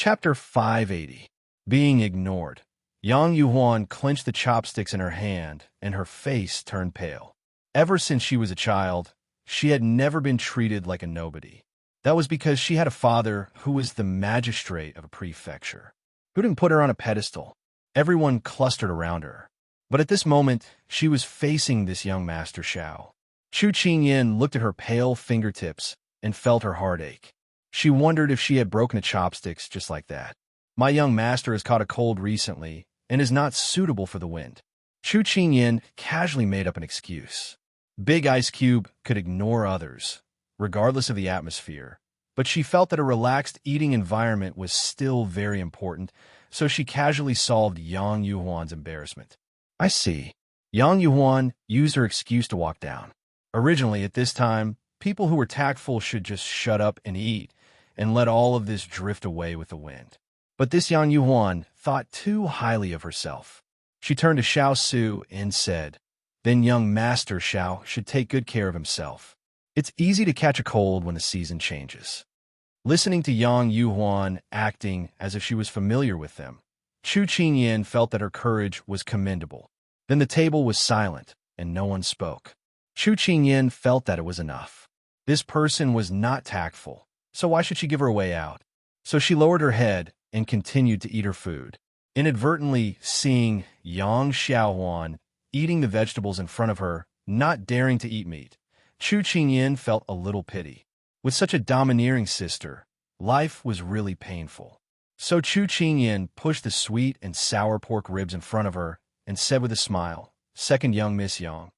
Chapter 580. Being Ignored. Yang Yuhuan clenched the chopsticks in her hand, and her face turned pale. Ever since she was a child, she had never been treated like a nobody. That was because she had a father who was the magistrate of a prefecture, who didn't put her on a pedestal. Everyone clustered around her. But at this moment, she was facing this young master Xiao. Chu Qingyan looked at her pale fingertips and felt her heart ache. She wondered if she had broken the chopsticks just like that. My young master has caught a cold recently and is not suitable for the wind. Chu Qingyan casually made up an excuse. Big Ice Cube could ignore others, regardless of the atmosphere, but she felt that a relaxed eating environment was still very important, so she casually solved Yang Yuhuan's embarrassment. I see. Yang Yuhuan used her excuse to walk down. Originally, at this time, people who were tactful should just shut up and eat, and let all of this drift away with the wind. But this Yang Yuhuan thought too highly of herself. She turned to Xiao Su and said, "Then young Master Xiao should take good care of himself. It's easy to catch a cold when the season changes." Listening to Yang Yuhuan acting as if she was familiar with them, Chu Qingyan felt that her courage was commendable. Then the table was silent, and no one spoke. Chu Qingyan felt that it was enough. This person was not tactful, so why should she give her a way out? So she lowered her head and continued to eat her food. Inadvertently seeing Yang Xiaohuan eating the vegetables in front of her, not daring to eat meat, Chu Qingyan felt a little pity. With such a domineering sister, life was really painful. So Chu Qingyan pushed the sweet and sour pork ribs in front of her and said with a smile, "Second young Miss Yang,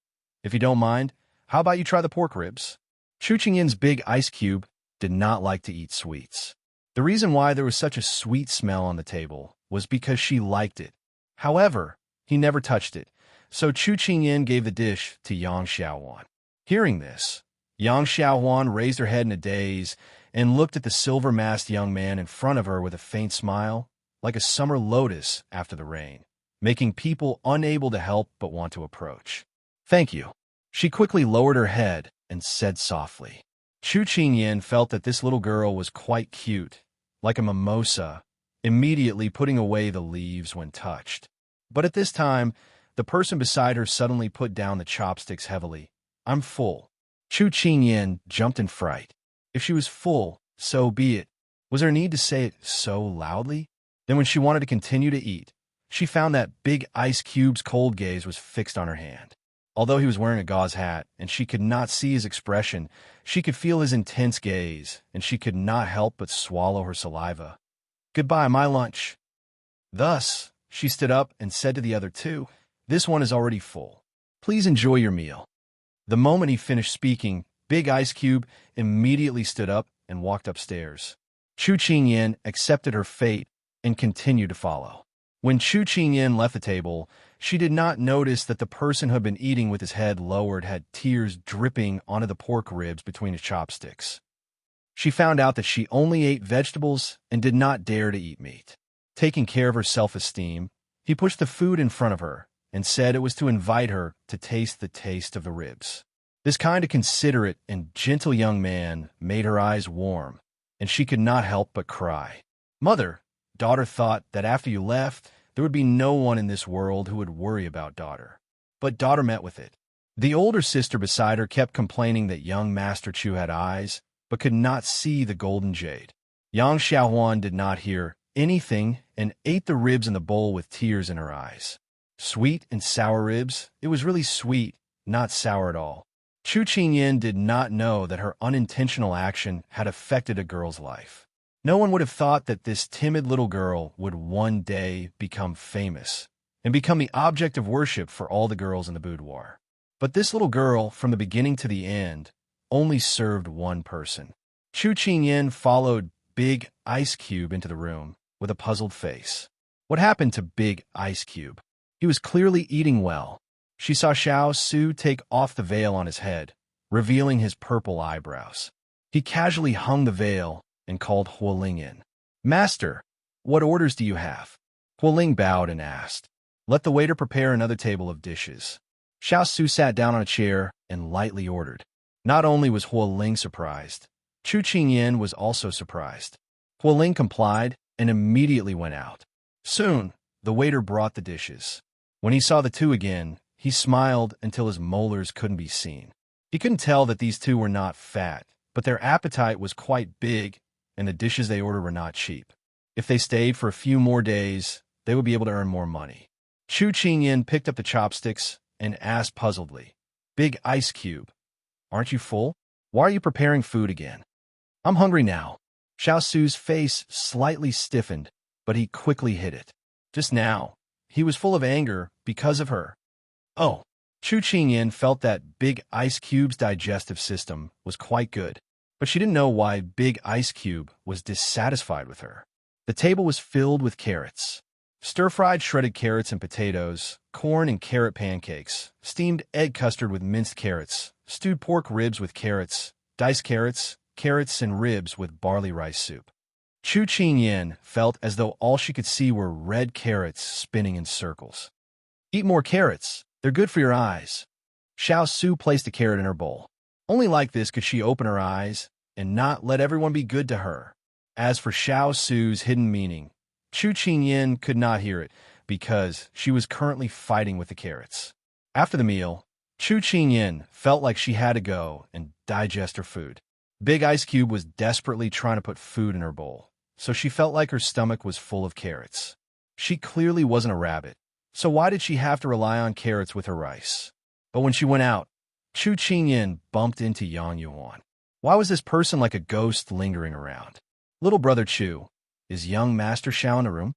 if you don't mind, how about you try the pork ribs?" Chu Qingyan's big ice cube did not like to eat sweets. The reason why there was such a sweet smell on the table was because she liked it. However, he never touched it, so Chu Qingyan gave the dish to Yang Xiaohuan. Hearing this, Yang Xiaohuan raised her head in a daze and looked at the silver-masked young man in front of her with a faint smile, like a summer lotus after the rain, making people unable to help but want to approach. "Thank you." She quickly lowered her head and said softly. Chu Qingyan felt that this little girl was quite cute, like a mimosa, immediately putting away the leaves when touched. But at this time, the person beside her suddenly put down the chopsticks heavily. "I'm full." Chu Qingyan jumped in fright. If she was full, so be it. Was there need to say it so loudly? Then when she wanted to continue to eat, she found that Big Ice Cube's cold gaze was fixed on her hand. Although he was wearing a gauze hat, and she could not see his expression, she could feel his intense gaze, and she could not help but swallow her saliva. "Goodbye, my lunch." Thus, she stood up and said to the other two, "This one is already full. Please enjoy your meal." The moment he finished speaking, Big Ice Cube immediately stood up and walked upstairs. Chu Qingyan accepted her fate and continued to follow. When Chu Qingyan left the table, she did not notice that the person who had been eating with his head lowered had tears dripping onto the pork ribs between his chopsticks. She found out that she only ate vegetables and did not dare to eat meat. Taking care of her self-esteem, he pushed the food in front of her and said it was to invite her to taste the taste of the ribs. This kind of considerate and gentle young man made her eyes warm, and she could not help but cry. "Mother," daughter thought that after you left, there would be no one in this world who would worry about daughter. But daughter met with it. The older sister beside her kept complaining that young Master Chu had eyes, but could not see the golden jade. Yang Xiaohuan did not hear anything and ate the ribs in the bowl with tears in her eyes. Sweet and sour ribs, it was really sweet, not sour at all. Chu Qingyan did not know that her unintentional action had affected a girl's life. No one would have thought that this timid little girl would one day become famous and become the object of worship for all the girls in the boudoir. But this little girl, from the beginning to the end, only served one person. Chu Qingyan followed Big Ice Cube into the room with a puzzled face. What happened to Big Ice Cube? He was clearly eating well. She saw Xiao Su take off the veil on his head, revealing his purple eyebrows. He casually hung the veil and called Huoling in. "Master, what orders do you have?" Huoling bowed and asked. "Let the waiter prepare another table of dishes." Xiao Su sat down on a chair and lightly ordered. Not only was Huoling surprised, Chu Qingyan was also surprised. Huoling complied and immediately went out. Soon, the waiter brought the dishes. When he saw the two again, he smiled until his molars couldn't be seen. He couldn't tell that these two were not fat, but their appetite was quite big, and the dishes they ordered were not cheap. If they stayed for a few more days, they would be able to earn more money. Chu Qingyin picked up the chopsticks and asked puzzledly, "Big ice cube, aren't you full? Why are you preparing food again?" "I'm hungry now." Xiao Su's face slightly stiffened, but he quickly hid it. Just now, he was full of anger because of her. Oh, Chu Qingyin felt that Big Ice Cube's digestive system was quite good, but she didn't know why Big Ice Cube was dissatisfied with her. The table was filled with carrots. Stir-fried shredded carrots and potatoes, corn and carrot pancakes, steamed egg custard with minced carrots, stewed pork ribs with carrots, diced carrots, carrots and ribs with barley rice soup. Chu Qingyin felt as though all she could see were red carrots spinning in circles. "Eat more carrots. They're good for your eyes." Xiao Su placed a carrot in her bowl. Only like this could she open her eyes and not let everyone be good to her. As for Xiao Su's hidden meaning, Chu Qingyin could not hear it because she was currently fighting with the carrots. After the meal, Chu Qingyin felt like she had to go and digest her food. Big Ice Cube was desperately trying to put food in her bowl, so she felt like her stomach was full of carrots. She clearly wasn't a rabbit, so why did she have to rely on carrots with her rice? But when she went out, Chu Qingyin bumped into Yang Yuan. Why was this person like a ghost lingering around? "Little brother Chu, is young Master Xiao in the room?"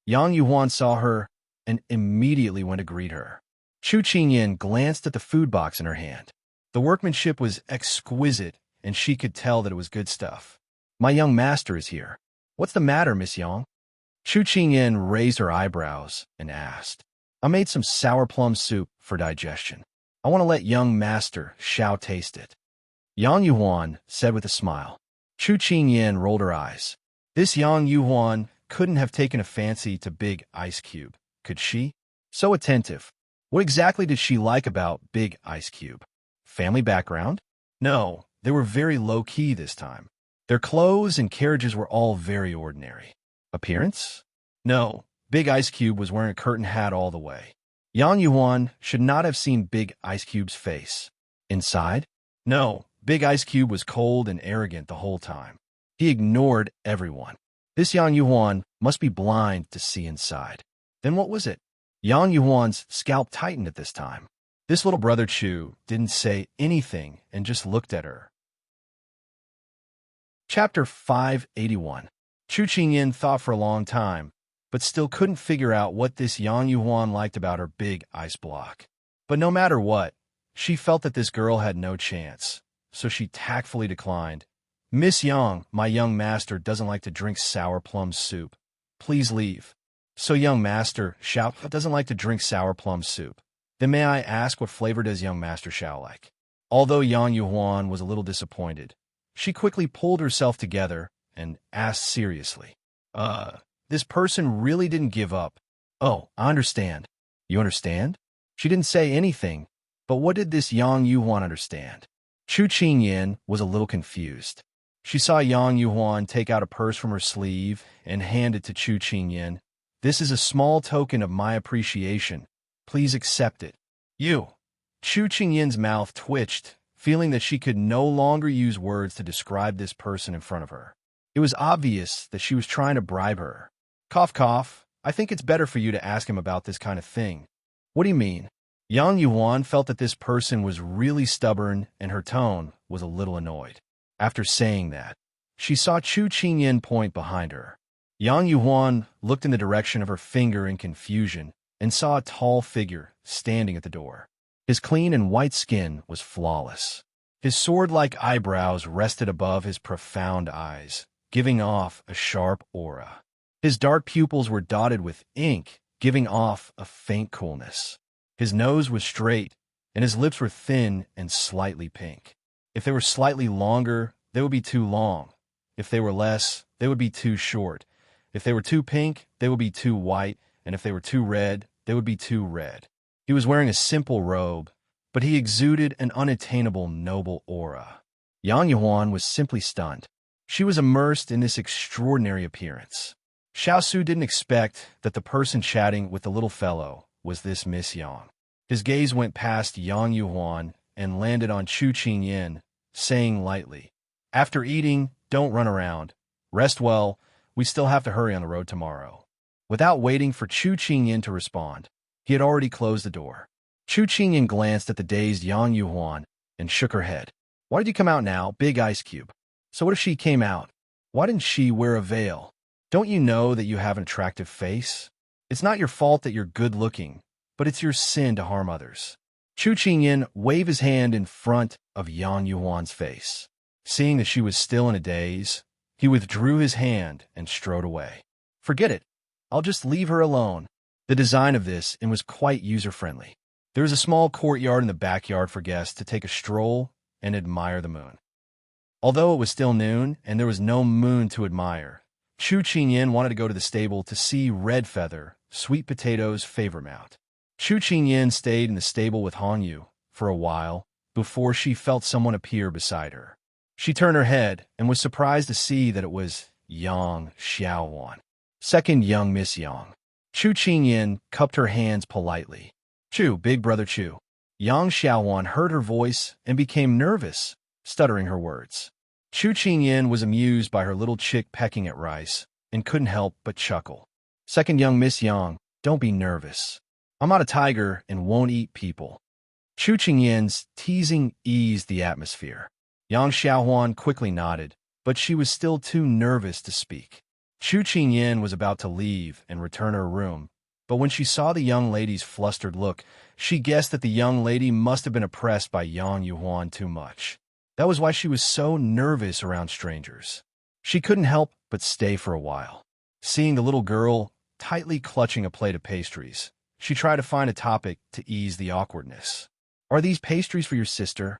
Yang Yuan saw her and immediately went to greet her. Chu Qingyin glanced at the food box in her hand. The workmanship was exquisite, and she could tell that it was good stuff. "My young master is here. What's the matter, Miss Yang?" Chu Qingyin raised her eyebrows and asked, "I made some sour plum soup for digestion. I want to let young master Xiao taste it." Yang Yuan said with a smile. Chu Qingyin rolled her eyes. This Yang Yuan couldn't have taken a fancy to Big Ice Cube, could she? So attentive. What exactly did she like about Big Ice Cube? Family background? No, they were very low-key this time. Their clothes and carriages were all very ordinary. Appearance? No, Big Ice Cube was wearing a curtain hat all the way. Yang Yuan should not have seen Big Ice Cube's face. Inside? No, Big Ice Cube was cold and arrogant the whole time. He ignored everyone. This Yang Yuan must be blind to see inside. Then what was it? Yang Yuan's scalp tightened at this time. This little brother Chu didn't say anything and just looked at her. Chapter 581. Chu Qingyin thought for a long time, but still couldn't figure out what this Yang Yuan liked about her big ice block. But no matter what, she felt that this girl had no chance, so she tactfully declined. "Miss Yang, my young master doesn't like to drink sour plum soup. Please leave." "So young master Xiao doesn't like to drink sour plum soup. Then may I ask what flavor does young master Xiao like?" Although Yang Yuan was a little disappointed, she quickly pulled herself together and asked seriously. This person really didn't give up. "Oh, I understand." "You understand?" She didn't say anything, but what did this Yang Yuan understand? Chu Qingyin was a little confused. She saw Yang Yuan take out a purse from her sleeve and hand it to Chu Qingyin. "This is a small token of my appreciation. Please accept it." "You." Chu Qingyin's mouth twitched, feeling that she could no longer use words to describe this person in front of her. It was obvious that she was trying to bribe her. "Cough, cough. I think it's better for you to ask him about this kind of thing." "What do you mean?" Yang Yuan felt that this person was really stubborn and her tone was a little annoyed. After saying that, she saw Chu Qingyin point behind her. Yang Yuan looked in the direction of her finger in confusion and saw a tall figure standing at the door. His clean and white skin was flawless. His sword-like eyebrows rested above his profound eyes, giving off a sharp aura. His dark pupils were dotted with ink, giving off a faint coolness. His nose was straight, and his lips were thin and slightly pink. If they were slightly longer, they would be too long. If they were less, they would be too short. If they were too pink, they would be too white, and if they were too red, they would be too red. He was wearing a simple robe, but he exuded an unattainable noble aura. Yang Yuan was simply stunned. She was immersed in this extraordinary appearance. Xiao didn't expect that the person chatting with the little fellow was this Miss Yang. His gaze went past Yang Yuhuan and landed on Chu Qingyin, saying lightly, "After eating, don't run around. Rest well, we still have to hurry on the road tomorrow." Without waiting for Chu Qingyin to respond, he had already closed the door. Chu Qingyin glanced at the dazed Yang Yuhuan and shook her head. "Why did you come out now, big ice cube? So what if she came out? Why didn't she wear a veil? Don't you know that you have an attractive face? It's not your fault that you're good-looking, but it's your sin to harm others." Chu Qingyin waved his hand in front of Yang Yuhuan's face. Seeing that she was still in a daze, he withdrew his hand and strode away. "Forget it. I'll just leave her alone." The design of this was quite user-friendly. There was a small courtyard in the backyard for guests to take a stroll and admire the moon. Although it was still noon and there was no moon to admire, Chu Qingyin wanted to go to the stable to see Red Feather, Sweet Potato's favorite mount. Chu Qingyin stayed in the stable with Han Yu for a while before she felt someone appear beside her. She turned her head and was surprised to see that it was Yang Xiaowan, second young Miss Yang. Chu Qingyin cupped her hands politely. "Chu, big brother Chu." Yang Xiaowan heard her voice and became nervous, stuttering her words. Chu Qingyin was amused by her little chick pecking at rice and couldn't help but chuckle. "Second young Miss Yang, don't be nervous. I'm not a tiger and won't eat people." Chu Qingyin's teasing eased the atmosphere. Yang Xiaohuan quickly nodded, but she was still too nervous to speak. Chu Qingyin was about to leave and return to her room, but when she saw the young lady's flustered look, she guessed that the young lady must have been oppressed by Yang Yuhuan too much. That was why she was so nervous around strangers. She couldn't help but stay for a while. Seeing the little girl tightly clutching a plate of pastries, she tried to find a topic to ease the awkwardness. "Are these pastries for your sister?"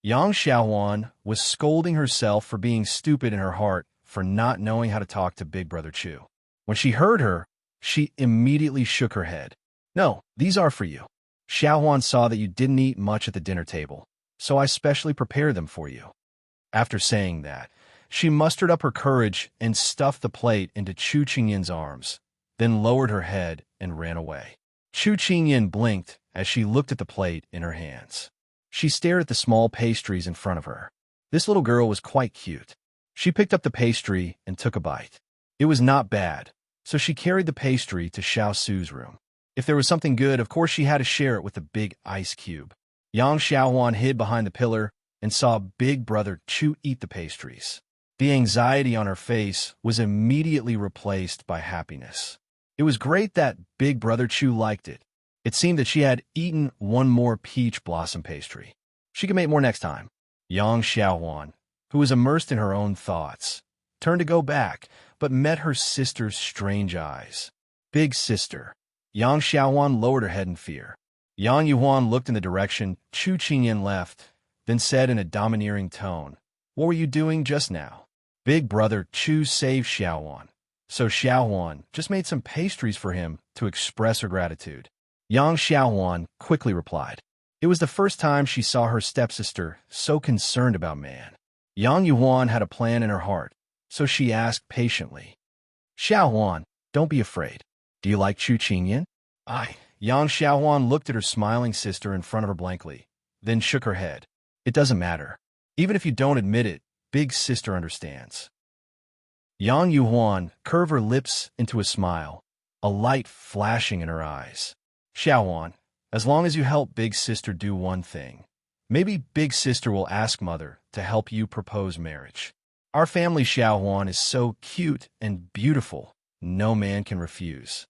Yang Xiaowan was scolding herself for being stupid in her heart for not knowing how to talk to Big Brother Chu. When she heard her, she immediately shook her head. "No, these are for you. Xiaohuan saw that you didn't eat much at the dinner table, so I specially prepared them for you." After saying that, she mustered up her courage and stuffed the plate into Chu Qingyin's arms, then lowered her head and ran away. Chu Qingyin blinked as she looked at the plate in her hands. She stared at the small pastries in front of her. This little girl was quite cute. She picked up the pastry and took a bite. It was not bad, so she carried the pastry to Xiao's room. If there was something good, of course she had to share it with the big ice cube. Yang Xiaohuan hid behind the pillar and saw Big Brother Chu eat the pastries. The anxiety on her face was immediately replaced by happiness. It was great that Big Brother Chu liked it. It seemed that she had eaten one more peach blossom pastry. She could make more next time. Yang Xiaohuan, who was immersed in her own thoughts, turned to go back, but met her sister's strange eyes. "Big sister." Yang Xiaohuan lowered her head in fear. Yang Yuhuan looked in the direction Chu Qingyin left, then said in a domineering tone, "What were you doing just now?" Big Brother Chu saved Xiaohuan, so Xiaohuan just made some pastries for him to express her gratitude. Yang Xiaohuan quickly replied. It was the first time she saw her stepsister so concerned about man. Yang Yuhuan had a plan in her heart, so she asked patiently, "Xiaohuan, don't be afraid. Do you like Chu Qingyin?" Yang Xiaohuan looked at her smiling sister in front of her blankly, then shook her head. "It doesn't matter. Even if you don't admit it, big sister understands." Yang Yuhuan curved her lips into a smile, a light flashing in her eyes. "Xiaohuan, as long as you help big sister do one thing, maybe big sister will ask mother to help you propose marriage. Our family Xiaohuan is so cute and beautiful, no man can refuse."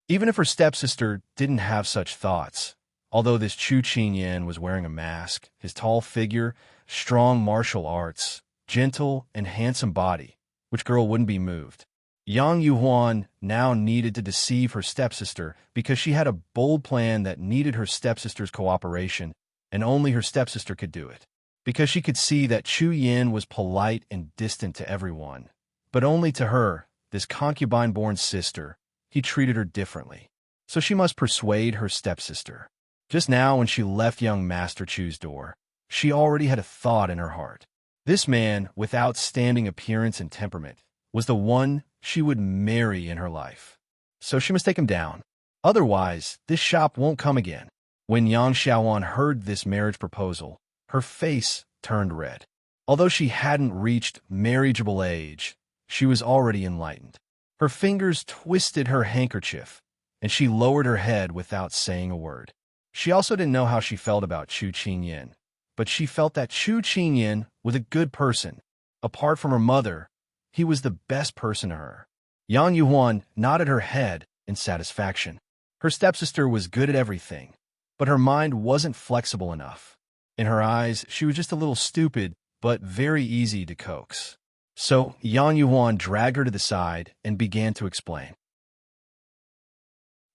Even if her stepsister didn't have such thoughts, although this Chu Qingyin was wearing a mask, his tall figure, strong martial arts, gentle and handsome body, which girl wouldn't be moved? Yang Yuhuan now needed to deceive her stepsister because she had a bold plan that needed her stepsister's cooperation, and only her stepsister could do it. Because she could see that Chu Yin was polite and distant to everyone, but only to her, this concubine-born sister, he treated her differently. So she must persuade her stepsister. Just now, when she left young Master Chu's door, she already had a thought in her heart. This man, with outstanding appearance and temperament, was the one she would marry in her life. So she must take him down. Otherwise, this shop won't come again. When Yang Xiaoan heard this marriage proposal, her face turned red. Although she hadn't reached marriageable age, she was already enlightened. Her fingers twisted her handkerchief, and she lowered her head without saying a word. She also didn't know how she felt about Chu Qingyan, but she felt that Chu Qingyan was a good person. Apart from her mother, he was the best person to her. Yang Yuan nodded her head in satisfaction. Her stepsister was good at everything, but her mind wasn't flexible enough. In her eyes, she was just a little stupid, but very easy to coax. So Yang Yuan dragged her to the side and began to explain.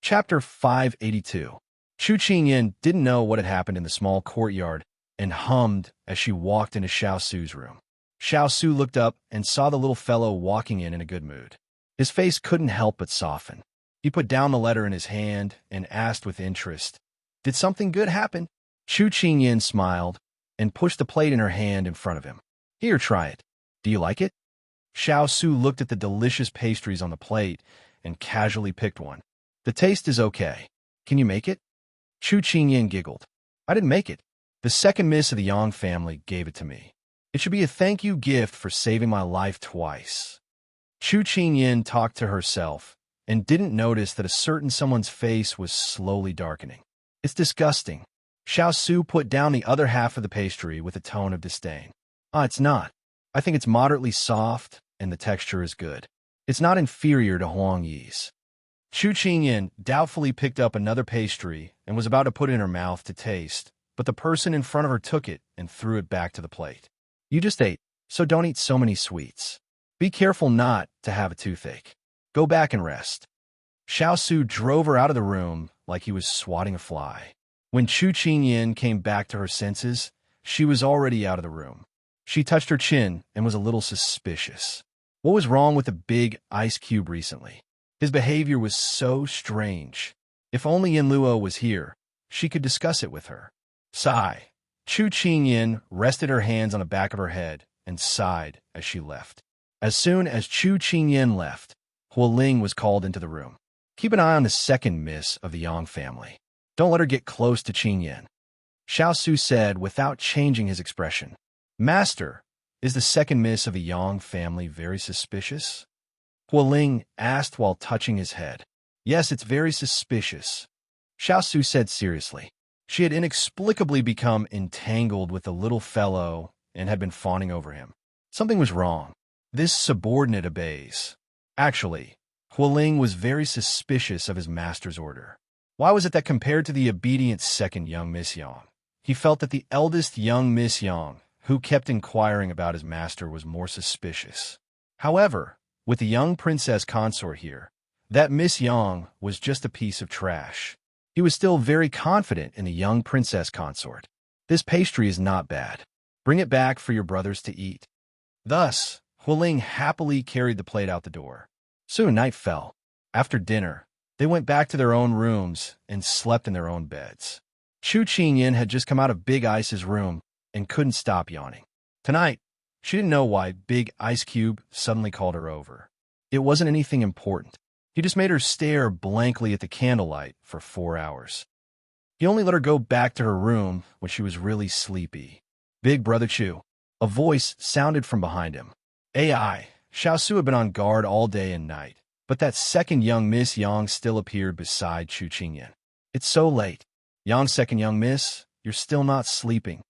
Chapter 582. Chu Qingyan didn't know what had happened in the small courtyard and hummed as she walked into Xiao Su's room. Xiao Su looked up and saw the little fellow walking in a good mood. His face couldn't help but soften. He put down the letter in his hand and asked with interest, "Did something good happen?" Chu Qingyan smiled and pushed the plate in her hand in front of him. "Here, try it. Do you like it?" Xiao Su looked at the delicious pastries on the plate and casually picked one. "The taste is okay. Can you make it?" Chu Qingyan giggled. "I didn't make it. The second miss of the Yang family gave it to me. It should be a thank you gift for saving my life twice." Chu Qingyan talked to herself and didn't notice that a certain someone's face was slowly darkening. "It's disgusting." Xiao Su put down the other half of the pastry with a tone of disdain. It's not. I think it's moderately soft and the texture is good. It's not inferior to Huang Yi's." Chu Qingyan doubtfully picked up another pastry and was about to put it in her mouth to taste, but the person in front of her took it and threw it back to the plate. "You just ate, so don't eat so many sweets. Be careful not to have a toothache. Go back and rest." Xiao Su drove her out of the room like he was swatting a fly. When Chu Qingyan came back to her senses, she was already out of the room. She touched her chin and was a little suspicious. What was wrong with the big ice cube recently? His behavior was so strange. If only Yinluo was here, she could discuss it with her. Sigh. Chu Qingyan rested her hands on the back of her head and sighed as she left. As soon as Chu Qingyan left, Hualing was called into the room. "Keep an eye on the second miss of the Yang family. Don't let her get close to Qingyan," Xiao Su said without changing his expression. "Master, is the second miss of the Yang family very suspicious?" Hualing asked while touching his head. "Yes, it's very suspicious," Xiao Su said seriously. She had inexplicably become entangled with the little fellow and had been fawning over him. Something was wrong. This subordinate obeys. Actually, Hualing was very suspicious of his master's order. Why was it that compared to the obedient second young Miss Yang, he felt that the eldest young Miss Yang, who kept inquiring about his master, was more suspicious? However, with the young princess consort here, that Miss Yang was just a piece of trash. He was still very confident in the young princess consort. "This pastry is not bad. Bring it back for your brothers to eat." Thus, Hualing happily carried the plate out the door. Soon night fell. After dinner, they went back to their own rooms and slept in their own beds. Chu Qingyan had just come out of Big Ice's room and couldn't stop yawning. Tonight, she didn't know why Big Ice Cube suddenly called her over. It wasn't anything important. He just made her stare blankly at the candlelight for 4 hours. He only let her go back to her room when she was really sleepy. "Big Brother Chu." A voice sounded from behind him. AI. Xiao Su had been on guard all day and night, but that second young Miss Yang still appeared beside Chu Qingyan. "It's so late. Yang second young miss, you're still not sleeping."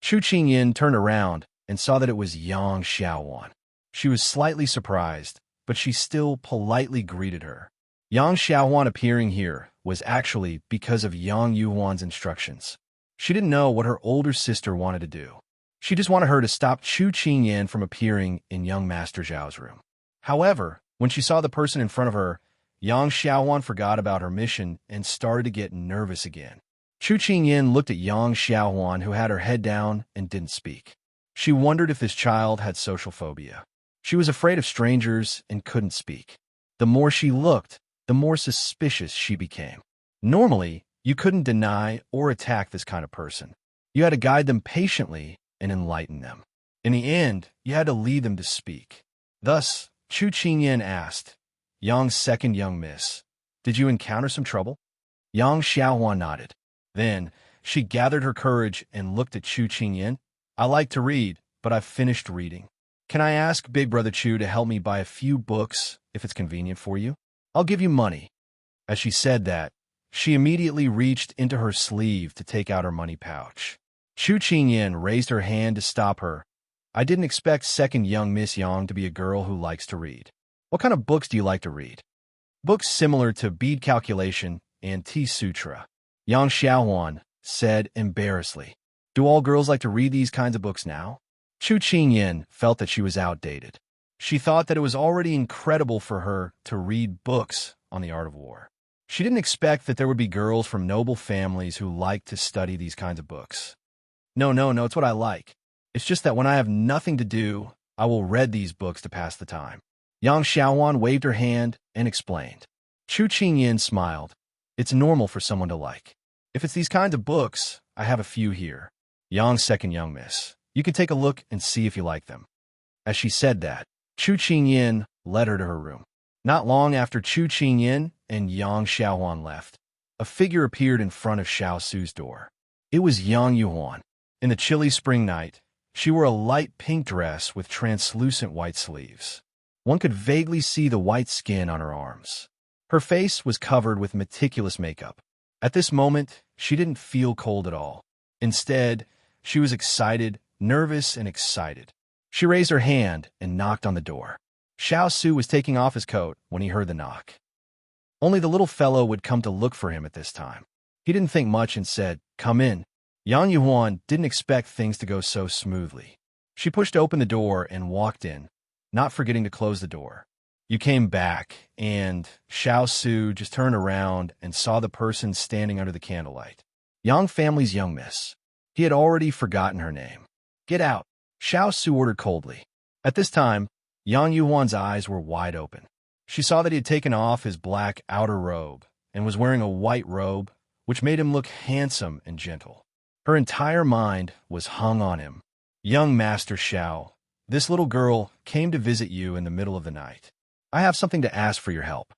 Chu Qingyan turned around and saw that it was Yang Xiaowan. She was slightly surprised, but she still politely greeted her. Yang Xiaowan appearing here was actually because of Yang Yuan's instructions. She didn't know what her older sister wanted to do. She just wanted her to stop Chu Qingyan from appearing in young Master Zhao's room. However, when she saw the person in front of her, Yang Xiaowan forgot about her mission and started to get nervous again. Chu Qingyan looked at Yang Xiaowan, who had her head down and didn't speak. She wondered if this child had social phobia. She was afraid of strangers and couldn't speak. The more she looked, the more suspicious she became. Normally, you couldn't deny or attack this kind of person. You had to guide them patiently and enlighten them. In the end, you had to lead them to speak. Thus, Chu Qingyan asked. Yang's second young miss. Did you encounter some trouble? Yang Xiaohuan nodded. Then, she gathered her courage and looked at Chu Qingyan. I like to read, but I've finished reading. Can I ask Big Brother Chu to help me buy a few books if it's convenient for you? I'll give you money. As she said that, she immediately reached into her sleeve to take out her money pouch. Chu Qingyan raised her hand to stop her. I didn't expect second young Miss Yang to be a girl who likes to read. What kind of books do you like to read? Books similar to bead calculation and tea sutra. Yang Xiaohuan said embarrassedly. Do all girls like to read these kinds of books now? Chu Qingyan felt that she was outdated. She thought that it was already incredible for her to read books on the art of war. She didn't expect that there would be girls from noble families who liked to study these kinds of books. No, it's what I like. It's just that when I have nothing to do, I will read these books to pass the time. Yang Xiaohuan waved her hand and explained. Chu Qingyan smiled. It's normal for someone to like. If it's these kinds of books, I have a few here. Yang's second young miss. You can take a look and see if you like them. As she said that, Chu Qingyan led her to her room. Not long after Chu Qingyan and Yang Xiaohuan left, a figure appeared in front of Xiao Su's door. It was Yang Yuhuan. In the chilly spring night, she wore a light pink dress with translucent white sleeves. One could vaguely see the white skin on her arms. Her face was covered with meticulous makeup. At this moment, she didn't feel cold at all. Instead, she was excited, nervous and excited. She raised her hand and knocked on the door. Xiao Su was taking off his coat when he heard the knock. Only the little fellow would come to look for him at this time. He didn't think much and said, "Come in." Yang Yuhuan didn't expect things to go so smoothly. She pushed open the door and walked in, not forgetting to close the door. You came back, and Xiao Su just turned around and saw the person standing under the candlelight. Yang family's young miss. He had already forgotten her name. Get out, Xiao Su ordered coldly. At this time, Yang Yuhuan's eyes were wide open. She saw that he had taken off his black outer robe and was wearing a white robe, which made him look handsome and gentle. Her entire mind was hung on him. Young Master Xiao, this little girl came to visit you in the middle of the night. I have something to ask for your help.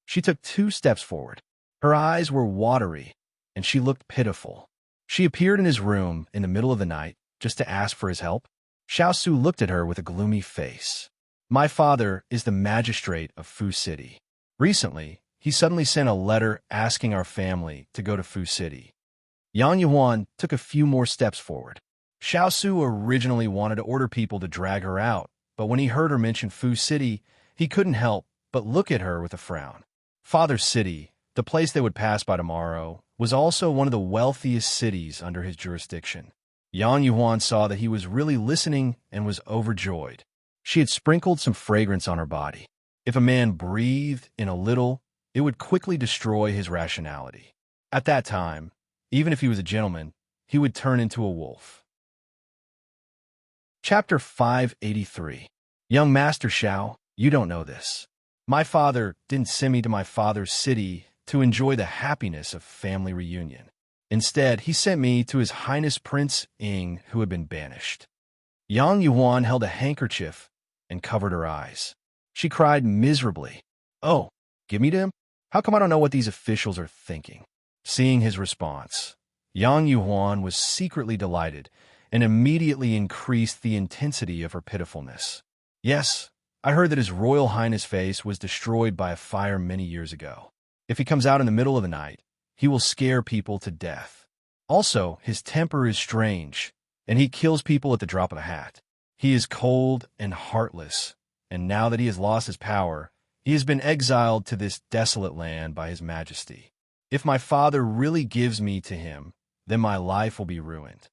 She took 2 steps forward. Her eyes were watery, and she looked pitiful. She appeared in his room in the middle of the night just to ask for his help. Xiao Su looked at her with a gloomy face. My father is the magistrate of Fu City. Recently, he suddenly sent a letter asking our family to go to Fu City. Yang Yuhuan took a few more steps forward. Xiao Su originally wanted to order people to drag her out, but when he heard her mention Fu City, he couldn't help but look at her with a frown. Father's City, the place they would pass by tomorrow, was also one of the wealthiest cities under his jurisdiction. Yang Yuhuan saw that he was really listening and was overjoyed. She had sprinkled some fragrance on her body. If a man breathed in a little, it would quickly destroy his rationality. At that time, even if he was a gentleman, he would turn into a wolf. Chapter 583. Young Master Xiao, you don't know this. My father didn't send me to my father's city to enjoy the happiness of family reunion. Instead, he sent me to His Highness Prince Ying, who had been banished. Yang Yuhuan held a handkerchief and covered her eyes. She cried miserably. Oh, give me to him? How come I don't know what these officials are thinking? Seeing his response, Yang Yuhuan was secretly delighted and immediately increased the intensity of her pitifulness. Yes, I heard that His Royal Highness' face was destroyed by a fire many years ago. If he comes out in the middle of the night, he will scare people to death. Also, his temper is strange, and he kills people at the drop of a hat. He is cold and heartless, and now that he has lost his power, he has been exiled to this desolate land by His Majesty. If my father really gives me to him, then my life will be ruined.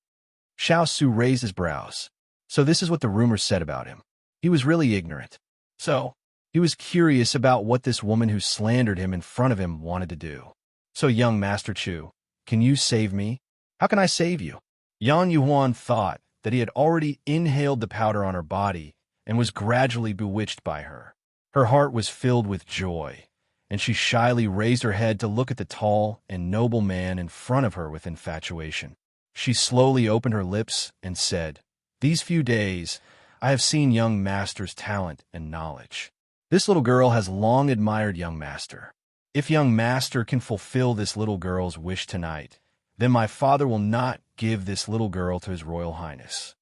Xiao Su raised his brows. So this is what the rumors said about him. He was really ignorant. So, he was curious about what this woman who slandered him in front of him wanted to do. So, young Master Chu, can you save me? How can I save you? Yang Yuhuan thought that he had already inhaled the powder on her body and was gradually bewitched by her. Her heart was filled with joy, and she shyly raised her head to look at the tall and noble man in front of her with infatuation. She slowly opened her lips and said, These few days, I have seen young Master's talent and knowledge. This little girl has long admired young master. If young master can fulfill this little girl's wish tonight, then my father will not give this little girl to his royal highness."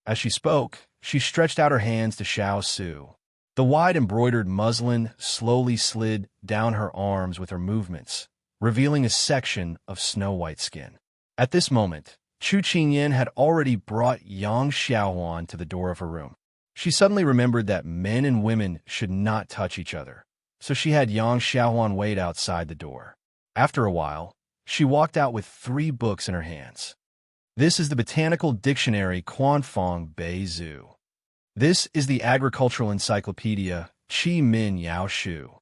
As she spoke, she stretched out her hands to Xiao Su. The wide embroidered muslin slowly slid down her arms with her movements, revealing a section of snow-white skin. At this moment, Chu Qingyan had already brought Yang Xiaohuan to the door of her room. She suddenly remembered that men and women should not touch each other, so she had Yang Xiaohuan wait outside the door. After a while, she walked out with 3 books in her hands. This is the Botanical Dictionary Quanfeng Bei Zhu. This is the Agricultural Encyclopedia Qi Min Yao Shu.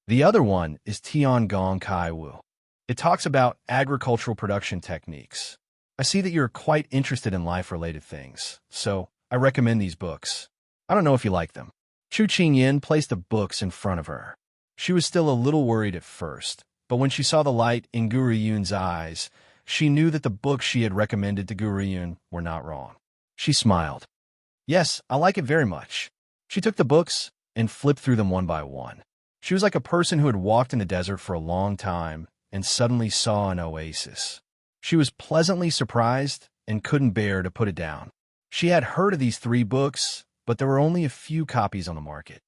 The other one is Tiangong Kai Wu. It talks about agricultural production techniques. I see that you're quite interested in life-related things, so I recommend these books. I don't know if you like them. Chu Qingyan placed the books in front of her. She was still a little worried at first, but when she saw the light in Gu Riyun's eyes, she knew that the books she had recommended to Gu Riyun were not wrong. She smiled. "Yes, I like it very much." She took the books and flipped through them one by one. She was like a person who had walked in the desert for a long time and suddenly saw an oasis. She was pleasantly surprised and couldn't bear to put it down. She had heard of these 3 books, but there were only a few copies on the market.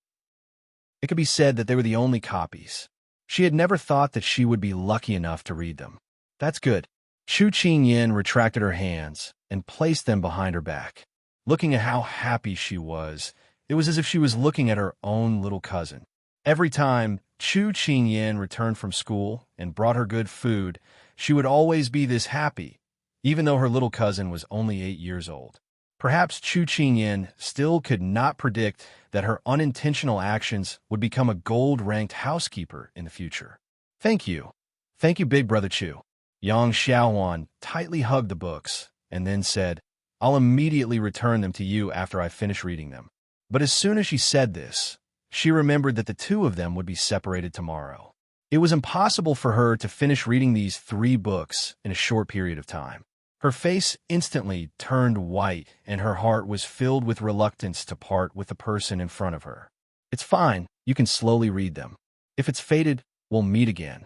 It could be said that they were the only copies. She had never thought that she would be lucky enough to read them. "That's good." Chu Qingyan retracted her hands and placed them behind her back. Looking at how happy she was, it was as if she was looking at her own little cousin. Every time Chu Qingyan returned from school and brought her good food, she would always be this happy, even though her little cousin was only 8 years old. Perhaps Chu Qingyan still could not predict that her unintentional actions would become a gold-ranked housekeeper in the future. "Thank you. Thank you, Big Brother Chu." Yang Xiaohuan tightly hugged the books and then said, "I'll immediately return them to you after I finish reading them." But as soon as she said this, she remembered that the 2 of them would be separated tomorrow. It was impossible for her to finish reading these 3 books in a short period of time. Her face instantly turned white, and her heart was filled with reluctance to part with the person in front of her. "It's fine. You can slowly read them. If it's fated, we'll meet again."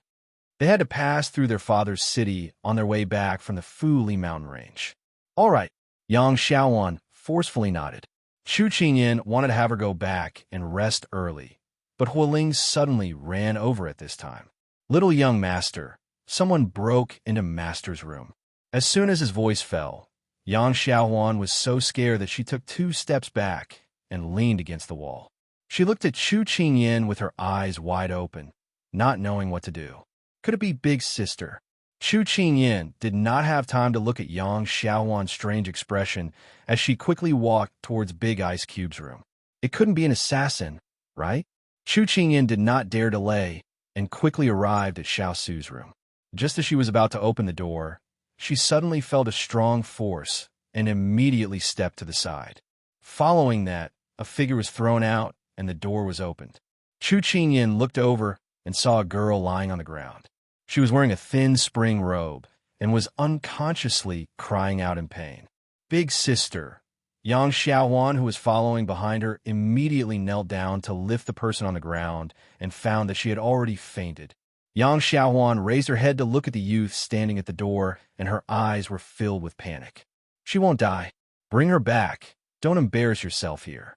They had to pass through their father's city on their way back from the Fuli mountain range. "All right." Yang Xiaohuan forcefully nodded. Chu Qingyan wanted to have her go back and rest early, but Hualing suddenly ran over at this time. "Little young master," someone broke into master's room. As soon as his voice fell, Yang Xiaohuan was so scared that she took 2 steps back and leaned against the wall. She looked at Chu Qingyan with her eyes wide open, not knowing what to do. Could it be Big Sister? Chu Qingyan did not have time to look at Yang Xiaohuan's strange expression as she quickly walked towards Big Ice Cube's room. It couldn't be an assassin, right? Chu Qingyan did not dare delay and quickly arrived at Xiao Su's room. Just as she was about to open the door, she suddenly felt a strong force and immediately stepped to the side. Following that, a figure was thrown out and the door was opened. Chu Qingyan looked over and saw a girl lying on the ground. She was wearing a thin spring robe and was unconsciously crying out in pain. "Big Sister." Yang Xiaohuan, who was following behind her, immediately knelt down to lift the person on the ground and found that she had already fainted. Yang Xiaohuan raised her head to look at the youth standing at the door, and her eyes were filled with panic. "She won't die. Bring her back. Don't embarrass yourself here."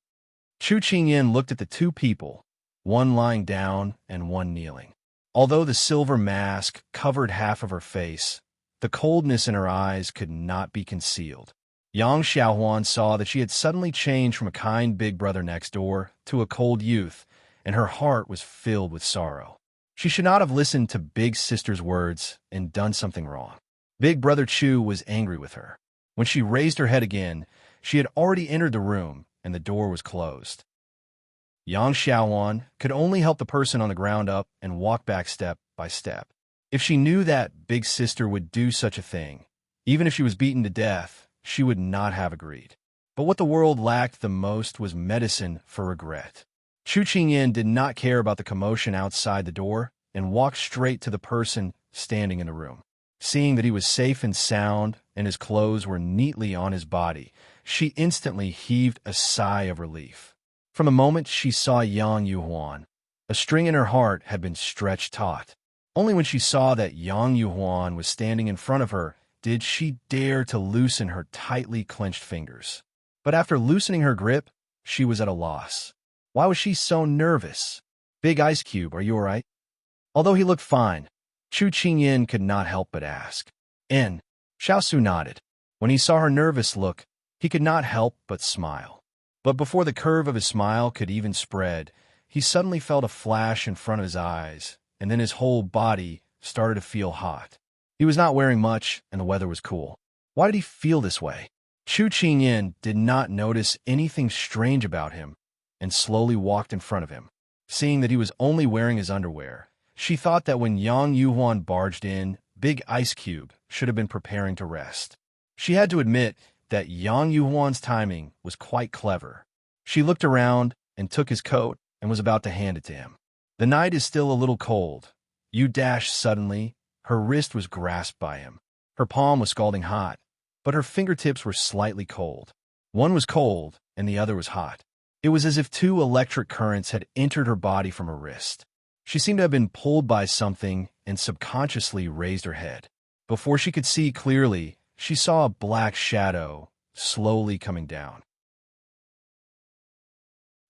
Chu Qingyan looked at the 2 people, one lying down and one kneeling. Although the silver mask covered half of her face, the coldness in her eyes could not be concealed. Yang Xiaohuan saw that she had suddenly changed from a kind big brother next door to a cold youth, and her heart was filled with sorrow. She should not have listened to Big Sister's words and done something wrong. Big Brother Chu was angry with her. When she raised her head again, she had already entered the room, and the door was closed. Yang Xiaohuan could only help the person on the ground up and walk back step by step. If she knew that Big Sister would do such a thing, even if she was beaten to death, she would not have agreed. But what the world lacked the most was medicine for regret. Chu Qingyan did not care about the commotion outside the door and walked straight to the person standing in the room. Seeing that he was safe and sound and his clothes were neatly on his body, she instantly heaved a sigh of relief. From the moment she saw Yang Yuhuan, a string in her heart had been stretched taut. Only when she saw that Yang Yuhuan was standing in front of her did she dare to loosen her tightly clenched fingers. But after loosening her grip, she was at a loss. Why was she so nervous? Big Ice Cube, are you all right? Although he looked fine, Chu Qingyin could not help but ask. Xiao nodded. When he saw her nervous look, he could not help but smile. But before the curve of his smile could even spread, he suddenly felt a flash in front of his eyes, and then his whole body started to feel hot. He was not wearing much, and the weather was cool. Why did he feel this way? Chu Qingyin did not notice anything strange about him, and slowly walked in front of him. Seeing that he was only wearing his underwear, she thought that when Yang Yuhuan barged in, Big Ice Cube should have been preparing to rest. She had to admit that Yang Yuhuan's timing was quite clever. She looked around and took his coat and was about to hand it to him. The night is still a little cold. Suddenly, her wrist was grasped by him. Her palm was scalding hot, but her fingertips were slightly cold. One was cold and the other was hot. It was as if two electric currents had entered her body from her wrist. She seemed to have been pulled by something and subconsciously raised her head. Before she could see clearly, she saw a black shadow slowly coming down.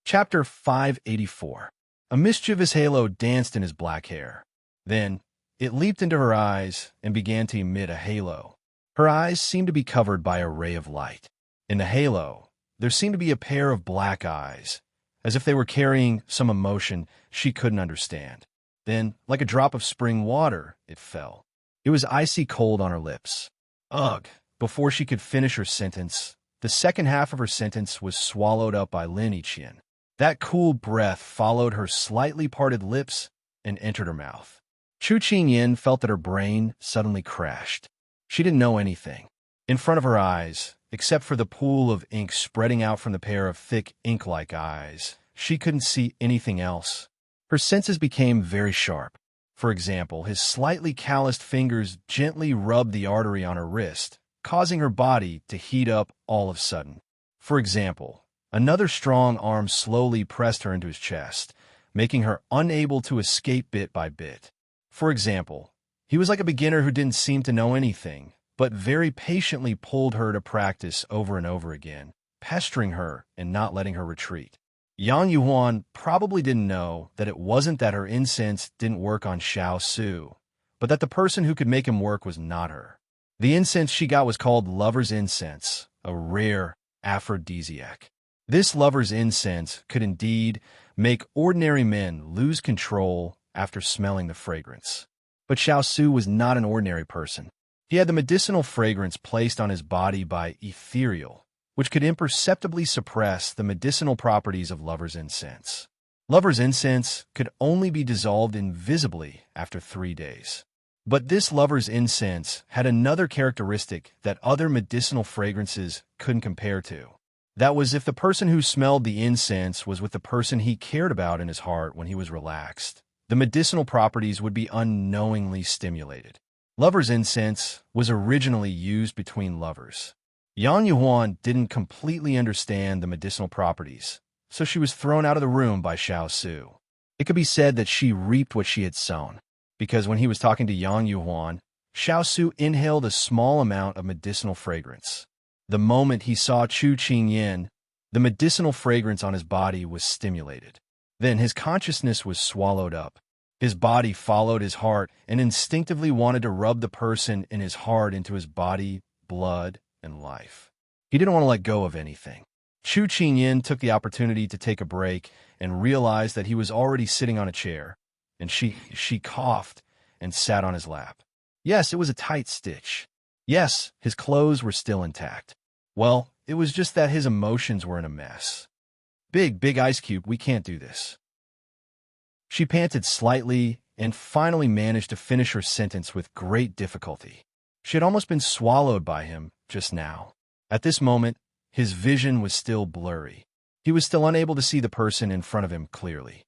Chapter 584. A mischievous halo danced in his black hair. Then, it leaped into her eyes and began to emit a halo. Her eyes seemed to be covered by a ray of light. In the halo, there seemed to be a pair of black eyes, as if they were carrying some emotion she couldn't understand. Then, like a drop of spring water, it fell. It was icy cold on her lips. Ugh! Before she could finish her sentence, the second half of her sentence was swallowed up by Lin Yiqian. That cool breath followed her slightly parted lips and entered her mouth. Chu Qingyin felt that her brain suddenly crashed. She didn't know anything. In front of her eyes, except for the pool of ink spreading out from the pair of thick ink-like eyes, she couldn't see anything else. Her senses became very sharp. For example, his slightly calloused fingers gently rubbed the artery on her wrist, causing her body to heat up all of a sudden. For example, another strong arm slowly pressed her into his chest, making her unable to escape bit by bit. For example, he was like a beginner who didn't seem to know anything, but very patiently pulled her to practice over and over again, pestering her and not letting her retreat. Yang Yuhuan probably didn't know that it wasn't that her incense didn't work on Xiao, but that the person who could make him work was not her. The incense she got was called Lover's Incense, a rare aphrodisiac. This lover's incense could indeed make ordinary men lose control after smelling the fragrance. But Xiao was not an ordinary person. He had the medicinal fragrance placed on his body by ethereal, which could imperceptibly suppress the medicinal properties of lover's incense. Lover's incense could only be dissolved invisibly after 3 days. But this lover's incense had another characteristic that other medicinal fragrances couldn't compare to. That was if the person who smelled the incense was with the person he cared about in his heart when he was relaxed, the medicinal properties would be unknowingly stimulated. Lover's incense was originally used between lovers. Yang Yuhuan didn't completely understand the medicinal properties, so she was thrown out of the room by Xiao. It could be said that she reaped what she had sown, because when he was talking to Yang Yuhuan, Xiao inhaled a small amount of medicinal fragrance. The moment he saw Chu Qingyin, the medicinal fragrance on his body was stimulated. Then his consciousness was swallowed up. His body followed his heart and instinctively wanted to rub the person in his heart into his body, blood, and life. He didn't want to let go of anything. Chu Qingyin took the opportunity to take a break and realized that he was already sitting on a chair, and she coughed and sat on his lap. Yes, it was a tight stitch. Yes, his clothes were still intact. Well, it was just that his emotions were in a mess. Big Ice Cube, we can't do this. She panted slightly and finally managed to finish her sentence with great difficulty. She had almost been swallowed by him just now. At this moment, his vision was still blurry. He was still unable to see the person in front of him clearly.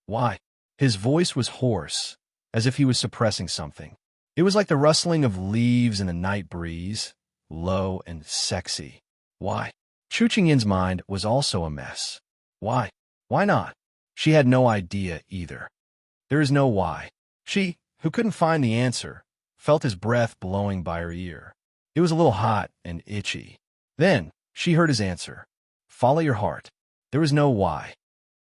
Why? His voice was hoarse, as if he was suppressing something. It was like the rustling of leaves in the night breeze, low and sexy. Why? Chu Qingyin's mind was also a mess. Why? Why not? She had no idea either. There is no why. She, who couldn't find the answer, felt his breath blowing by her ear. It was a little hot and itchy. Then she heard his answer. Follow your heart. There was no why.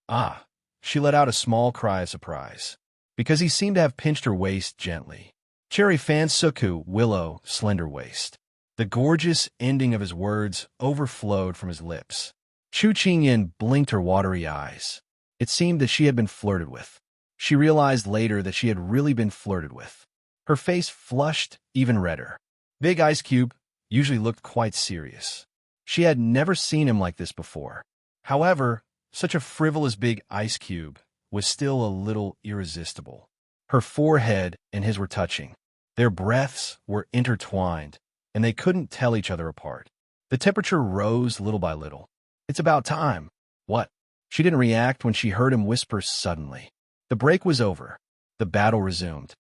Ah, she let out a small cry of surprise, because he seemed to have pinched her waist gently. Cherry fan suku, willow, slender waist. The gorgeous ending of his words overflowed from his lips. Chu Qingyan blinked her watery eyes. It seemed that she had been flirted with. She realized later that she had really been flirted with. Her face flushed even redder. Big Ice Cube usually looked quite serious. She had never seen him like this before. However, such a frivolous Big Ice Cube was still a little irresistible. Her forehead and his were touching. Their breaths were intertwined, and they couldn't tell each other apart. The temperature rose little by little. It's about time. What? She didn't react when she heard him whisper suddenly. The break was over. The battle resumed.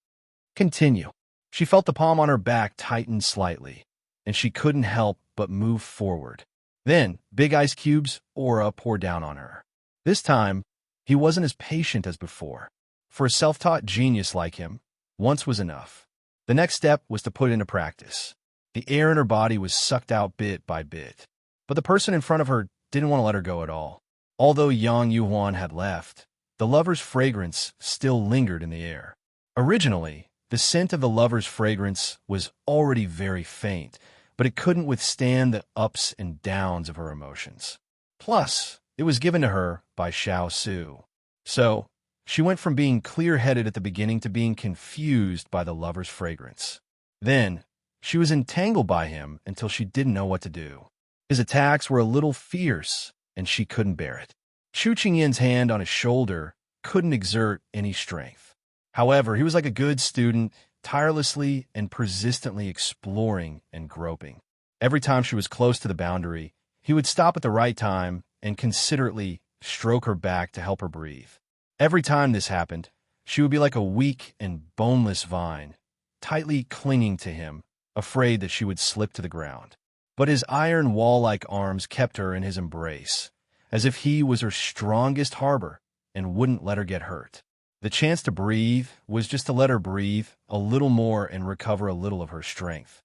Continue. She felt the palm on her back tighten slightly, and she couldn't help but move forward. Then, Big Ice Cube's aura poured down on her. This time, he wasn't as patient as before. For a self-taught genius like him, once was enough. The next step was to put it into practice. The air in her body was sucked out bit by bit. But the person in front of her didn't want to let her go at all. Although Yang Yuhuan had left, the lover's fragrance still lingered in the air. Originally, the scent of the lover's fragrance was already very faint, but it couldn't withstand the ups and downs of her emotions. Plus, it was given to her by Xiao Su. So, she went from being clear-headed at the beginning to being confused by the lover's fragrance. Then, she was entangled by him until she didn't know what to do. His attacks were a little fierce, and she couldn't bear it. Chu Qingyan's hand on his shoulder couldn't exert any strength. However, he was like a good student, tirelessly and persistently exploring and groping. Every time she was close to the boundary, he would stop at the right time and considerately stroke her back to help her breathe. Every time this happened, she would be like a weak and boneless vine, tightly clinging to him, afraid that she would slip to the ground. But his iron wall-like arms kept her in his embrace, as if he was her strongest harbor and wouldn't let her get hurt. The chance to breathe was just to let her breathe a little more and recover a little of her strength.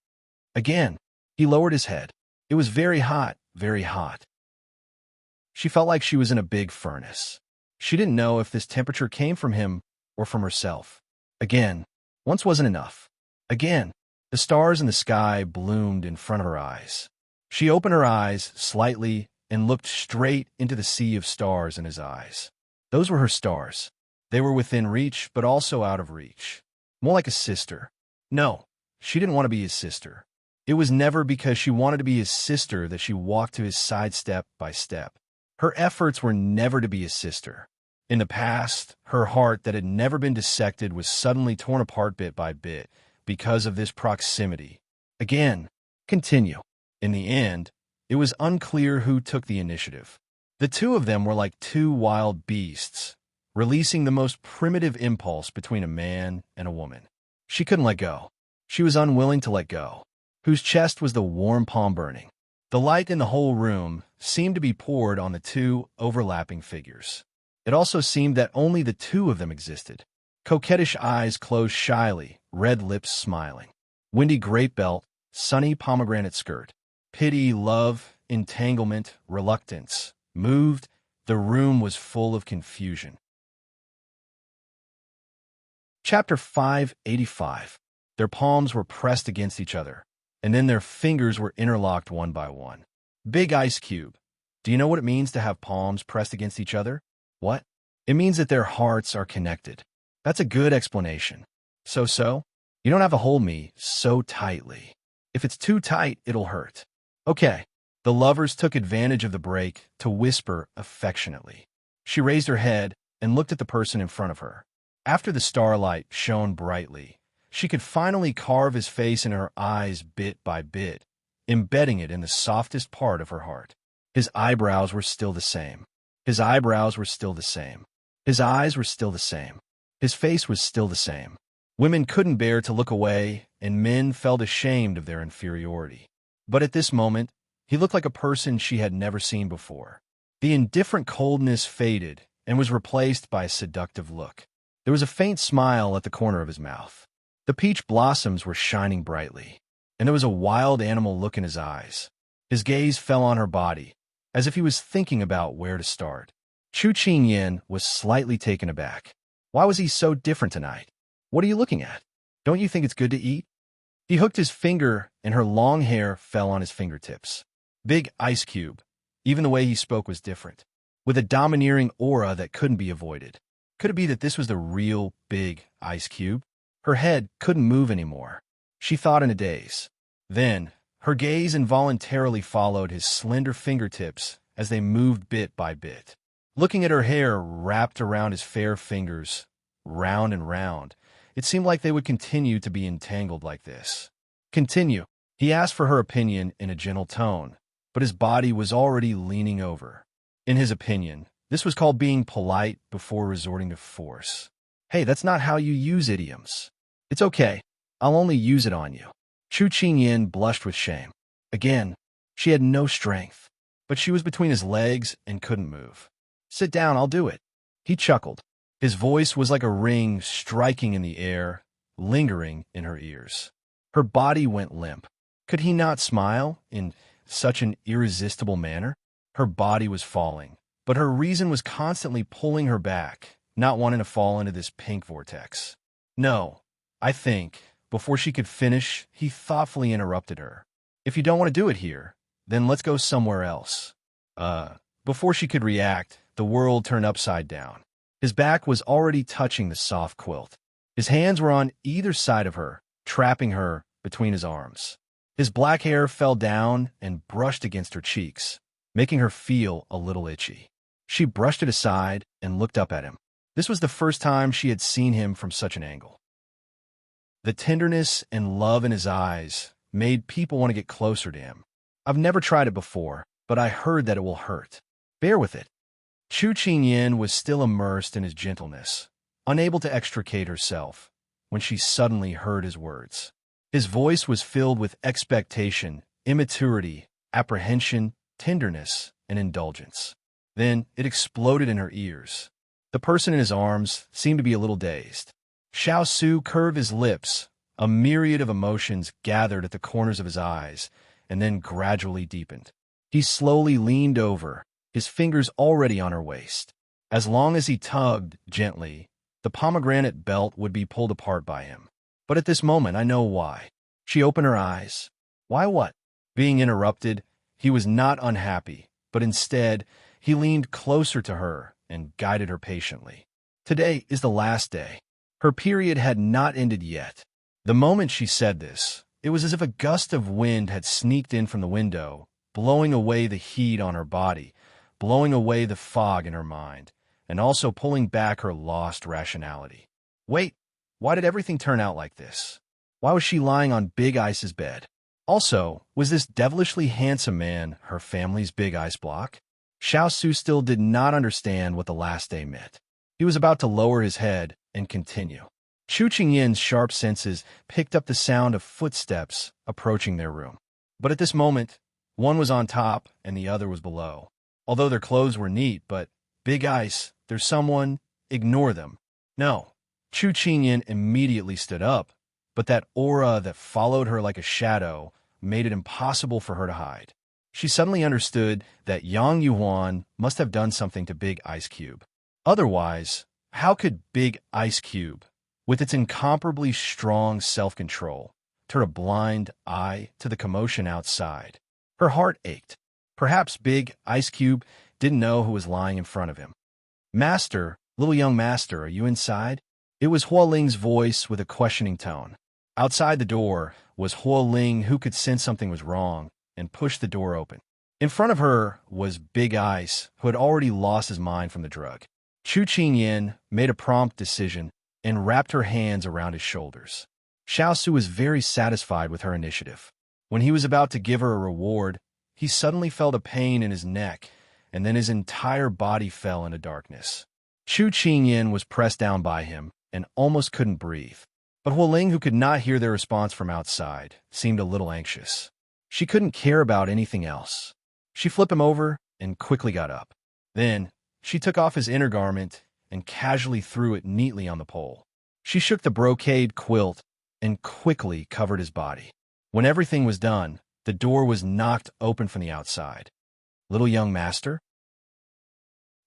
Again, he lowered his head. It was very hot, very hot. She felt like she was in a big furnace. She didn't know if this temperature came from him or from herself. Again, once wasn't enough. Again, the stars in the sky bloomed in front of her eyes. She opened her eyes slightly and looked straight into the sea of stars in his eyes. Those were her stars. They were within reach, but also out of reach. More like a sister. No, she didn't want to be his sister. It was never because she wanted to be his sister that she walked to his side step by step. Her efforts were never to be his sister. In the past, her heart that had never been dissected was suddenly torn apart bit by bit because of this proximity. Again, continue. In the end, it was unclear who took the initiative. The two of them were like two wild beasts, releasing the most primitive impulse between a man and a woman. She couldn't let go. She was unwilling to let go. Whose chest was the warm palm burning. The light in the whole room seemed to be poured on the two overlapping figures. It also seemed that only the two of them existed. Coquettish eyes closed shyly, red lips smiling. Windy grape belt, sunny pomegranate skirt. Pity, love, entanglement, reluctance. Moved, the room was full of confusion. Chapter 585. Their palms were pressed against each other, and then their fingers were interlocked one by one. Big Ice Cube. Do you know what it means to have palms pressed against each other? What? It means that their hearts are connected. That's a good explanation. So? You don't have to hold me so tightly. If it's too tight, it'll hurt. Okay. The lovers took advantage of the break to whisper affectionately. She raised her head and looked at the person in front of her. After the starlight shone brightly, she could finally carve his face in her eyes bit by bit, embedding it in the softest part of her heart. His eyebrows were still the same. His eyebrows were still the same. His eyes were still the same. His face was still the same. Women couldn't bear to look away, and men felt ashamed of their inferiority. But at this moment, he looked like a person she had never seen before. The indifferent coldness faded, and was replaced by a seductive look. There was a faint smile at the corner of his mouth. The peach blossoms were shining brightly, and there was a wild animal look in his eyes. His gaze fell on her body, as if he was thinking about where to start. Chu Qingyan was slightly taken aback. Why was he so different tonight? What are you looking at? Don't you think it's good to eat? He hooked his finger, and her long hair fell on his fingertips. Big ice cube. Even the way he spoke was different, with a domineering aura that couldn't be avoided. Could it be that this was the real big ice cube? Her head couldn't move anymore. She thought in a daze. Then, her gaze involuntarily followed his slender fingertips as they moved bit by bit. Looking at her hair wrapped around his fair fingers, round and round, it seemed like they would continue to be entangled like this. Continue. He asked for her opinion in a gentle tone, but his body was already leaning over. In his opinion, this was called being polite before resorting to force. Hey, that's not how you use idioms. It's okay. I'll only use it on you. Chu Qingyan blushed with shame. Again, she had no strength, but she was between his legs and couldn't move. Sit down, I'll do it. He chuckled. His voice was like a ring striking in the air, lingering in her ears. Her body went limp. Could he not smile in such an irresistible manner? Her body was falling, but her reason was constantly pulling her back, not wanting to fall into this pink vortex. No, I think, before she could finish, he thoughtfully interrupted her. If you don't want to do it here, then let's go somewhere else. Before she could react, the world turned upside down. His back was already touching the soft quilt. His hands were on either side of her, trapping her between his arms. His black hair fell down and brushed against her cheeks, making her feel a little itchy. She brushed it aside and looked up at him. This was the first time she had seen him from such an angle. The tenderness and love in his eyes made people want to get closer to him. I've never tried it before, but I heard that it will hurt. Bear with it. Chu Qingyan was still immersed in his gentleness, unable to extricate herself, when she suddenly heard his words. His voice was filled with expectation, immaturity, apprehension, tenderness, and indulgence. Then it exploded in her ears. The person in his arms seemed to be a little dazed. Xiao Su curved his lips. A myriad of emotions gathered at the corners of his eyes, and then gradually deepened. He slowly leaned over, his fingers already on her waist. As long as he tugged gently, the pomegranate belt would be pulled apart by him. But at this moment, I know why. She opened her eyes. Why what? Being interrupted, he was not unhappy, but instead, he leaned closer to her and guided her patiently. Today is the last day. Her period had not ended yet. The moment she said this, it was as if a gust of wind had sneaked in from the window, blowing away the heat on her body, blowing away the fog in her mind, and also pulling back her lost rationality. Wait, why did everything turn out like this? Why was she lying on Big Ice's bed? Also, was this devilishly handsome man her family's big ice block? Xiao Su still did not understand what the last day meant. He was about to lower his head and continue. Chu Qingyan's sharp senses picked up the sound of footsteps approaching their room. But at this moment, one was on top and the other was below. Although their clothes were neat, but Big Ice, there's someone, ignore them. No. Chu Qingyan immediately stood up, but that aura that followed her like a shadow made it impossible for her to hide. She suddenly understood that Yang Yuan must have done something to Big Ice Cube. Otherwise, how could Big Ice Cube, with its incomparably strong self-control, turn a blind eye to the commotion outside? Her heart ached. Perhaps Big Ice Cube didn't know who was lying in front of him. Master, little young master, are you inside? It was Huo Ling's voice with a questioning tone. Outside the door was Huo Ling, who could sense something was wrong and pushed the door open. In front of her was Big Ice, who had already lost his mind from the drug. Chu Qingyan made a prompt decision and wrapped her hands around his shoulders. Xiao Su was very satisfied with her initiative. When he was about to give her a reward, he suddenly felt a pain in his neck, and then his entire body fell into darkness. Chu Qingyan was pressed down by him and almost couldn't breathe. But Huo Ling, who could not hear their response from outside, seemed a little anxious. She couldn't care about anything else. She flipped him over and quickly got up. Then, she took off his inner garment and casually threw it neatly on the pole. She shook the brocade quilt and quickly covered his body. When everything was done, the door was knocked open from the outside. Little young master?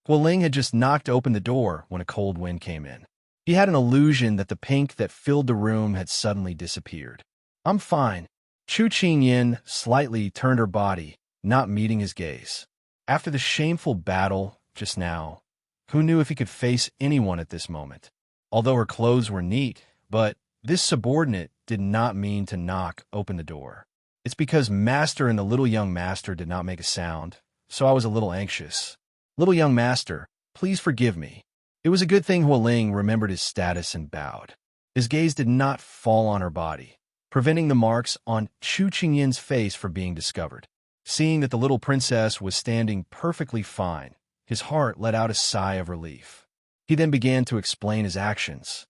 Hualing had just knocked open the door when a cold wind came in. He had an illusion that the pink that filled the room had suddenly disappeared. I'm fine. Chu Qingyin slightly turned her body, not meeting his gaze. After the shameful battle just now, who knew if he could face anyone at this moment? Although her clothes were neat, but this subordinate did not mean to knock open the door. It's because Master and the little young master did not make a sound, so I was a little anxious. Little young master, please forgive me. It was a good thing Hualing remembered his status and bowed. His gaze did not fall on her body, preventing the marks on Chu Qingyin's face from being discovered. Seeing that the little princess was standing perfectly fine, his heart let out a sigh of relief. He then began to explain his actions.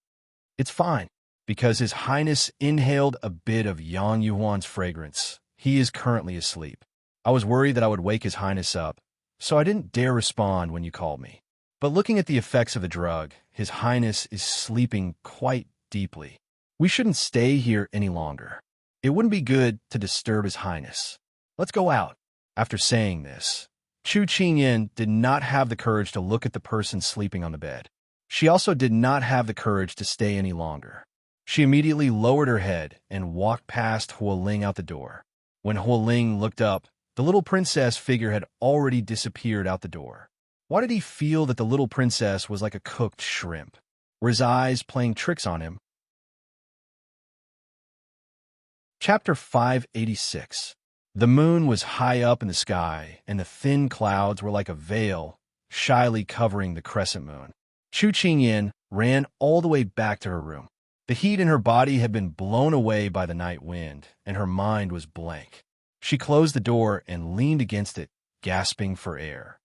It's fine, because His Highness inhaled a bit of Yang Yuan's fragrance. He is currently asleep. I was worried that I would wake His Highness up, so I didn't dare respond when you called me. But looking at the effects of the drug, His Highness is sleeping quite deeply. We shouldn't stay here any longer. It wouldn't be good to disturb His Highness. Let's go out. After saying this, Chu Qingyin did not have the courage to look at the person sleeping on the bed. She also did not have the courage to stay any longer. She immediately lowered her head and walked past Hualing out the door. When Hualing looked up, the little princess figure had already disappeared out the door. Why did he feel that the little princess was like a cooked shrimp? Were his eyes playing tricks on him? Chapter 586. The moon was high up in the sky, and the thin clouds were like a veil, shyly covering the crescent moon. Chu Qingyin ran all the way back to her room. The heat in her body had been blown away by the night wind, and her mind was blank. She closed the door and leaned against it, gasping for air.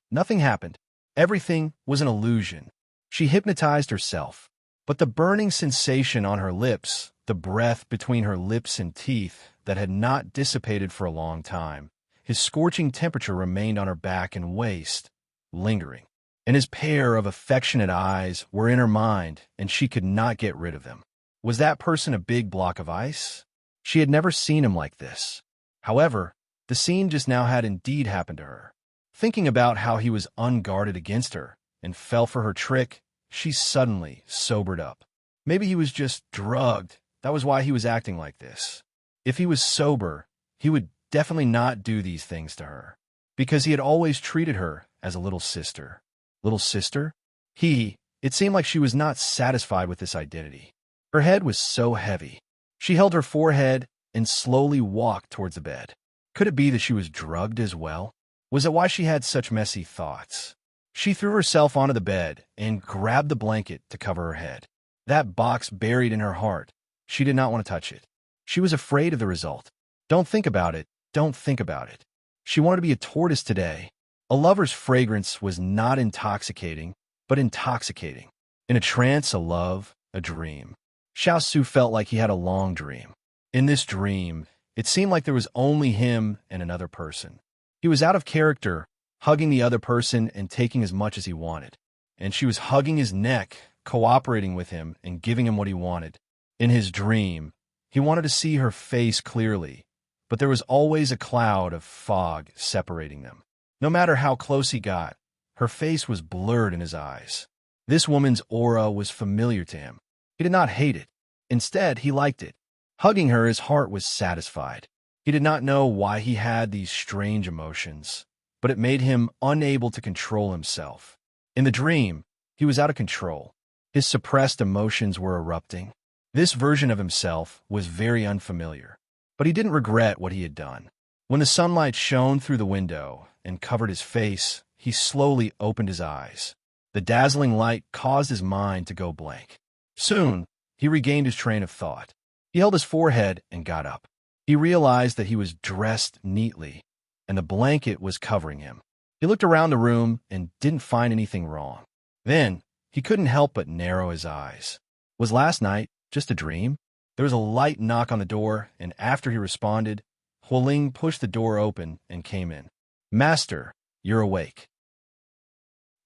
Nothing happened. Everything was an illusion. She hypnotized herself. But the burning sensation on her lips, the breath between her lips and teeth that had not dissipated for a long time, his scorching temperature remained on her back and waist, lingering. And his pair of affectionate eyes were in her mind, and she could not get rid of them. Was that person a big block of ice? She had never seen him like this. However, the scene just now had indeed happened to her. Thinking about how he was unguarded against her and fell for her trick, she suddenly sobered up. Maybe he was just drugged. That was why he was acting like this. If he was sober, he would definitely not do these things to her, because he had always treated her as a little sister. Little sister? It seemed like she was not satisfied with this identity. Her head was so heavy. She held her forehead and slowly walked towards the bed. Could it be that she was drugged as well? Was it why she had such messy thoughts? She threw herself onto the bed and grabbed the blanket to cover her head. That box buried in her heart. She did not want to touch it. She was afraid of the result. Don't think about it. Don't think about it. She wanted to be a tortoise today. A lover's fragrance was not intoxicating, but intoxicating. In a trance, a love, a dream. Xiao Su felt like he had a long dream. In this dream, it seemed like there was only him and another person. He was out of character, hugging the other person and taking as much as he wanted. And she was hugging his neck, cooperating with him and giving him what he wanted. In his dream, he wanted to see her face clearly, but there was always a cloud of fog separating them. No matter how close he got, her face was blurred in his eyes. This woman's aura was familiar to him. He did not hate it. Instead, he liked it. Hugging her, his heart was satisfied. He did not know why he had these strange emotions, but it made him unable to control himself. In the dream, he was out of control. His suppressed emotions were erupting. This version of himself was very unfamiliar, but he didn't regret what he had done. When the sunlight shone through the window and covered his face, he slowly opened his eyes. The dazzling light caused his mind to go blank. Soon, he regained his train of thought. He held his forehead and got up. He realized that he was dressed neatly, and the blanket was covering him. He looked around the room and didn't find anything wrong. Then, he couldn't help but narrow his eyes. Was last night just a dream? There was a light knock on the door, and after he responded, Hualing pushed the door open and came in. Master, you're awake.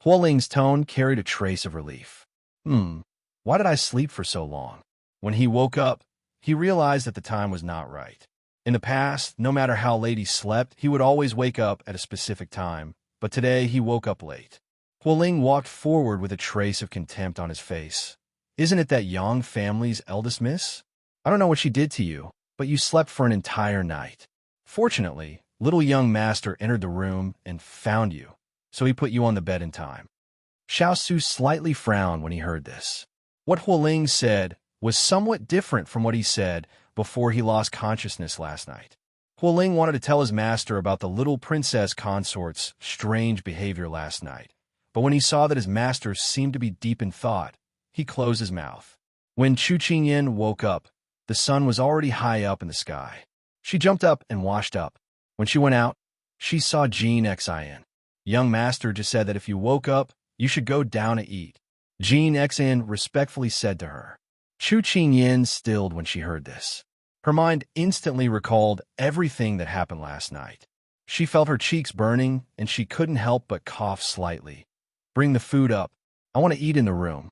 Huoling's tone carried a trace of relief. Why did I sleep for so long? When he woke up, he realized that the time was not right. In the past, no matter how late he slept, he would always wake up at a specific time, but today he woke up late. Huoling walked forward with a trace of contempt on his face. Isn't it that Yang family's eldest miss? I don't know what she did to you, but you slept for an entire night. Fortunately, little young master entered the room and found you, so he put you on the bed in time. Xiao Su slightly frowned when he heard this. What Huoling said was somewhat different from what he said before he lost consciousness last night. Huoling wanted to tell his master about the little princess consort's strange behavior last night, but when he saw that his master seemed to be deep in thought, he closed his mouth. When Chu Qingyan woke up, the sun was already high up in the sky. She jumped up and washed up. When she went out, she saw Jean Xin. Young master just said that if you woke up, you should go down to eat. Jean Xin respectfully said to her. Chu Qingyan stilled when she heard this. Her mind instantly recalled everything that happened last night. She felt her cheeks burning, and she couldn't help but cough slightly. Bring the food up. I want to eat in the room.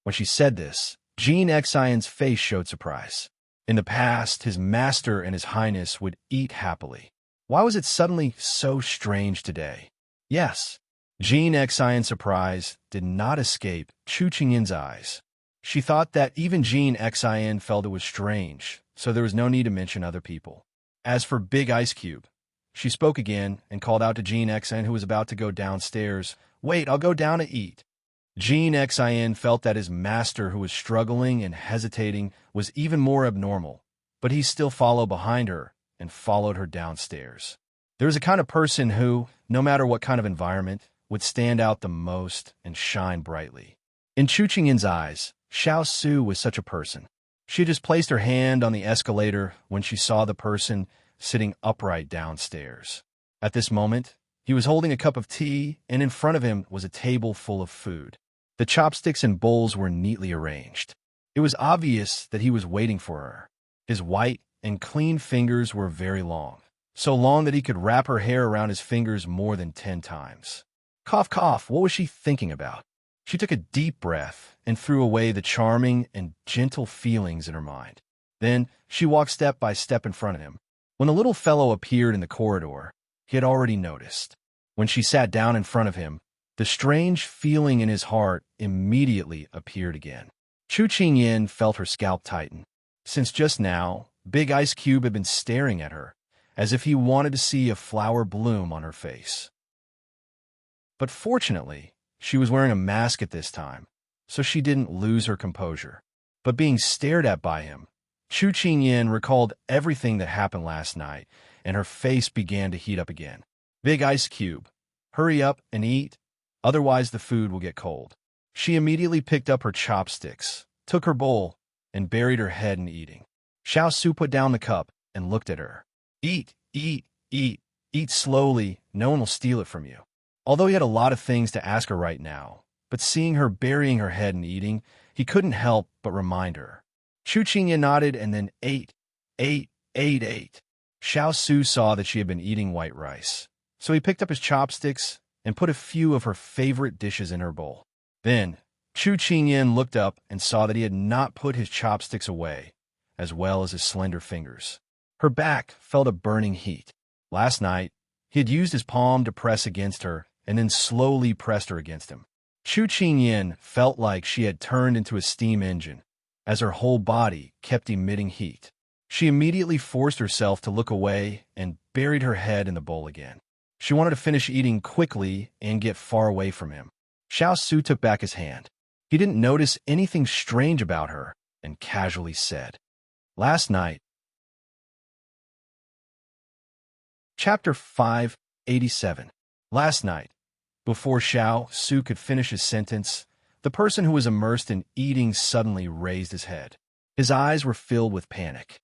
When she said this, Jean Xion's face showed surprise. In the past, his master and his highness would eat happily. Why was it suddenly so strange today? Yes. Jean Xion's surprise did not escape Chu Qingyan's eyes. She thought that even Jean Xion felt it was strange, so there was no need to mention other people. As for Big Ice Cube, she spoke again and called out to Jean Xion, who was about to go downstairs. Wait, I'll go down to eat. Jean Xion felt that his master, who was struggling and hesitating, was even more abnormal, but he still followed behind her and followed her downstairs. There was a kind of person who, no matter what kind of environment, would stand out the most and shine brightly. In Chu Qingyan's eyes, Xiao Su was such a person. She just placed her hand on the escalator when she saw the person sitting upright downstairs. At this moment, he was holding a cup of tea, and in front of him was a table full of food. The chopsticks and bowls were neatly arranged. It was obvious that he was waiting for her. His white and clean fingers were very long, so long that he could wrap her hair around his fingers more than 10 times. Cough, cough, what was she thinking about? She took a deep breath and threw away the charming and gentle feelings in her mind. Then she walked step by step in front of him. When the little fellow appeared in the corridor, he had already noticed. When she sat down in front of him, the strange feeling in his heart immediately appeared again. Chu Qingyan felt her scalp tighten. Since just now, Big Ice Cube had been staring at her, as if he wanted to see a flower bloom on her face. But fortunately, she was wearing a mask at this time, so she didn't lose her composure. But being stared at by him, Chu Qingyan recalled everything that happened last night, and her face began to heat up again. Big Ice Cube, hurry up and eat, otherwise the food will get cold. She immediately picked up her chopsticks, took her bowl, and buried her head in eating. Xiao Su put down the cup and looked at her. Eat, eat, eat, eat slowly, no one will steal it from you. Although he had a lot of things to ask her right now, but seeing her burying her head in eating, he couldn't help but remind her. Chu Qingyan nodded and then ate. Xiao Su saw that she had been eating white rice, so he picked up his chopsticks and put a few of her favorite dishes in her bowl. Then, Chu Qingyan looked up and saw that he had not put his chopsticks away, as well as his slender fingers. Her back felt a burning heat. Last night, he had used his palm to press against her and then slowly pressed her against him. Chu Qingyan felt like she had turned into a steam engine, as her whole body kept emitting heat. She immediately forced herself to look away and buried her head in the bowl again. She wanted to finish eating quickly and get far away from him. Xiao Su took back his hand. He didn't notice anything strange about her and casually said, Last night. Chapter 587. Last night. Before Xiao Su could finish his sentence, the person who was immersed in eating suddenly raised his head. His eyes were filled with panic.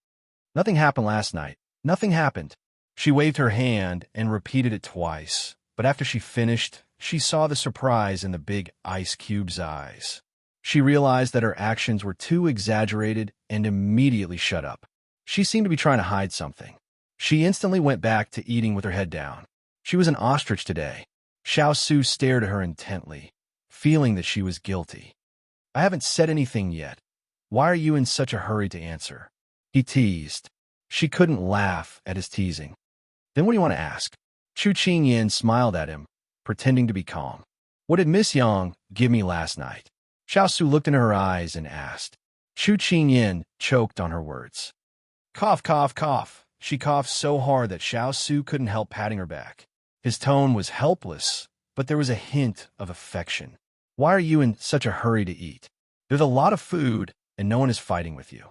Nothing happened last night. Nothing happened. She waved her hand and repeated it twice, but after she finished, she saw the surprise in the Big Ice Cube's eyes. She realized that her actions were too exaggerated and immediately shut up. She seemed to be trying to hide something. She instantly went back to eating with her head down. She was an ostrich today. Xiao Su stared at her intently, feeling that she was guilty. I haven't said anything yet. Why are you in such a hurry to answer? He teased. She couldn't laugh at his teasing. Then what do you want to ask? Chu Qingyan smiled at him, pretending to be calm. What did Miss Yang give me last night? Xiao Su looked in her eyes and asked. Chu Qingyan choked on her words. Cough, cough, cough. She coughed so hard that Xiao Su couldn't help patting her back. His tone was helpless, but there was a hint of affection. Why are you in such a hurry to eat? There's a lot of food, and no one is fighting with you.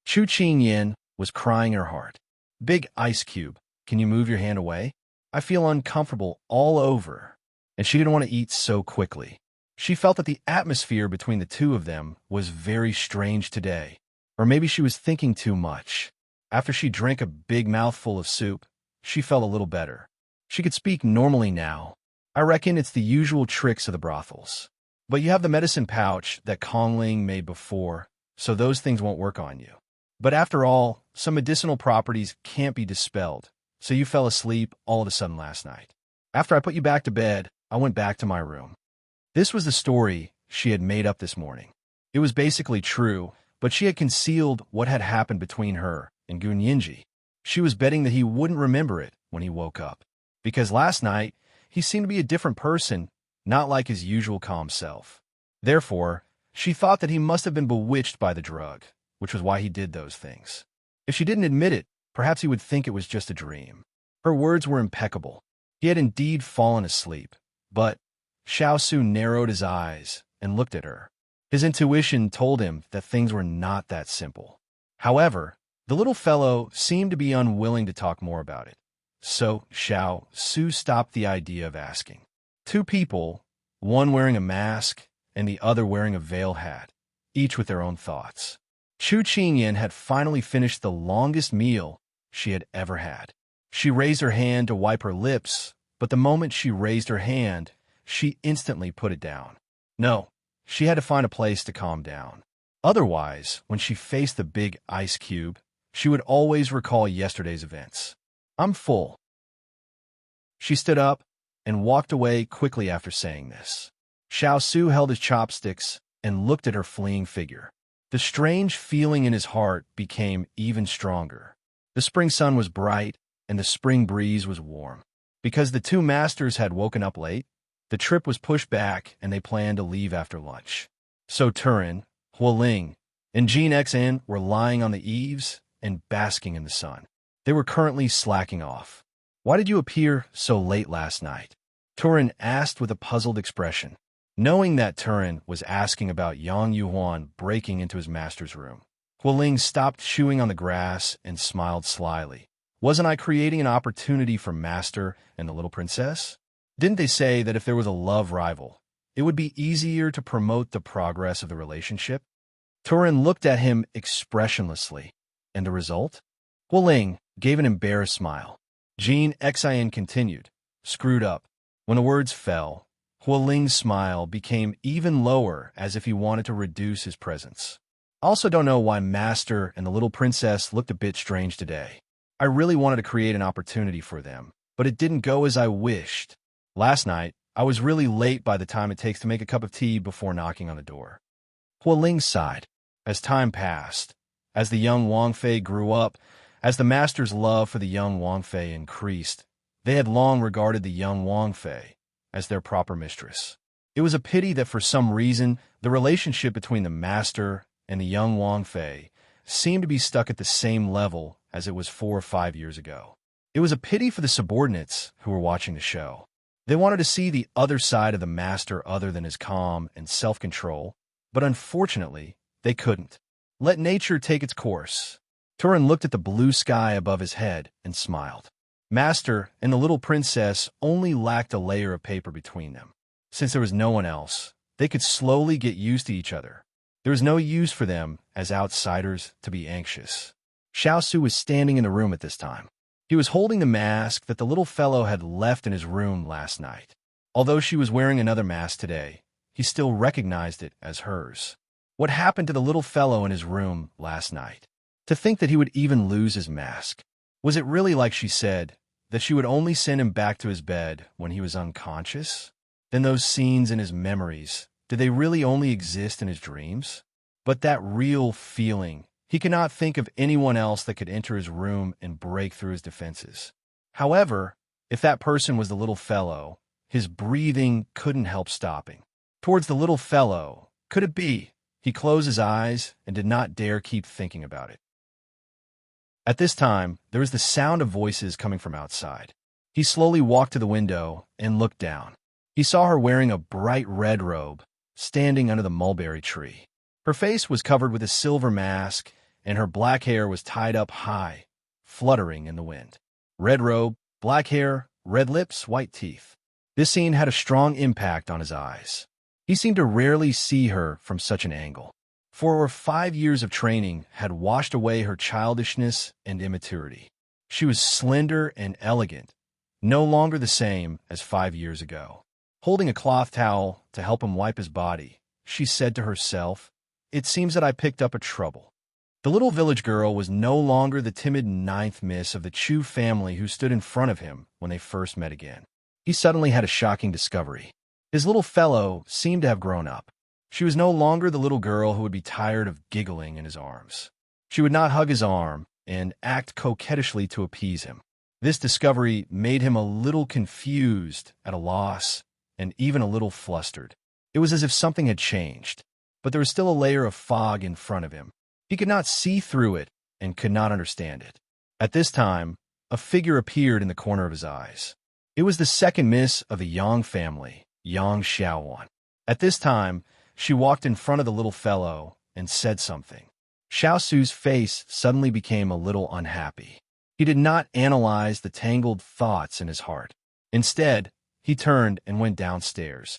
Chu Qingyan was crying her heart. Big ice cube, can you move your hand away? I feel uncomfortable all over. And she didn't want to eat so quickly. She felt that the atmosphere between the two of them was very strange today. Or maybe she was thinking too much. After she drank a big mouthful of soup, she felt a little better. She could speak normally now. I reckon it's the usual tricks of the brothels. But you have the medicine pouch that Kongling made before, so those things won't work on you. But after all, some medicinal properties can't be dispelled, so you fell asleep all of a sudden last night. After I put you back to bed, I went back to my room. This was the story she had made up this morning. It was basically true, but she had concealed what had happened between her and Gun Yinji. She was betting that he wouldn't remember it when he woke up, because last night he seemed to be a different person, not like his usual calm self. Therefore, she thought that he must have been bewitched by the drug, which was why he did those things. If she didn't admit it, perhaps he would think it was just a dream. Her words were impeccable. He had indeed fallen asleep, but Xiao Su narrowed his eyes and looked at her. His intuition told him that things were not that simple. However, the little fellow seemed to be unwilling to talk more about it. So Xiao Su stopped the idea of asking. Two people, one wearing a mask and the other wearing a veil hat, each with their own thoughts. Chu Qingyan had finally finished the longest meal she had ever had. She raised her hand to wipe her lips, but the moment she raised her hand, she instantly put it down. No, she had to find a place to calm down. Otherwise, when she faced the big ice cube, she would always recall yesterday's events. I'm full. She stood up and walked away quickly after saying this. Xiao Su held his chopsticks and looked at her fleeing figure. The strange feeling in his heart became even stronger. The spring sun was bright, and the spring breeze was warm. Because the two masters had woken up late, the trip was pushed back and they planned to leave after lunch. So Turin, Hualing, and Jean Xn were lying on the eaves and basking in the sun. They were currently slacking off. Why did you appear so late last night? Turin asked with a puzzled expression. Knowing that Turin was asking about Yang Yuhuan breaking into his master's room, Hualing stopped chewing on the grass and smiled slyly. Wasn't I creating an opportunity for Master and the little princess? Didn't they say that if there was a love rival, it would be easier to promote the progress of the relationship? Turin looked at him expressionlessly. And the result? Hualing gave an embarrassed smile. Jean Xian continued, screwed up. When the words fell, Hualing's smile became even lower as if he wanted to reduce his presence. I also don't know why Master and the little princess looked a bit strange today. I really wanted to create an opportunity for them, but it didn't go as I wished. Last night, I was really late by the time it takes to make a cup of tea before knocking on the door. Hualing sighed. As time passed, as the young Wang Fei grew up, as the master's love for the young Wang Fei increased, they had long regarded the young Wang Fei as their proper mistress. It was a pity that for some reason, the relationship between the master and the young Wang Fei seemed to be stuck at the same level as it was 4 or 5 years ago. It was a pity for the subordinates who were watching the show. They wanted to see the other side of the master other than his calm and self-control, but unfortunately, they couldn't. Let nature take its course. Turin looked at the blue sky above his head and smiled. Master and the little princess only lacked a layer of paper between them. Since there was no one else, they could slowly get used to each other. There was no use for them, as outsiders, to be anxious. Xiao Su was standing in the room at this time. He was holding the mask that the little fellow had left in his room last night. Although she was wearing another mask today, he still recognized it as hers. What happened to the little fellow in his room last night? To think that he would even lose his mask. Was it really like she said, that she would only send him back to his bed when he was unconscious? Then those scenes in his memories, did they really only exist in his dreams? But that real feeling, he could not think of anyone else that could enter his room and break through his defenses. However, if that person was the little fellow, his breathing couldn't help stopping. Towards the little fellow, could it be? He closed his eyes and did not dare keep thinking about it. At this time, there was the sound of voices coming from outside. He slowly walked to the window and looked down. He saw her wearing a bright red robe, standing under the mulberry tree. Her face was covered with a silver mask, and her black hair was tied up high, fluttering in the wind. Red robe, black hair, red lips, white teeth. This scene had a strong impact on his eyes. He seemed to rarely see her from such an angle. For over 5 years of training had washed away her childishness and immaturity. She was slender and elegant, no longer the same as 5 years ago. Holding a cloth towel to help him wipe his body, she said to herself, "It seems that I picked up a trouble." The little village girl was no longer the timid ninth miss of the Chu family who stood in front of him when they first met again. He suddenly had a shocking discovery. His little fellow seemed to have grown up. She was no longer the little girl who would be tired of giggling in his arms. She would not hug his arm and act coquettishly to appease him. This discovery made him a little confused, at a loss, and even a little flustered. It was as if something had changed, but there was still a layer of fog in front of him. He could not see through it and could not understand it. At this time, a figure appeared in the corner of his eyes. It was the second miss of the Yang family, Yang Xiao. At this time, she walked in front of the little fellow and said something. Xiao Su's face suddenly became a little unhappy. He did not analyze the tangled thoughts in his heart. Instead, he turned and went downstairs.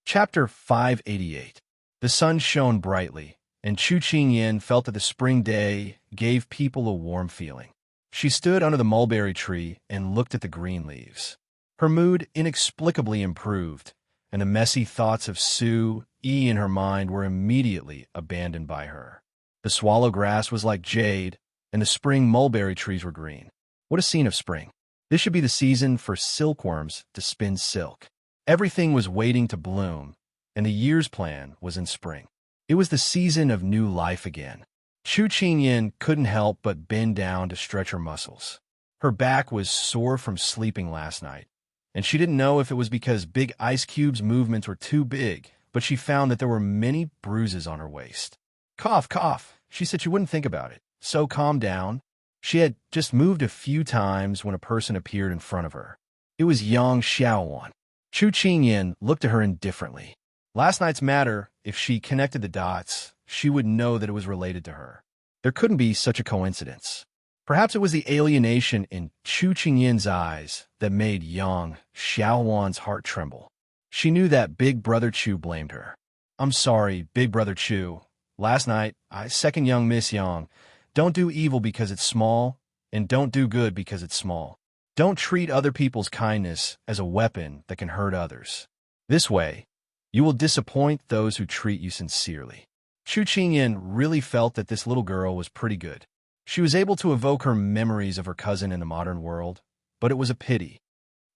Chapter 588. The sun shone brightly, and Chu Qingyan felt that the spring day gave people a warm feeling. She stood under the mulberry tree and looked at the green leaves. Her mood inexplicably improved, and the messy thoughts of Su Yi in her mind were immediately abandoned by her. The swallow grass was like jade, and the spring mulberry trees were green. What a scene of spring! This should be the season for silkworms to spin silk. Everything was waiting to bloom, and the year's plan was in spring. It was the season of new life again. Chu Qingyan couldn't help but bend down to stretch her muscles. Her back was sore from sleeping last night, and she didn't know if it was because Big Ice Cube's movements were too big, but she found that there were many bruises on her waist. Cough, cough, she said she wouldn't think about it. So calm down. She had just moved a few times when a person appeared in front of her. It was Yang Xiaowan. Chu Qingyan looked at her indifferently. Last night's matter, if she connected the dots, she would know that it was related to her. There couldn't be such a coincidence. Perhaps it was the alienation in Chu Qingyan's eyes that made Yang Xiaowan's heart tremble. She knew that Big Brother Chu blamed her. "I'm sorry, Big Brother Chu. Last night, I second young Miss Yang. Don't do evil because it's small, and don't do good because it's small. Don't treat other people's kindness as a weapon that can hurt others. This way, you will disappoint those who treat you sincerely." Chu Qingyan really felt that this little girl was pretty good. She was able to evoke her memories of her cousin in the modern world, but it was a pity.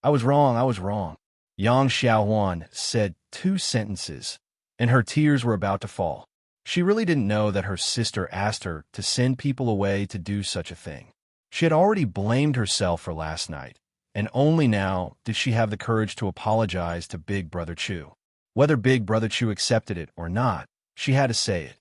I was wrong. Yang Xiaowan said 2 sentences, and her tears were about to fall. She really didn't know that her sister asked her to send people away to do such a thing. She had already blamed herself for last night, and only now did she have the courage to apologize to Big Brother Chu. Whether Big Brother Chu accepted it or not, she had to say it.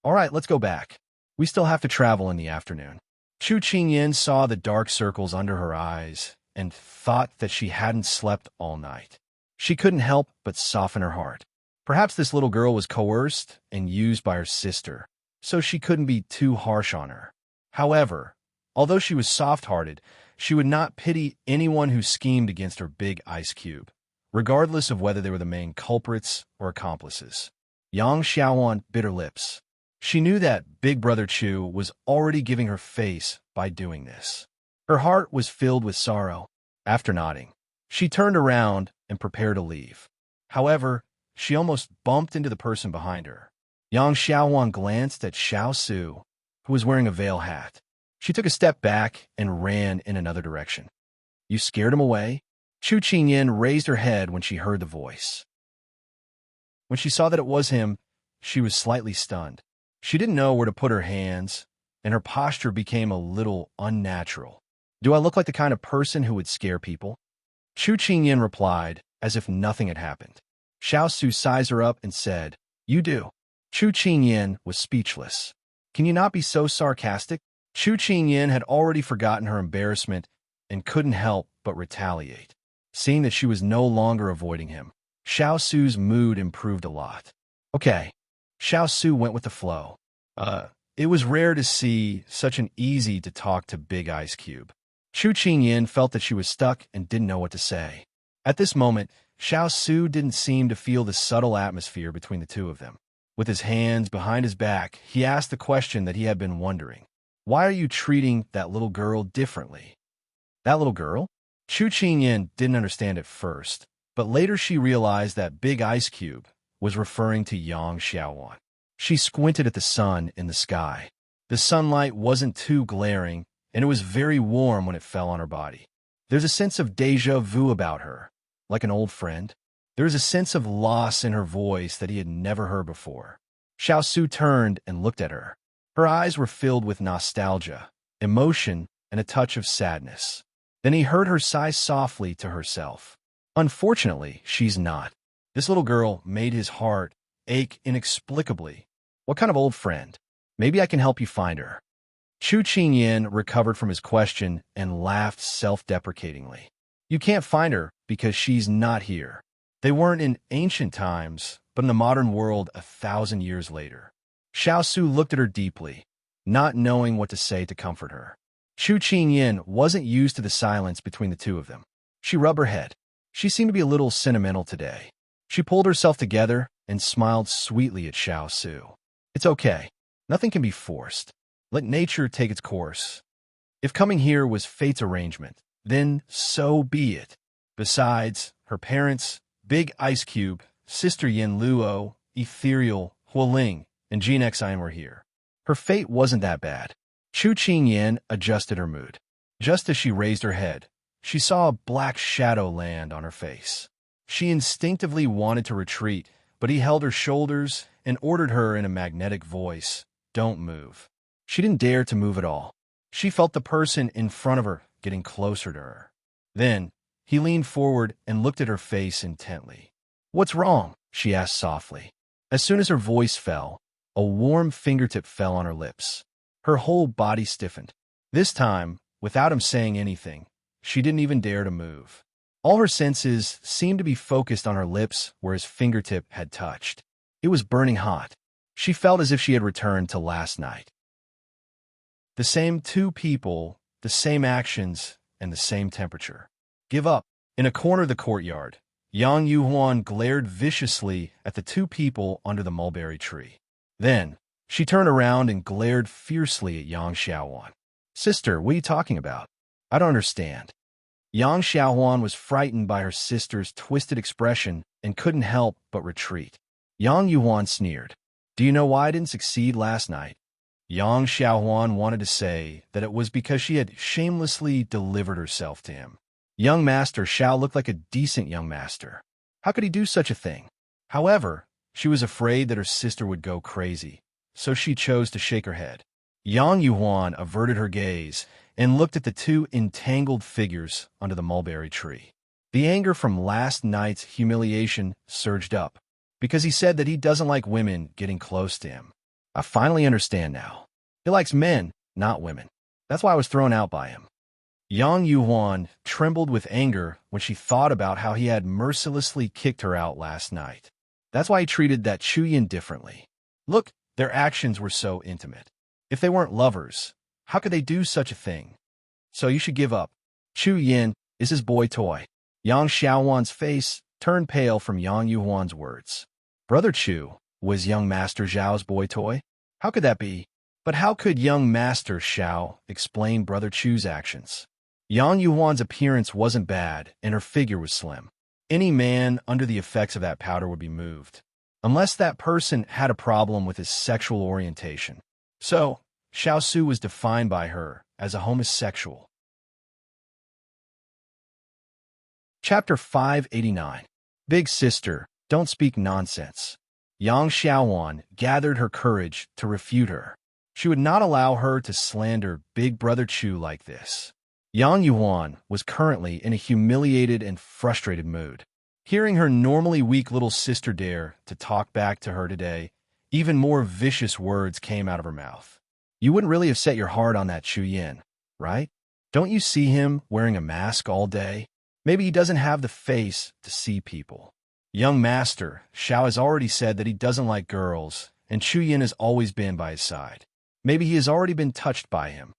"All right, let's go back. We still have to travel in the afternoon." Chu Qingyan saw the dark circles under her eyes and thought that she hadn't slept all night. She couldn't help but soften her heart. Perhaps this little girl was coerced and used by her sister, so she couldn't be too harsh on her. However, although she was soft-hearted, she would not pity anyone who schemed against her Big Ice Cube, regardless of whether they were the main culprits or accomplices. Yang Xiaowan bit her lips. She knew that Big Brother Chu was already giving her face by doing this. Her heart was filled with sorrow. After nodding, she turned around and prepared to leave. However, she almost bumped into the person behind her. Yang Xiaowan glanced at Xiao Su, who was wearing a veil hat. She took a step back and ran in another direction. You scared him away? Chu Qingyan raised her head when she heard the voice. When she saw that it was him, she was slightly stunned. She didn't know where to put her hands, and her posture became a little unnatural. Do I look like the kind of person who would scare people? Chu Qingyan replied, as if nothing had happened. Xiao Su sized her up and said, You do. Chu Qingyan was speechless. Can you not be so sarcastic? Chu Qingyan had already forgotten her embarrassment and couldn't help but retaliate. Seeing that she was no longer avoiding him, Xiao Su's mood improved a lot. Okay. Xiao Su went with the flow. It was rare to see such an easy-to-talk-to big ice cube. Chu Qingyan felt that she was stuck and didn't know what to say. At this moment, Xiao Su didn't seem to feel the subtle atmosphere between the two of them. With his hands behind his back, he asked the question that he had been wondering. Why are you treating that little girl differently? That little girl? Chu Qingyan didn't understand at first, but later she realized that big ice cube was referring to Yang Xiaowan. She squinted at the sun in the sky. The sunlight wasn't too glaring, and it was very warm when it fell on her body. There's a sense of déjà vu about her, like an old friend. There was a sense of loss in her voice that he had never heard before. Xiao Su turned and looked at her. Her eyes were filled with nostalgia, emotion, and a touch of sadness. Then he heard her sigh softly to herself. Unfortunately, she's not. This little girl made his heart ache inexplicably. What kind of old friend? Maybe I can help you find her. Chu Qingyan recovered from his question and laughed self-deprecatingly. You can't find her because she's not here. They weren't in ancient times, but in the modern world 1,000 years later. Xiao Su looked at her deeply, not knowing what to say to comfort her. Chu Qingyan wasn't used to the silence between the two of them. She rubbed her head. She seemed to be a little sentimental today. She pulled herself together and smiled sweetly at Xiao Su. It's okay. Nothing can be forced. Let nature take its course. If coming here was fate's arrangement, then so be it. Besides, her parents, Big Ice Cube, Sister Yin Luo, Ethereal, Hualing, and Jean Xin were here. Her fate wasn't that bad. Chu Qingyan adjusted her mood. Just as she raised her head, she saw a black shadow land on her face. She instinctively wanted to retreat, but he held her shoulders and ordered her in a magnetic voice, Don't move. She didn't dare to move at all. She felt the person in front of her getting closer to her. Then, he leaned forward and looked at her face intently. What's wrong? She asked softly. As soon as her voice fell, a warm fingertip fell on her lips. Her whole body stiffened. This time, without him saying anything, she didn't even dare to move. All her senses seemed to be focused on her lips where his fingertip had touched. It was burning hot. She felt as if she had returned to last night. The same two people, the same actions, and the same temperature. Give up. In a corner of the courtyard, Yang Yuhuan glared viciously at the two people under the mulberry tree. Then, she turned around and glared fiercely at Yang Xiaowan. Sister, what are you talking about? I don't understand. Yang Xiaowan was frightened by her sister's twisted expression and couldn't help but retreat. Yang Yuhuan sneered. Do you know why I didn't succeed last night? Yang Xiaohuan wanted to say that it was because she had shamelessly delivered herself to him. Young Master Xiao looked like a decent young master. How could he do such a thing? However, she was afraid that her sister would go crazy, so she chose to shake her head. Yang Yuhuan averted her gaze and looked at the two entangled figures under the mulberry tree. The anger from last night's humiliation surged up, because he said that he doesn't like women getting close to him. I finally understand now. He likes men, not women. That's why I was thrown out by him. Yang Yuhuan trembled with anger when she thought about how he had mercilessly kicked her out last night. That's why he treated that Chu Yin differently. Look, their actions were so intimate. If they weren't lovers, how could they do such a thing? So you should give up. Chu Yin is his boy toy. Yang Xiaowan's face turned pale from Yang Yuhuan's words. Brother Chu was young Master Zhao's boy toy? How could that be? But how could young Master Xiao explain Brother Chu's actions? Yang Yuhuan's appearance wasn't bad, and her figure was slim. Any man under the effects of that powder would be moved, unless that person had a problem with his sexual orientation. So, Xiao Su was defined by her as a homosexual. Chapter 589. Big Sister, Don't Speak Nonsense. Yang Xiaowan gathered her courage to refute her. She would not allow her to slander Big Brother Chu like this. Yang Yuan was currently in a humiliated and frustrated mood. Hearing her normally weak little sister dare to talk back to her today, even more vicious words came out of her mouth. You wouldn't really have set your heart on that Chu Yin, right? Don't you see him wearing a mask all day? Maybe he doesn't have the face to see people. Young Master, Xiao has already said that he doesn't like girls, and Chu Yin has always been by his side. Maybe he has already been touched by him.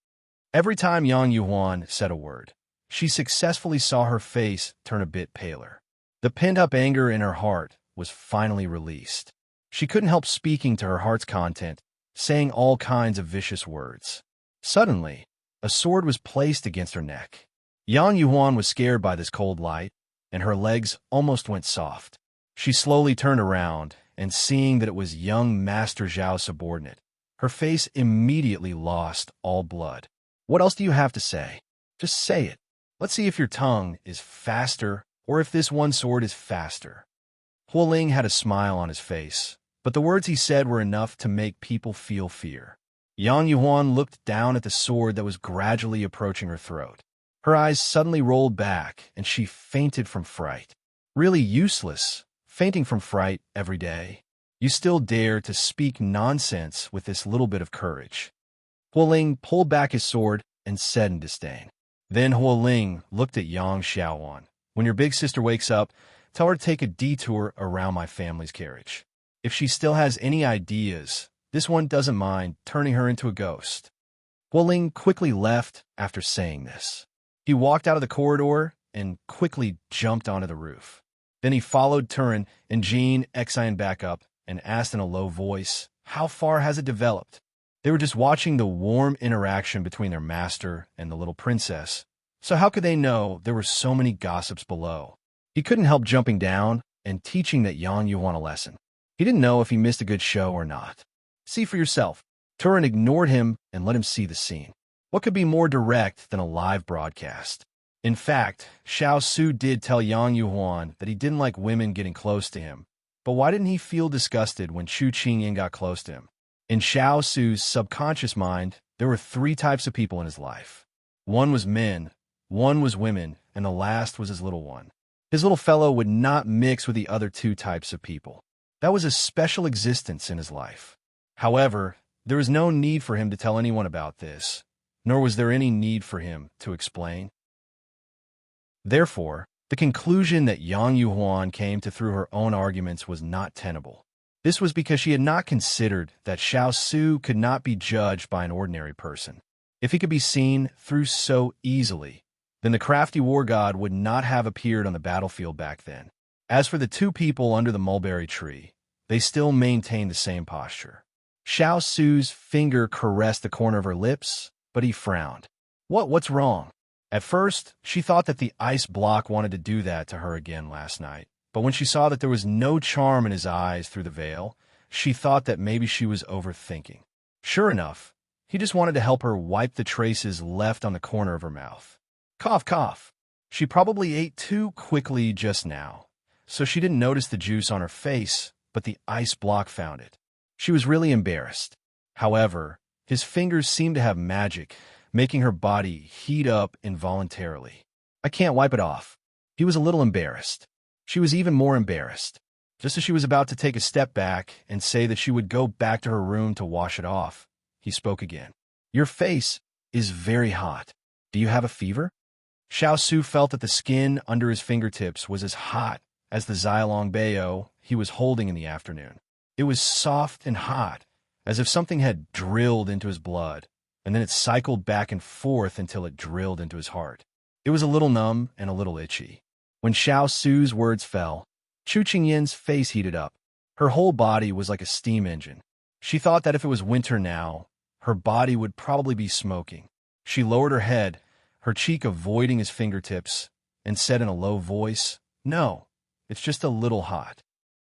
Every time Yang Yuan said a word, she successfully saw her face turn a bit paler. The pent-up anger in her heart was finally released. She couldn't help speaking to her heart's content, saying all kinds of vicious words. Suddenly, a sword was placed against her neck. Yang Yuan was scared by this cold light, and her legs almost went soft. She slowly turned around, and seeing that it was young Master Xiao's subordinate, her face immediately lost all blood. What else do you have to say? Just say it. Let's see if your tongue is faster or if this one sword is faster. Huoling had a smile on his face, but the words he said were enough to make people feel fear. Yang Yuan looked down at the sword that was gradually approaching her throat. Her eyes suddenly rolled back, and she fainted from fright. Really useless, fainting from fright every day. You still dare to speak nonsense with this little bit of courage. Huoling pulled back his sword and said in disdain. Then Huoling looked at Yang Xiaowan. When your big sister wakes up, tell her to take a detour around my family's carriage. If she still has any ideas, this one doesn't mind turning her into a ghost. Huoling quickly left after saying this. He walked out of the corridor and quickly jumped onto the roof. Then he followed Turin and Jean Xian back up and asked in a low voice, how far has it developed? They were just watching the warm interaction between their master and the little princess, so how could they know there were so many gossips below? He couldn't help jumping down and teaching that Yang Yuan a lesson. He didn't know if he missed a good show or not. See for yourself. Turin ignored him and let him see the scene. What could be more direct than a live broadcast? In fact, Xiao Su did tell Yang Yuan that he didn't like women getting close to him, but why didn't he feel disgusted when Chu Qingyin got close to him? In Xiao Su's subconscious mind, there were three types of people in his life. One was men, one was women, and the last was his little one. His little fellow would not mix with the other two types of people. That was a special existence in his life. However, there was no need for him to tell anyone about this, nor was there any need for him to explain. Therefore, the conclusion that Yang Yuan came to through her own arguments was not tenable. This was because she had not considered that Xiao Su could not be judged by an ordinary person. If he could be seen through so easily, then the crafty war god would not have appeared on the battlefield back then. As for the two people under the mulberry tree, they still maintained the same posture. Xiao Su's finger caressed the corner of her lips, but he frowned. What's wrong? At first, she thought that the ice block wanted to do that to her again last night. But when she saw that there was no charm in his eyes through the veil, she thought that maybe she was overthinking. Sure enough, he just wanted to help her wipe the traces left on the corner of her mouth. Cough, cough. She probably ate too quickly just now, so she didn't notice the juice on her face, but the ice block found it. She was really embarrassed. However, his fingers seemed to have magic, making her body heat up involuntarily. I can't wipe it off. He was a little embarrassed. She was even more embarrassed. Just as she was about to take a step back and say that she would go back to her room to wash it off, he spoke again. Your face is very hot. Do you have a fever? Xiao Su felt that the skin under his fingertips was as hot as the Xilong Bayo he was holding in the afternoon. It was soft and hot, as if something had drilled into his blood, and then it cycled back and forth until it drilled into his heart. It was a little numb and a little itchy. When Xiao Su's words fell, Chu Qingyin's face heated up. Her whole body was like a steam engine. She thought that if it was winter now, her body would probably be smoking. She lowered her head, her cheek avoiding his fingertips, and said in a low voice, "No, it's just a little hot."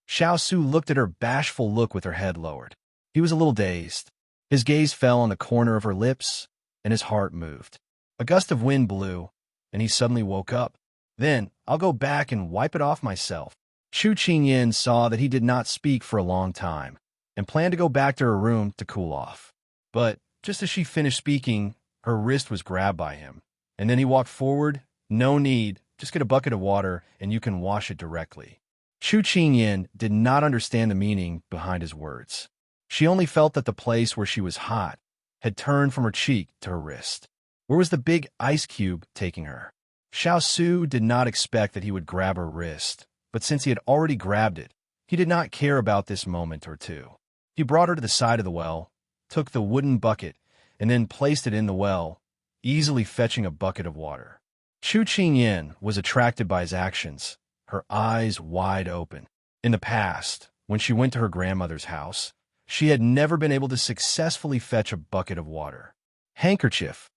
Xiao Su looked at her bashful look with her head lowered. He was a little dazed. His gaze fell on the corner of her lips, and his heart moved. A gust of wind blew, and he suddenly woke up. Then, I'll go back and wipe it off myself. Chu Qingyin saw that he did not speak for a long time, and planned to go back to her room to cool off. But, just as she finished speaking, her wrist was grabbed by him. And then he walked forward. No need, just get a bucket of water, and you can wash it directly. Chu Qingyin did not understand the meaning behind his words. She only felt that the place where she was hot had turned from her cheek to her wrist. Where was the big ice cube taking her? Xiao Su did not expect that he would grab her wrist, but since he had already grabbed it, he did not care about this moment or two. He brought her to the side of the well, took the wooden bucket, and then placed it in the well, easily fetching a bucket of water. Chu Qingyin was attracted by his actions, her eyes wide open. In the past, when she went to her grandmother's house, she had never been able to successfully fetch a bucket of water. Handkerchief.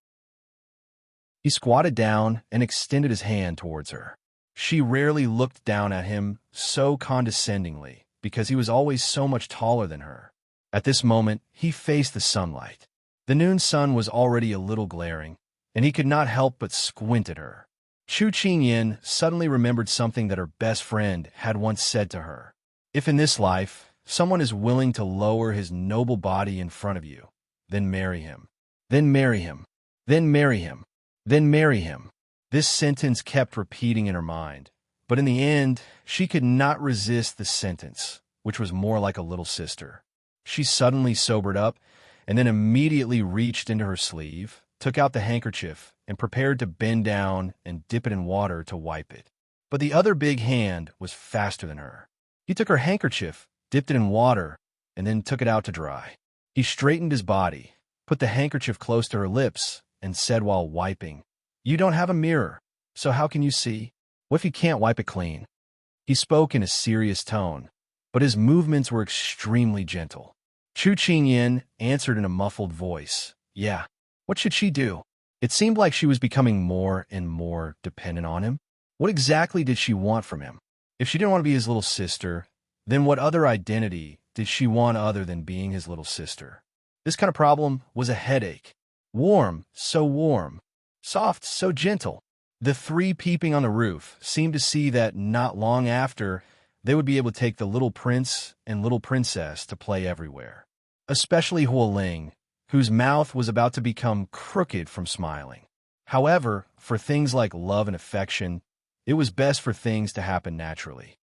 He squatted down and extended his hand towards her. She rarely looked down at him so condescendingly because he was always so much taller than her. At this moment, he faced the sunlight. The noon sun was already a little glaring, and he could not help but squint at her. Chu Qingyin suddenly remembered something that her best friend had once said to her. If in this life, someone is willing to lower his noble body in front of you, then marry him. Then marry him. Then marry him. Then marry him. This sentence kept repeating in her mind, but in the end, she could not resist the sentence, which was more like a little sister. She suddenly sobered up, and then immediately reached into her sleeve, took out the handkerchief, and prepared to bend down and dip it in water to wipe it. But the other big hand was faster than her. He took her handkerchief, dipped it in water, and then took it out to dry. He straightened his body, put the handkerchief close to her lips, and said while wiping, "You don't have a mirror, so how can you see? What if you can't wipe it clean?" He spoke in a serious tone, but his movements were extremely gentle. Chu Qingyin answered in a muffled voice, "Yeah, what should she do?" It seemed like she was becoming more and more dependent on him. What exactly did she want from him? If she didn't want to be his little sister, then what other identity did she want other than being his little sister? This kind of problem was a headache. Warm, so warm. Soft, so gentle. The three peeping on the roof seemed to see that not long after, they would be able to take the little prince and little princess to play everywhere. Especially Huo Ling, whose mouth was about to become crooked from smiling. However, for things like love and affection, it was best for things to happen naturally.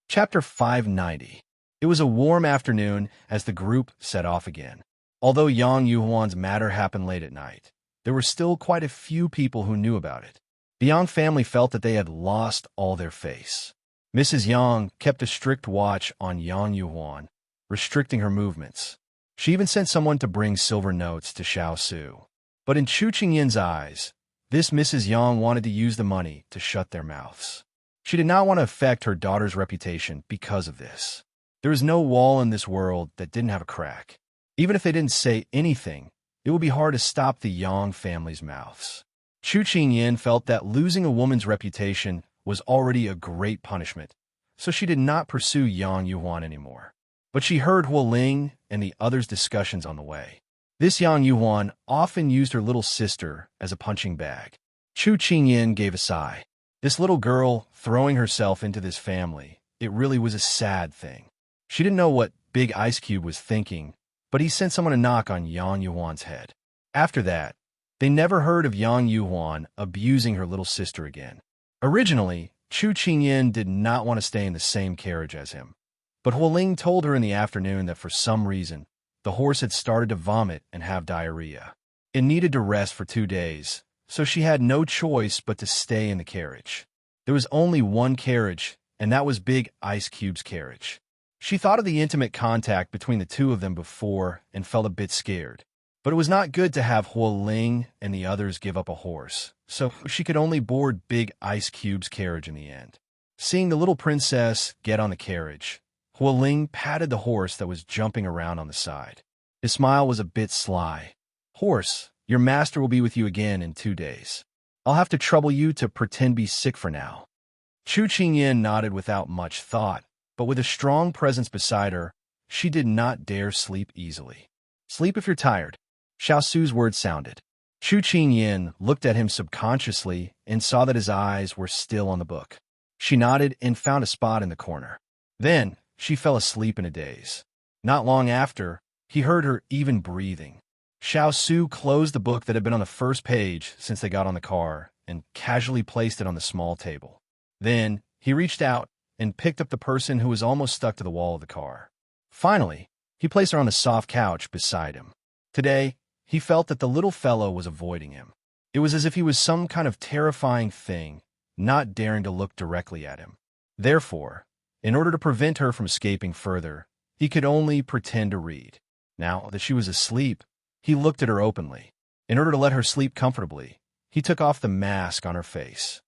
Chapter 590. It was a warm afternoon as the group set off again. Although Yang Yuhuan's matter happened late at night, there were still quite a few people who knew about it. The Yang family felt that they had lost all their face. Mrs. Yang kept a strict watch on Yang Yuhuan, restricting her movements. She even sent someone to bring silver notes to Xiao Su. But in Chu Qingyin's eyes, this Mrs. Yang wanted to use the money to shut their mouths. She did not want to affect her daughter's reputation because of this. There was no wall in this world that didn't have a crack. Even if they didn't say anything, it would be hard to stop the Yang family's mouths. Chu Qingyin felt that losing a woman's reputation was already a great punishment, so she did not pursue Yang Yuhuan anymore. But she heard Huo Ling and the others' discussions on the way. This Yang Yuhuan often used her little sister as a punching bag. Chu Qingyin gave a sigh. This little girl throwing herself into this family, it really was a sad thing. She didn't know what Big Ice Cube was thinking, but he sent someone to knock on Yang Yuhuan's head. After that, they never heard of Yang Yuhuan abusing her little sister again. Originally, Chu Qingyin did not want to stay in the same carriage as him. But Huo Ling told her in the afternoon that for some reason, the horse had started to vomit and have diarrhea. It needed to rest for 2 days, so she had no choice but to stay in the carriage. There was only one carriage, and that was Big Ice Cube's carriage. She thought of the intimate contact between the two of them before and felt a bit scared. But it was not good to have Huo Ling and the others give up a horse, so she could only board Big Ice Cube's carriage in the end. Seeing the little princess get on the carriage, Huo Ling patted the horse that was jumping around on the side. His smile was a bit sly. "Horse, your master will be with you again in 2 days. I'll have to trouble you to pretend be sick for now." Chu Qingyin nodded without much thought, but with a strong presence beside her, she did not dare sleep easily. Sleep if you're tired. Xiao Su's words sounded. Chu Qingyin looked at him subconsciously and saw that his eyes were still on the book. She nodded and found a spot in the corner. Then she fell asleep in a daze. Not long after, he heard her even breathing. Xiao Su closed the book that had been on the first page since they got on the car and casually placed it on the small table. Then he reached out and picked up the person who was almost stuck to the wall of the car. Finally, he placed her on the soft couch beside him. Today, he felt that the little fellow was avoiding him. It was as if he was some kind of terrifying thing, not daring to look directly at him. Therefore, in order to prevent her from escaping further, he could only pretend to read. Now that she was asleep, he looked at her openly. In order to let her sleep comfortably, he took off the mask on her face.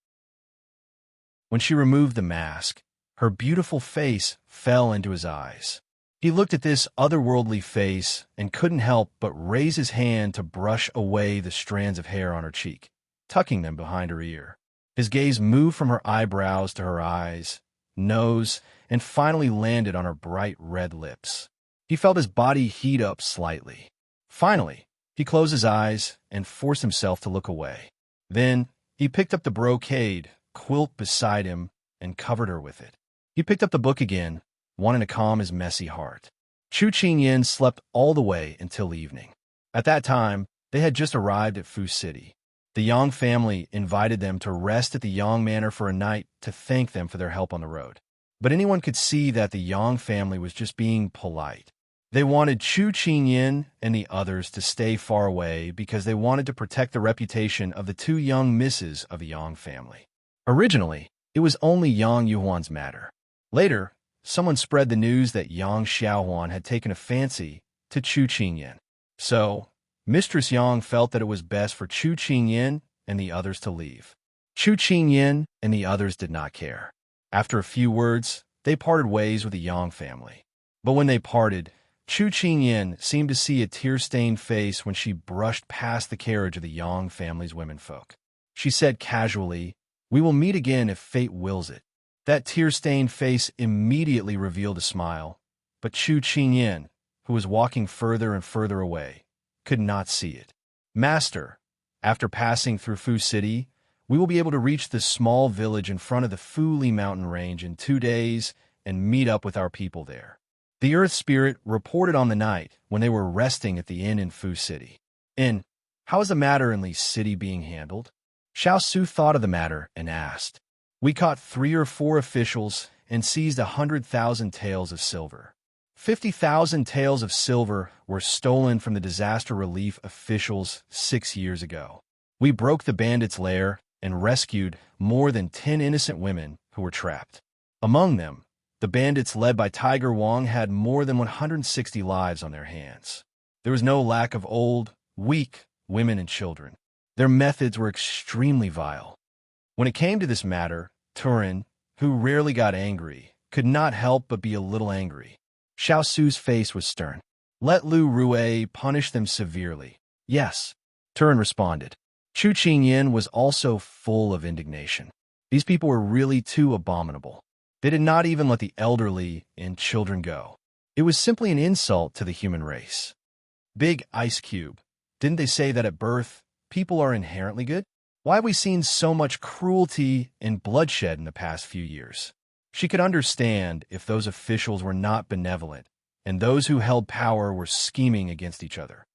When she removed the mask, her beautiful face fell into his eyes. He looked at this otherworldly face and couldn't help but raise his hand to brush away the strands of hair on her cheek, tucking them behind her ear. His gaze moved from her eyebrows to her eyes, nose, and finally landed on her bright red lips. He felt his body heat up slightly. Finally, he closed his eyes and forced himself to look away. Then, he picked up the brocade quilt beside him and covered her with it. He picked up the book again, wanting to calm his messy heart. Chu Qingyin slept all the way until evening. At that time, they had just arrived at Fu City. The Yang family invited them to rest at the Yang Manor for a night to thank them for their help on the road. But anyone could see that the Yang family was just being polite. They wanted Chu Qingyin and the others to stay far away because they wanted to protect the reputation of the two young misses of the Yang family. Originally, it was only Yang Yuhuan's matter. Later, someone spread the news that Yang Xiaohuan had taken a fancy to Chu Qingyin. So, Mistress Yang felt that it was best for Chu Qingyin and the others to leave. Chu Qingyin and the others did not care. After a few words, they parted ways with the Yang family. But when they parted, Chu Qingyin seemed to see a tear-stained face when she brushed past the carriage of the Yang family's womenfolk. She said casually, "We will meet again if fate wills it." That tear-stained face immediately revealed a smile, but Chu Qingyin, who was walking further and further away, could not see it. "Master, after passing through Fu City, we will be able to reach the small village in front of the Fuli mountain range in 2 days and meet up with our people there." The Earth Spirit reported on the night when they were resting at the inn in Fu City. How is the matter in Li City being handled? Xiao Su thought of the matter and asked. "We caught 3 or 4 officials and seized 100,000 taels of silver. 50,000 taels of silver were stolen from the disaster relief officials 6 years ago. We broke the bandits' lair and rescued more than 10 innocent women who were trapped. Among them, the bandits led by Tiger Wang had more than 160 lives on their hands. There was no lack of old, weak women and children. Their methods were extremely vile. When it came to this matter, Turin, who rarely got angry, could not help but be a little angry. Xiao Su's face was stern. Let Lu Rue punish them severely." "Yes," Turin responded. Chu Qingyin was also full of indignation. These people were really too abominable. They did not even let the elderly and children go. It was simply an insult to the human race. Big Ice Cube, didn't they say that at birth, people are inherently good? Why have we seen so much cruelty and bloodshed in the past few years? She could understand if those officials were not benevolent and those who held power were scheming against each other.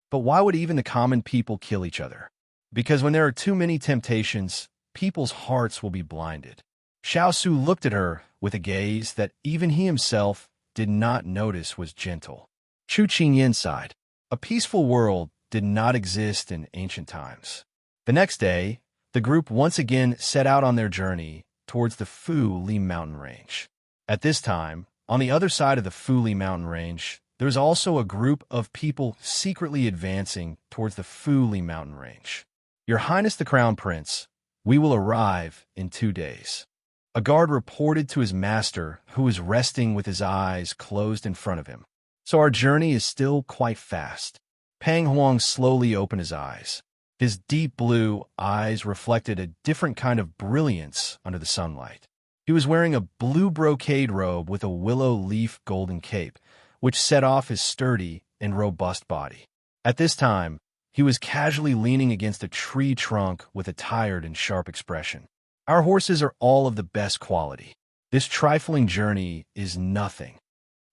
But why would even the common people kill each other? Because when there are too many temptations, people's hearts will be blinded. Xiao Su looked at her with a gaze that even he himself did not notice was gentle. Chu Qingyin sighed. A peaceful world did not exist in ancient times. The next day, the group once again set out on their journey towards the Fuli mountain range. At this time, on the other side of the Fuli mountain range, there was also a group of people secretly advancing towards the Fuli mountain range. "Your Highness the Crown Prince, we will arrive in 2 days." A guard reported to his master, who was resting with his eyes closed in front of him. "So our journey is still quite fast." Pang Huang slowly opened his eyes. His deep blue eyes reflected a different kind of brilliance under the sunlight. He was wearing a blue brocade robe with a willow leaf golden cape, which set off his sturdy and robust body. At this time, he was casually leaning against a tree trunk with a tired and sharp expression. Our horses are all of the best quality. This trifling journey is nothing.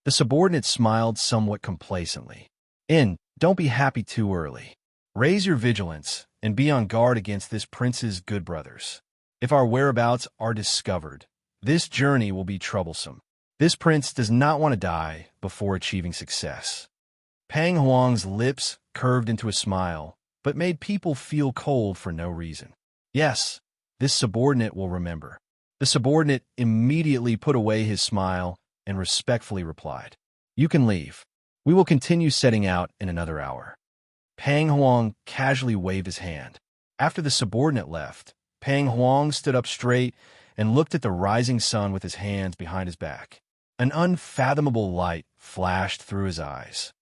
The subordinate smiled somewhat complacently. Don't be happy too early. Raise your vigilance and be on guard against this prince's good brothers. If our whereabouts are discovered, this journey will be troublesome. This prince does not want to die before achieving success. Pang Huang's lips curved into a smile, but made people feel cold for no reason. Yes, this subordinate will remember. The subordinate immediately put away his smile and respectfully replied, "You can leave. We will continue setting out in another hour." Pang Huang casually waved his hand. After the subordinate left, Pang Huang stood up straight and looked at the rising sun with his hands behind his back. An unfathomable light flashed through his eyes.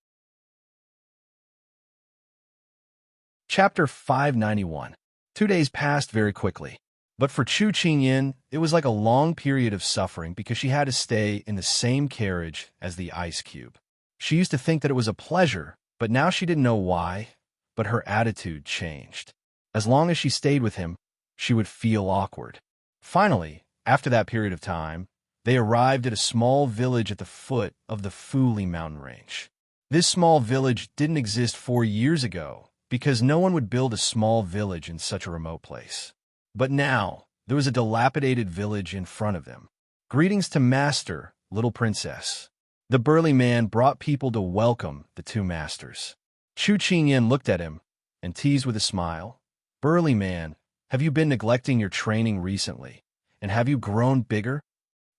Chapter 591. 2 days passed very quickly. But for Chu Qingyan, it was like a long period of suffering because she had to stay in the same carriage as the ice cube. She used to think that it was a pleasure, but now she didn't know why, but her attitude changed. As long as she stayed with him, she would feel awkward. Finally, after that period of time, they arrived at a small village at the foot of the Fuli mountain range. This small village didn't exist 4 years ago because no one would build a small village in such a remote place. But now, there was a dilapidated village in front of them. "Greetings to Master, little princess." The burly man brought people to welcome the two masters. Chu Qingyan looked at him and teased with a smile. "Burly man, have you been neglecting your training recently? And have you grown bigger?"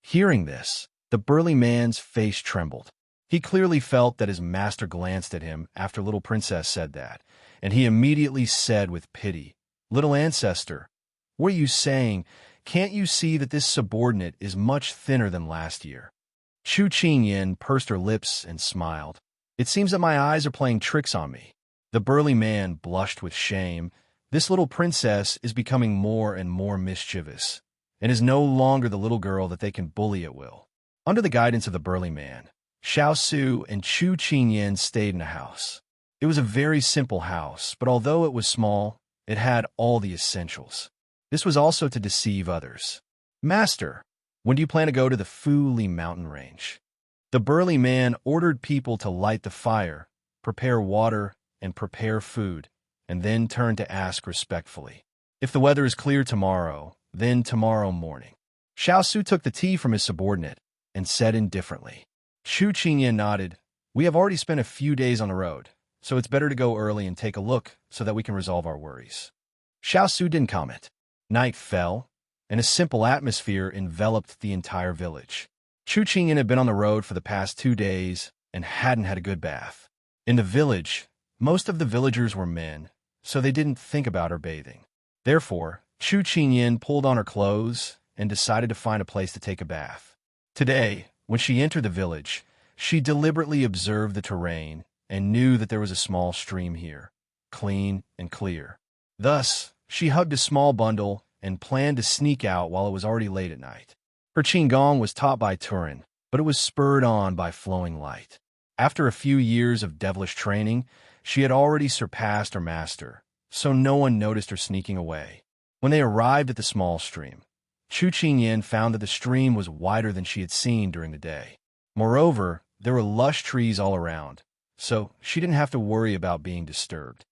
Hearing this, the burly man's face trembled. He clearly felt that his master glanced at him after little princess said that, and he immediately said with pity, "Little ancestor, what are you saying? Can't you see that this subordinate is much thinner than last year?" Chu Qingyan pursed her lips and smiled. "It seems that my eyes are playing tricks on me." The burly man blushed with shame. This little princess is becoming more and more mischievous, and is no longer the little girl that they can bully at will. Under the guidance of the burly man, Xiao Su and Chu Qingyan stayed in a house. It was a very simple house, but although it was small, it had all the essentials. This was also to deceive others. "Master, when do you plan to go to the Fuli mountain range?" The burly man ordered people to light the fire, prepare water, and prepare food, and then turned to ask respectfully, "If the weather is clear tomorrow, then tomorrow morning." Xiao Su took the tea from his subordinate and said indifferently. Chu Qingyan nodded. "We have already spent a few days on the road, so it's better to go early and take a look so that we can resolve our worries." Xiao Su didn't comment. Night fell, and a simple atmosphere enveloped the entire village. Chu Qingyan had been on the road for the past 2 days and hadn't had a good bath. In the village, most of the villagers were men, so they didn't think about her bathing. Therefore, Chu Qingyan pulled on her clothes and decided to find a place to take a bath. Today, when she entered the village, she deliberately observed the terrain and knew that there was a small stream here, clean and clear. Thus, she hugged a small bundle and planned to sneak out while it was already late at night. Her qigong was taught by Turin, but it was spurred on by flowing light. After a few years of devilish training, she had already surpassed her master, so no one noticed her sneaking away. When they arrived at the small stream, Chu Qingyan found that the stream was wider than she had seen during the day. Moreover, there were lush trees all around, so she didn't have to worry about being disturbed.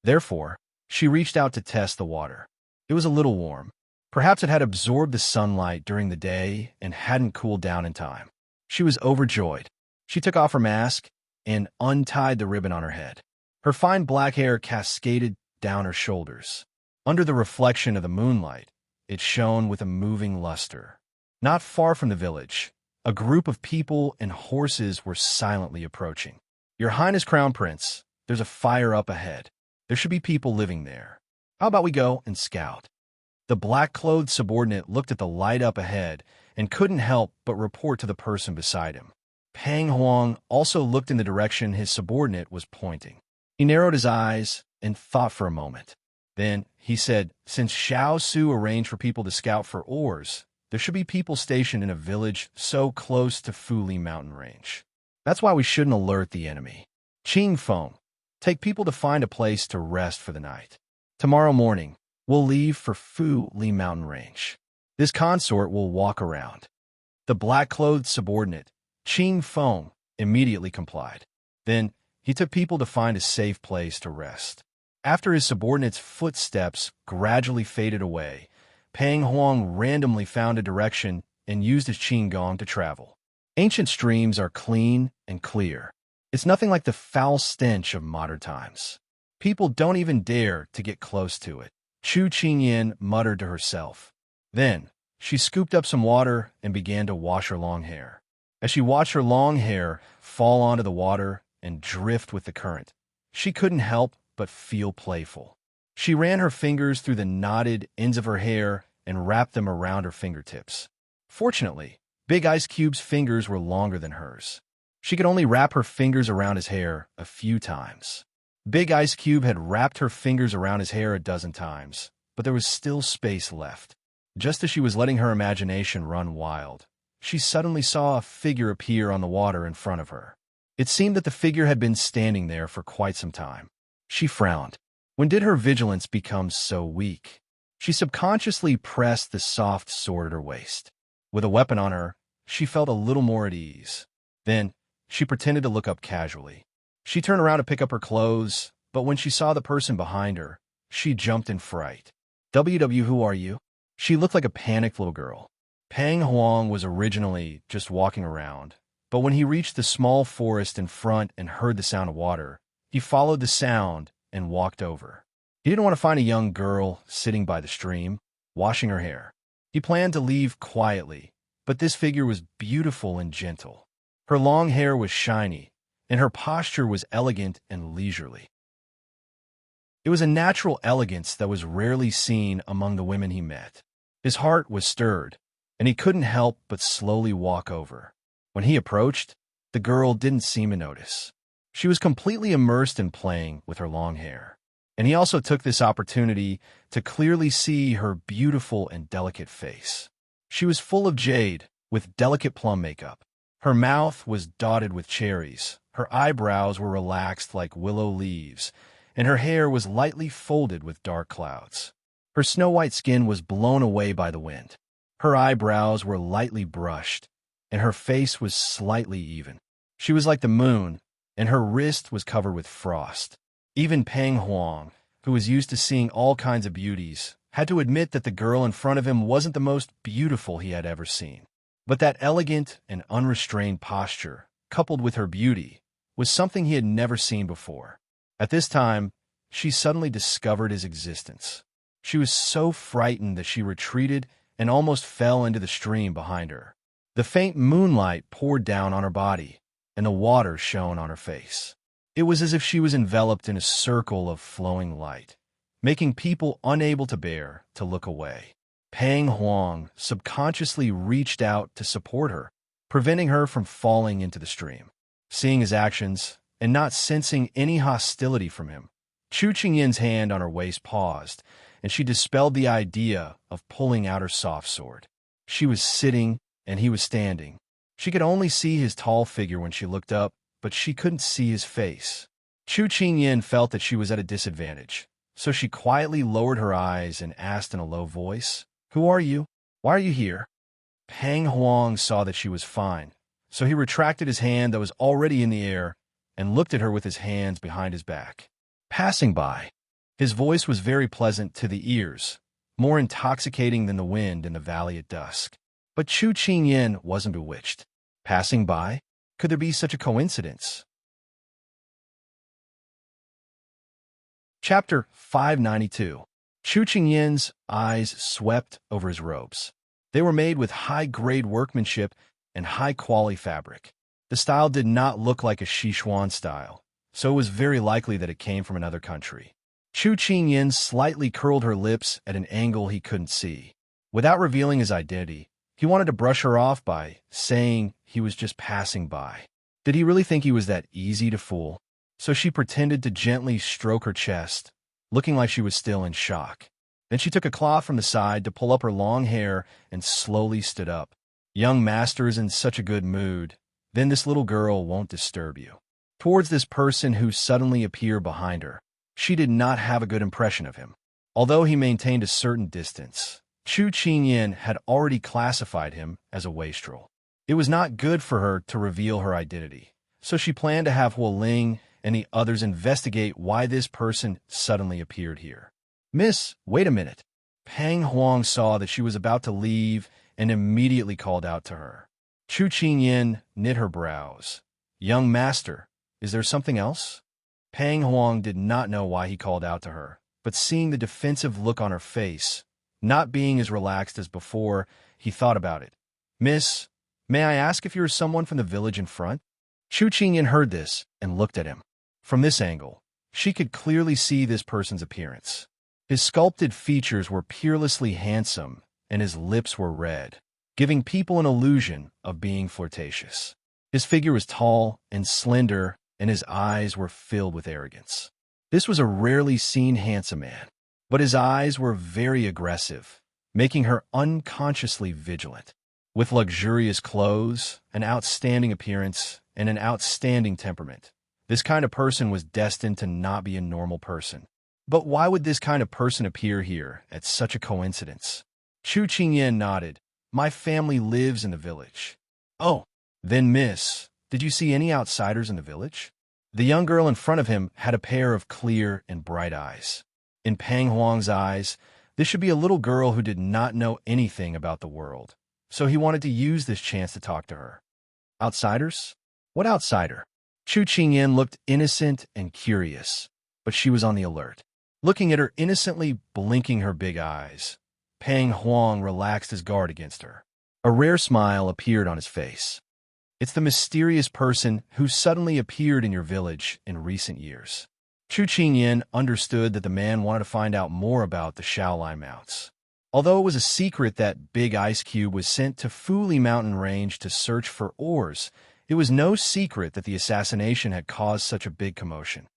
Therefore, she reached out to test the water. It was a little warm. Perhaps it had absorbed the sunlight during the day and hadn't cooled down in time. She was overjoyed. She took off her mask and untied the ribbon on her head. Her fine black hair cascaded down her shoulders. Under the reflection of the moonlight, it shone with a moving luster. Not far from the village, a group of people and horses were silently approaching. "Your Highness Crown Prince, there's a fire up ahead. There should be people living there. How about we go and scout?" The black-clothed subordinate looked at the light up ahead and couldn't help but report to the person beside him. Pang Huang also looked in the direction his subordinate was pointing. He narrowed his eyes and thought for a moment. Then he said, "Since Xiao Su arranged for people to scout for ores, There should be people stationed in a village so close to Fuli mountain range. That's why we shouldn't alert the enemy. Ching Feng, take people to find a place to rest for the night. Tomorrow morning, we'll leave for Fuli mountain range. This consort will walk around. The black-clothed subordinate, Ching Feng, immediately complied. Then, he took people to find a safe place to rest. After his subordinate's footsteps gradually faded away, Pang Huang randomly found a direction and used his qigong to travel. Ancient streams are clean and clear. It's nothing like the foul stench of modern times. People don't even dare to get close to it. Chu Qingyan muttered to herself. Then, she scooped up some water and began to wash her long hair. As she watched her long hair fall onto the water and drift with the current, she couldn't help but feel playful. She ran her fingers through the knotted ends of her hair and wrapped them around her fingertips. Fortunately, Big Ice Cube's fingers were longer than hers. She could only wrap her fingers around his hair a few times. Big Ice Cube had wrapped her fingers around his hair a dozen times, but there was still space left. Just as she was letting her imagination run wild, she suddenly saw a figure appear on the water in front of her. It seemed that the figure had been standing there for quite some time. She frowned. When did her vigilance become so weak? She subconsciously pressed the soft sword at her waist. With a weapon on her, she felt a little more at ease. Then, she pretended to look up casually. She turned around to pick up her clothes, but when she saw the person behind her, she jumped in fright. WW, who are you? She looked like a panicked little girl. Pang Huang was originally just walking around, but when he reached the small forest in front and heard the sound of water, he followed the sound and walked over. He didn't want to find a young girl sitting by the stream, washing her hair. He planned to leave quietly, but this figure was beautiful and gentle. Her long hair was shiny, and her posture was elegant and leisurely. It was a natural elegance that was rarely seen among the women he met. His heart was stirred, and he couldn't help but slowly walk over. When he approached, the girl didn't seem to notice. She was completely immersed in playing with her long hair, and he also took this opportunity to clearly see her beautiful and delicate face. She was full of jade, with delicate plum makeup. Her mouth was dotted with cherries, her eyebrows were relaxed like willow leaves, and her hair was lightly folded with dark clouds. Her snow-white skin was blown away by the wind. Her eyebrows were lightly brushed, and her face was slightly even. She was like the moon, and her wrist was covered with frost. Even Pang Huang, who was used to seeing all kinds of beauties, had to admit that the girl in front of him wasn't the most beautiful he had ever seen. But that elegant and unrestrained posture, coupled with her beauty, was something he had never seen before. At this time, she suddenly discovered his existence. She was so frightened that she retreated and almost fell into the stream behind her. The faint moonlight poured down on her body, and the water shone on her face. It was as if she was enveloped in a circle of flowing light, making people unable to bear to look away. Pang Huang subconsciously reached out to support her, preventing her from falling into the stream. Seeing his actions, and not sensing any hostility from him, Chu Qingyan's hand on her waist paused, and she dispelled the idea of pulling out her soft sword. She was sitting, and he was standing. She could only see his tall figure when she looked up, but she couldn't see his face. Chu Qingyan felt that she was at a disadvantage, so she quietly lowered her eyes and asked in a low voice, "Who are you? Why are you here?" Pang Huang saw that she was fine, so he retracted his hand that was already in the air and looked at her with his hands behind his back. Passing by. His voice was very pleasant to the ears, more intoxicating than the wind in the valley at dusk. But Chu Qingyan wasn't bewitched. Passing by? Could there be such a coincidence? Chapter 592. Chu Qingyan's eyes swept over his robes. They were made with high-grade workmanship and high-quality fabric. The style did not look like a Sichuan style, so it was very likely that it came from another country. Chu Qingyan slightly curled her lips at an angle he couldn't see. Without revealing his identity, he wanted to brush her off by saying he was just passing by. Did he really think he was that easy to fool? So she pretended to gently stroke her chest, looking like she was still in shock. Then she took a cloth from the side to pull up her long hair and slowly stood up. Young master is in such a good mood. Then this little girl won't disturb you. Towards this person who suddenly appeared behind her, she did not have a good impression of him. Although he maintained a certain distance, Chu Qingyan had already classified him as a wastrel. It was not good for her to reveal her identity, so she planned to have Huo Ling and the others investigate why this person suddenly appeared here. "Miss, wait a minute." Pang Huang saw that she was about to leave and immediately called out to her. Chu Qingyan knit her brows. "Young master, is there something else?" Pang Huang did not know why he called out to her, but seeing the defensive look on her face, not being as relaxed as before, he thought about it. "Miss, may I ask if you are someone from the village in front?" Chu Qingyan heard this and looked at him. From this angle, she could clearly see this person's appearance. His sculpted features were peerlessly handsome, and his lips were red, giving people an illusion of being flirtatious. His figure was tall and slender, and his eyes were filled with arrogance. This was a rarely seen handsome man, but his eyes were very aggressive, making her unconsciously vigilant. With luxurious clothes, an outstanding appearance, and an outstanding temperament, this kind of person was destined to not be a normal person. But why would this kind of person appear here at such a coincidence? Chu Qingyan nodded. "My family lives in the village." "Oh, then miss, did you see any outsiders in the village?" The young girl in front of him had a pair of clear and bright eyes. In Pang Huang's eyes, this should be a little girl who did not know anything about the world, so he wanted to use this chance to talk to her. "Outsiders? What outsider?" Chu Qingyan looked innocent and curious, but she was on the alert. Looking at her innocently, blinking her big eyes, Pang Huang relaxed his guard against her. A rare smile appeared on his face. "It's the mysterious person who suddenly appeared in your village in recent years." Chu Qingyan understood that the man wanted to find out more about the Shaolai Mounts. Although it was a secret that Big Ice Cube was sent to Fuli Mountain Range to search for ores, it was no secret that the assassination had caused such a big commotion.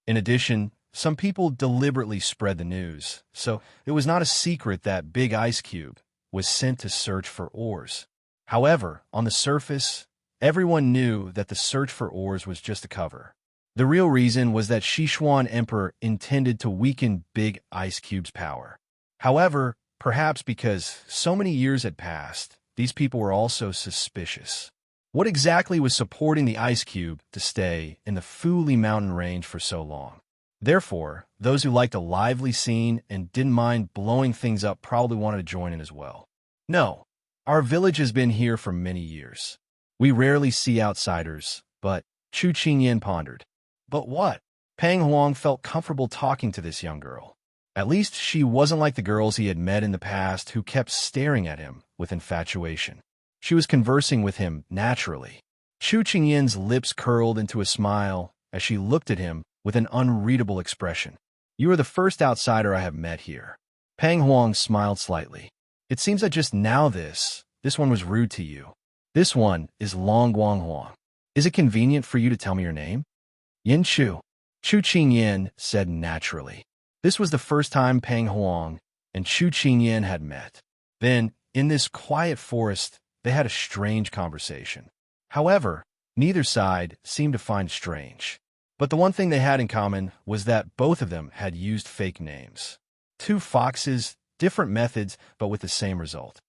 In addition, some people deliberately spread the news, so it was not a secret that Big Ice Cube was sent to search for ores. However, on the surface, everyone knew that the search for ores was just a cover. The real reason was that Sichuan Emperor intended to weaken Big Ice Cube's power. However, perhaps because so many years had passed, these people were also suspicious. What exactly was supporting the Ice Cube to stay in the Fuli Mountain Range for so long? Therefore, those who liked a lively scene and didn't mind blowing things up probably wanted to join in as well. "No, our village has been here for many years. We rarely see outsiders, but..." Chu Qingyan pondered. "But what?" Pang Huang felt comfortable talking to this young girl. At least she wasn't like the girls he had met in the past who kept staring at him with infatuation. She was conversing with him naturally. Chu Qingyan's lips curled into a smile as she looked at him with an unreadable expression. "You are the first outsider I have met here." Pang Huang smiled slightly. "It seems that just now this one was rude to you. This one is Long Guang Huang. Is it convenient for you to tell me your name?" "Yin Chu," Chu Qingyan said naturally. This was the first time Pang Huang and Chu Qingyan had met. Then, in this quiet forest, they had a strange conversation. However, neither side seemed to find it strange. But the one thing they had in common was that both of them had used fake names. Two foxes, different methods, but with the same result.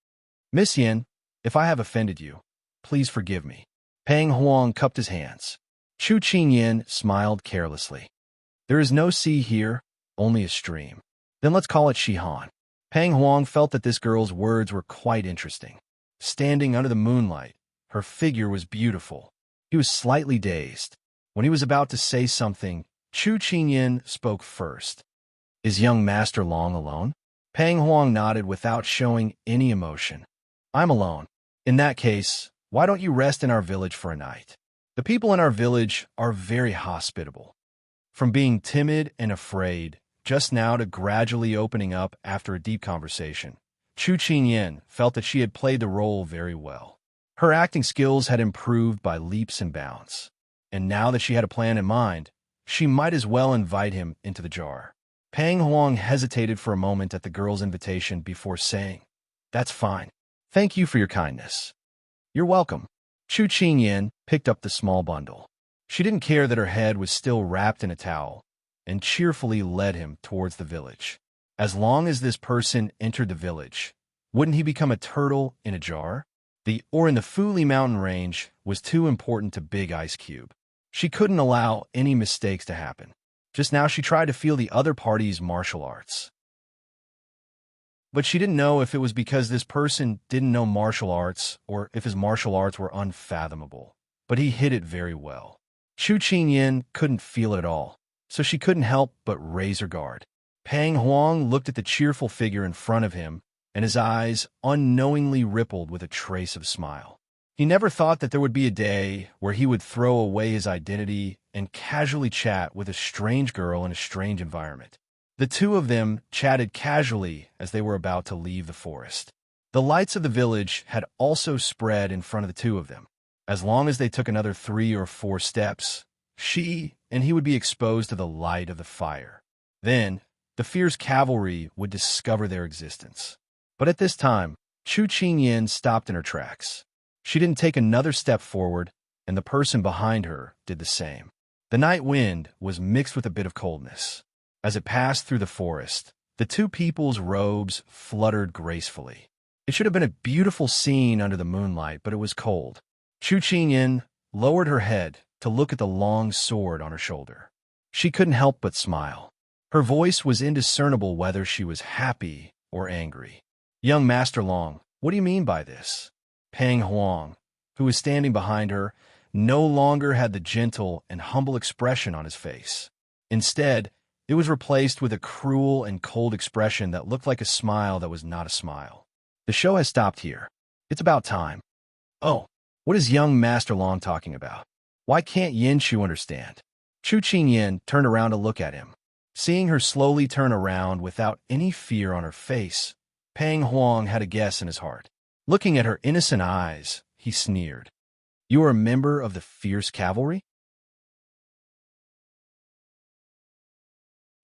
"Miss Yin, if I have offended you, please forgive me." Pang Huang cupped his hands. Chu Qingyan smiled carelessly. "There is no sea here, only a stream. Then let's call it Shihan." Pang Huang felt that this girl's words were quite interesting. Standing under the moonlight, her figure was beautiful. He was slightly dazed. When he was about to say something, Chu Qingyan spoke first. "Is young Master Long alone?" Pang Huang nodded without showing any emotion. "I'm alone. In that case, why don't you rest in our village for a night? The people in our village are very hospitable." From being timid and afraid, just now to gradually opening up after a deep conversation, Chu Qingyan felt that she had played the role very well. Her acting skills had improved by leaps and bounds, and now that she had a plan in mind, she might as well invite him into the jar. Pang Huang hesitated for a moment at the girl's invitation before saying, "That's fine. Thank you for your kindness." "You're welcome." Chu Qingyan picked up the small bundle. She didn't care that her head was still wrapped in a towel, and cheerfully led him towards the village. As long as this person entered the village, wouldn't he become a turtle in a jar? The ore in the Fuli mountain range was too important to Big Ice Cube. She couldn't allow any mistakes to happen. Just now she tried to feel the other party's martial arts. But she didn't know if it was because this person didn't know martial arts or if his martial arts were unfathomable. But he hid it very well. Chu Qingyan couldn't feel it at all, so she couldn't help but raise her guard. Pang Huang looked at the cheerful figure in front of him, and his eyes unknowingly rippled with a trace of smile. He never thought that there would be a day where he would throw away his identity and casually chat with a strange girl in a strange environment. The two of them chatted casually as they were about to leave the forest. The lights of the village had also spread in front of the two of them. As long as they took another 3 or 4 steps, she and he would be exposed to the light of the fire. Then, the fierce cavalry would discover their existence. But at this time, Chu Qingyan stopped in her tracks. She didn't take another step forward, and the person behind her did the same. The night wind was mixed with a bit of coldness. As it passed through the forest, the two people's robes fluttered gracefully. It should have been a beautiful scene under the moonlight, but it was cold. Chu Qingyan lowered her head to look at the long sword on her shoulder. She couldn't help but smile. Her voice was indiscernible whether she was happy or angry. "Young Master Long, what do you mean by this?" Pang Huang, who was standing behind her, no longer had the gentle and humble expression on his face. Instead, it was replaced with a cruel and cold expression that looked like a smile that was not a smile. "The show has stopped here. It's about time." "Oh, what is young Master Long talking about? Why can't Yin Shu understand?" Chu Qingyan turned around to look at him. Seeing her slowly turn around without any fear on her face, Pang Huang had a guess in his heart. Looking at her innocent eyes, he sneered. "You are a member of the fierce cavalry?"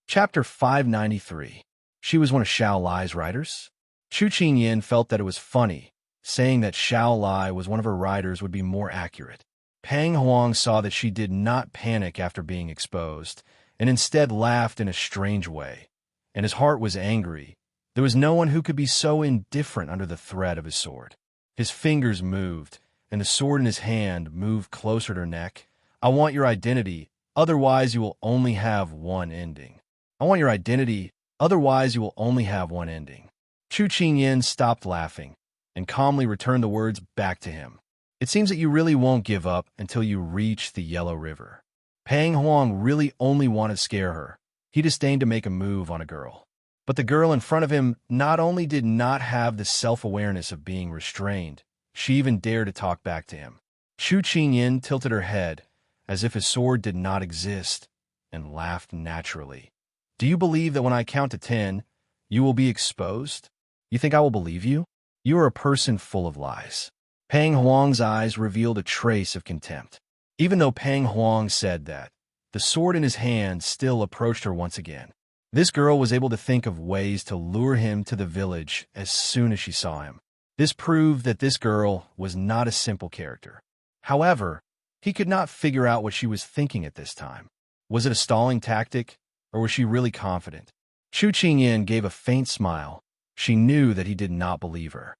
Chapter 593. She was one of Xiao Lai's riders? Chu Qingyan felt that it was funny. Saying that Xiao Lai was one of her riders would be more accurate. Pang Huang saw that she did not panic after being exposed, and instead laughed in a strange way. And his heart was angry. There was no one who could be so indifferent under the threat of his sword. His fingers moved, and the sword in his hand moved closer to her neck. "I want your identity, otherwise you will only have one ending." "I want your identity, otherwise you will only have one ending." Chu Qingyan stopped laughing and calmly returned the words back to him. "It seems that you really won't give up until you reach the Yellow River." Pang Huang really only wanted to scare her. He disdained to make a move on a girl. But the girl in front of him not only did not have the self-awareness of being restrained, she even dared to talk back to him. Chu Qingyan tilted her head, as if his sword did not exist, and laughed naturally. "Do you believe that when I count to 10, you will be exposed? You think I will believe you? You are a person full of lies." Pang Huang's eyes revealed a trace of contempt. Even though Pang Huang said that, the sword in his hand still approached her once again. This girl was able to think of ways to lure him to the village as soon as she saw him. This proved that this girl was not a simple character. However, he could not figure out what she was thinking at this time. Was it a stalling tactic, or was she really confident? Chu Qingyan gave a faint smile. She knew that he did not believe her.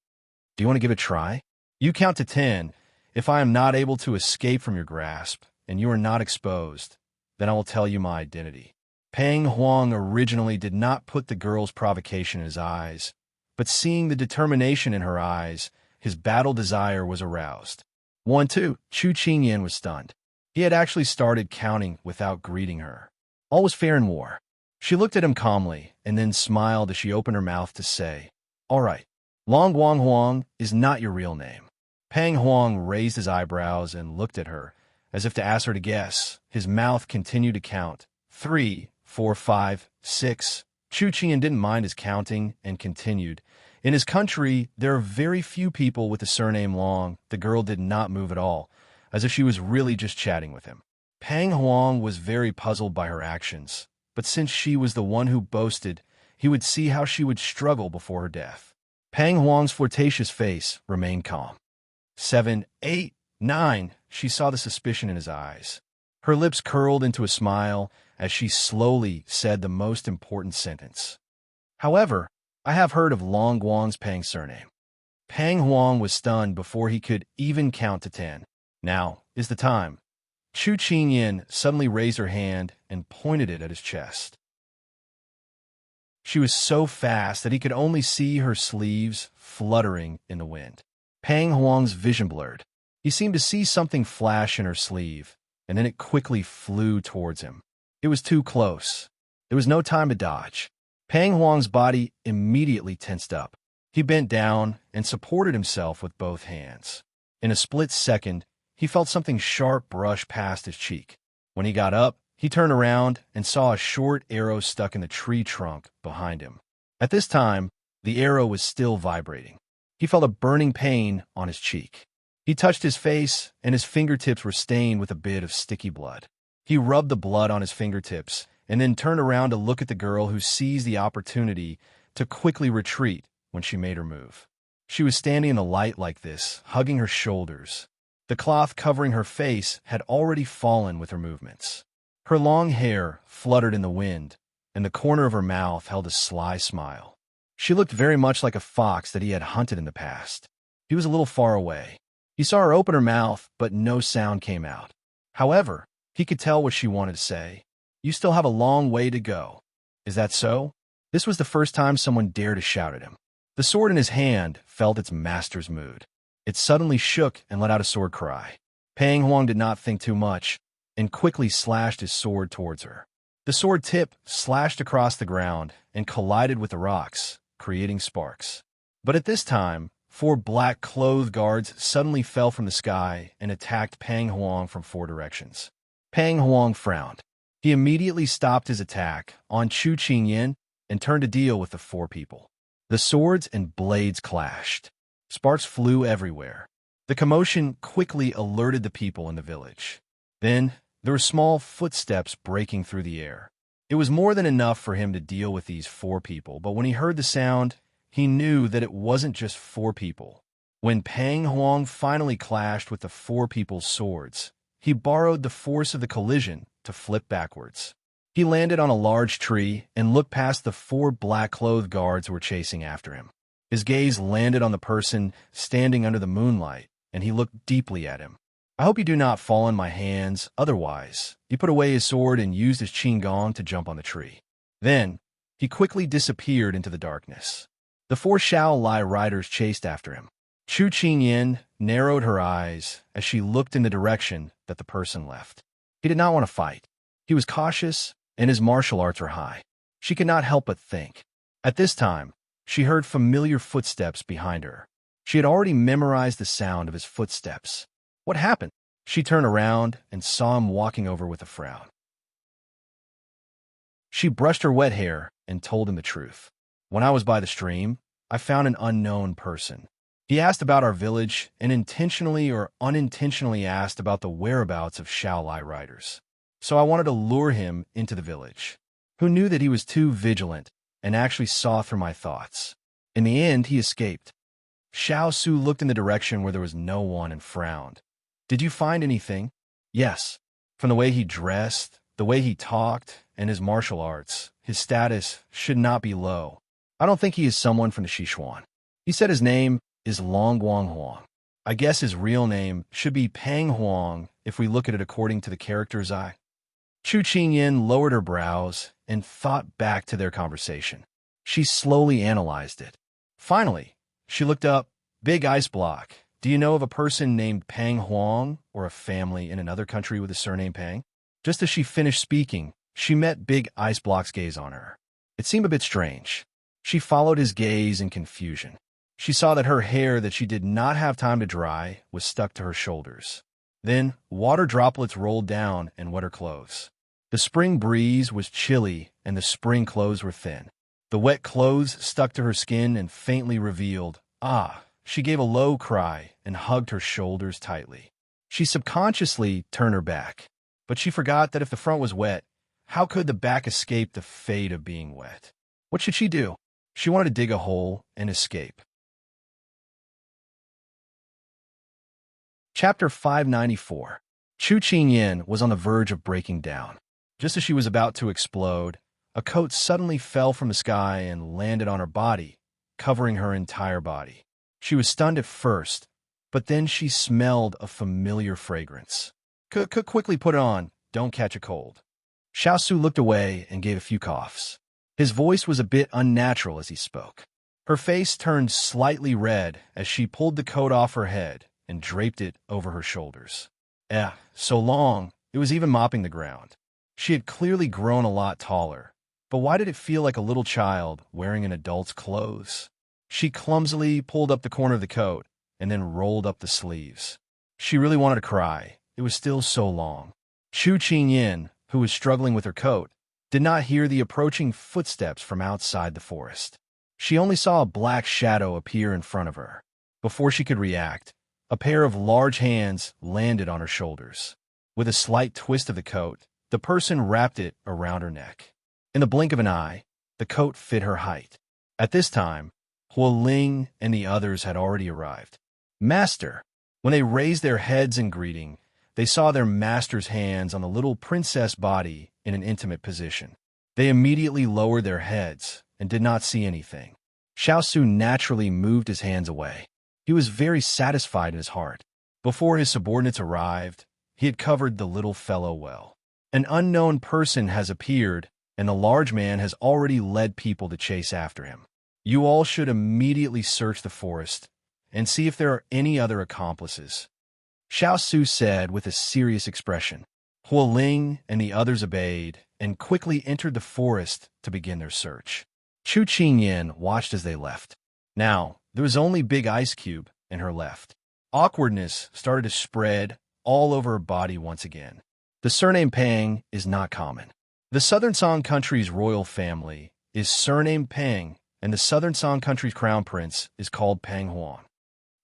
"Do you want to give it a try? You count to 10. If I am not able to escape from your grasp, and you are not exposed, then I will tell you my identity." Pang Huang originally did not put the girl's provocation in his eyes, but seeing the determination in her eyes, his battle desire was aroused. 1, 2. Chu Qingyan was stunned. He had actually started counting without greeting her. All was fair in war. She looked at him calmly, and then smiled as she opened her mouth to say, "All right, Long Guang Huang is not your real name." Pang Huang raised his eyebrows and looked at her, as if to ask her to guess. His mouth continued to count. 3, 4, 5, 6. Chu Qingyan didn't mind his counting and continued. In his country, there are very few people with the surname Long. The girl did not move at all, as if she was really just chatting with him. Pang Huang was very puzzled by her actions. but since she was the one who boasted, he would see how she would struggle before her death. Pang Huang's flirtatious face remained calm. 7, 8, 9, she saw the suspicion in his eyes. Her lips curled into a smile as she slowly said the most important sentence. However, I have heard of Long Guang's Pang surname. Pang Huang was stunned before he could even count to 10. Now is the time. Chu Qingyan suddenly raised her hand and pointed it at his chest. She was so fast that he could only see her sleeves fluttering in the wind. Pang Huang's vision blurred. He seemed to see something flash in her sleeve, and then it quickly flew towards him. It was too close. There was no time to dodge. Pang Huang's body immediately tensed up. He bent down and supported himself with both hands. In a split second, he felt something sharp brush past his cheek. When he got up, he turned around and saw a short arrow stuck in the tree trunk behind him. At this time, the arrow was still vibrating. He felt a burning pain on his cheek. He touched his face, and his fingertips were stained with a bit of sticky blood. He rubbed the blood on his fingertips and then turned around to look at the girl who seized the opportunity to quickly retreat when she made her move. She was standing in the light like this, hugging her shoulders. The cloth covering her face had already fallen with her movements. Her long hair fluttered in the wind, and the corner of her mouth held a sly smile. She looked very much like a fox that he had hunted in the past. He was a little far away. He saw her open her mouth, but no sound came out. However, he could tell what she wanted to say. You still have a long way to go. Is that so? This was the first time someone dared to shout at him. The sword in his hand felt its master's mood. It suddenly shook and let out a sword cry. Pang Huang did not think too much and quickly slashed his sword towards her. The sword tip slashed across the ground and collided with the rocks, creating sparks. But at this time, 4 black-clothed guards suddenly fell from the sky and attacked Pang Huang from 4 directions. Pang Huang frowned. He immediately stopped his attack on Chu Qingyan and turned to deal with the 4 people. The swords and blades clashed. Sparks flew everywhere. The commotion quickly alerted the people in the village. Then, there were small footsteps breaking through the air. It was more than enough for him to deal with these 4 people, but when he heard the sound, he knew that it wasn't just 4 people. When Pang Huang finally clashed with the 4 people's swords, he borrowed the force of the collision to flip backwards. He landed on a large tree and looked past the 4 black-clothed guards who were chasing after him. His gaze landed on the person standing under the moonlight, and he looked deeply at him. I hope you do not fall in my hands, otherwise. He put away his sword and used his qinggong to jump on the tree. Then, he quickly disappeared into the darkness. The 4 Xiao Lai riders chased after him. Chu Qingyan narrowed her eyes as she looked in the direction that the person left. He did not want to fight. He was cautious, and his martial arts were high. She could not help but think. At this time, she heard familiar footsteps behind her. She had already memorized the sound of his footsteps. What happened? She turned around and saw him walking over with a frown. She brushed her wet hair and told him the truth. When I was by the stream, I found an unknown person. He asked about our village and intentionally or unintentionally asked about the whereabouts of Xiao Lai riders. So I wanted to lure him into the village. Who knew that he was too vigilant and actually saw through my thoughts? In the end, he escaped. Xiao Su looked in the direction where there was no one and frowned. Did you find anything? Yes. From the way he dressed, the way he talked, and his martial arts, his status should not be low. I don't think he is someone from the Sichuan. He said his name is Long Guang Huang. I guess his real name should be Pang Huang if we look at it according to the character's eye. Chu Qingyan lowered her brows and thought back to their conversation. She slowly analyzed it. Finally, she looked up. Big ice block. Do you know of a person named Pang Huang or a family in another country with the surname Pang? Just as she finished speaking, she met Big Ice Block's gaze on her. It seemed a bit strange. She followed his gaze in confusion. She saw that her hair that she did not have time to dry was stuck to her shoulders. Then, water droplets rolled down and wet her clothes. The spring breeze was chilly and the spring clothes were thin. The wet clothes stuck to her skin and faintly revealed, ah! She gave a low cry and hugged her shoulders tightly. She subconsciously turned her back, but she forgot that if the front was wet, How could the back escape the fate of being wet? What should she do? She wanted to dig a hole and escape. Chapter 594. Chu Qingyin was on the verge of breaking down. Just as she was about to explode, a coat suddenly fell from the sky and landed on her body, covering her entire body. She was stunned at first, but then she smelled a familiar fragrance. Quickly put it on, don't catch a cold. Xiao looked away and gave a few coughs. His voice was a bit unnatural as he spoke. Her face turned slightly red as she pulled the coat off her head and draped it over her shoulders. So long, it was even mopping the ground. She had clearly grown a lot taller, but why did it feel like a little child wearing an adult's clothes? She clumsily pulled up the corner of the coat and then rolled up the sleeves. She really wanted to cry. It was still so long. Chu Qingyin, who was struggling with her coat, did not hear the approaching footsteps from outside the forest. She only saw a black shadow appear in front of her. Before she could react, a pair of large hands landed on her shoulders. With a slight twist of the coat, the person wrapped it around her neck. In the blink of an eye, the coat fit her height. At this time, Huo Ling and the others had already arrived. Master! When they raised their heads in greeting, they saw their master's hands on the little princess body in an intimate position. They immediately lowered their heads and did not see anything. Xiao naturally moved his hands away. He was very satisfied in his heart. Before his subordinates arrived, he had covered the little fellow well. An unknown person has appeared, and the large man has already led people to chase after him. You all should immediately search the forest and see if there are any other accomplices. Xiao said with a serious expression. Huo Ling and the others obeyed and quickly entered the forest to begin their search. Chu Qingyin watched as they left. Now, there was only Big Ice Cube in her left. Awkwardness started to spread all over her body once again. The surname Pang is not common. The Southern Song Country's royal family is surnamed Pang, and the Southern Song Country's crown prince is called Pang Huan.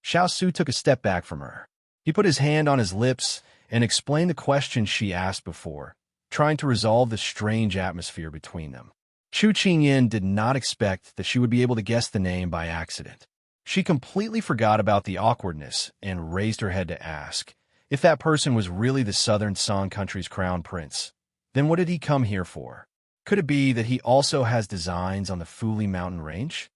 Xiao took a step back from her. He put his hand on his lips and explained the question she asked before, trying to resolve the strange atmosphere between them. Chu Qingyin did not expect that she would be able to guess the name by accident. She completely forgot about the awkwardness and raised her head to ask, if that person was really the Southern Song Country's crown prince, then what did he come here for? Could it be that he also has designs on the Fuli mountain range?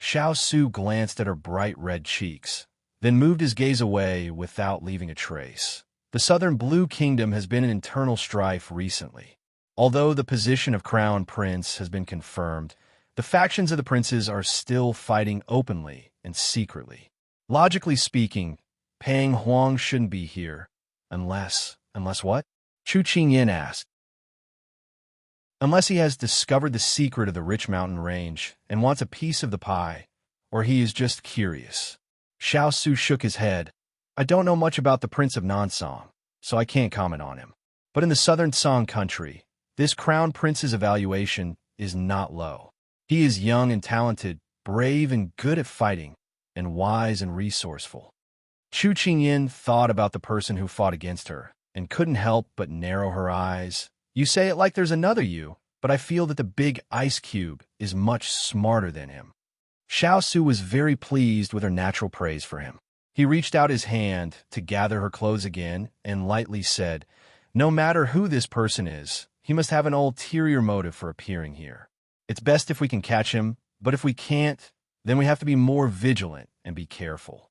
Xiao glanced at her bright red cheeks, then moved his gaze away without leaving a trace. The Southern Blue Kingdom has been in internal strife recently. Although the position of crown prince has been confirmed, the factions of the princes are still fighting openly and secretly. Logically speaking, Pang Huang shouldn't be here, unless what? Chu Qingyin asked. Unless he has discovered the secret of the rich mountain range and wants a piece of the pie, or he is just curious. Xiao shook his head. I don't know much about the Prince of Nansong, so I can't comment on him. But in the Southern Song Country, this crown prince's evaluation is not low. He is young and talented, brave and good at fighting, and wise and resourceful. Chu Qingyin thought about the person who fought against her and couldn't help but narrow her eyes. You say it like there's another you, but I feel that the Big Ice Cube is much smarter than him. Xiao was very pleased with her natural praise for him. He reached out his hand to gather her clothes again and lightly said, no matter who this person is, he must have an ulterior motive for appearing here. It's best if we can catch him, but if we can't, then we have to be more vigilant and be careful.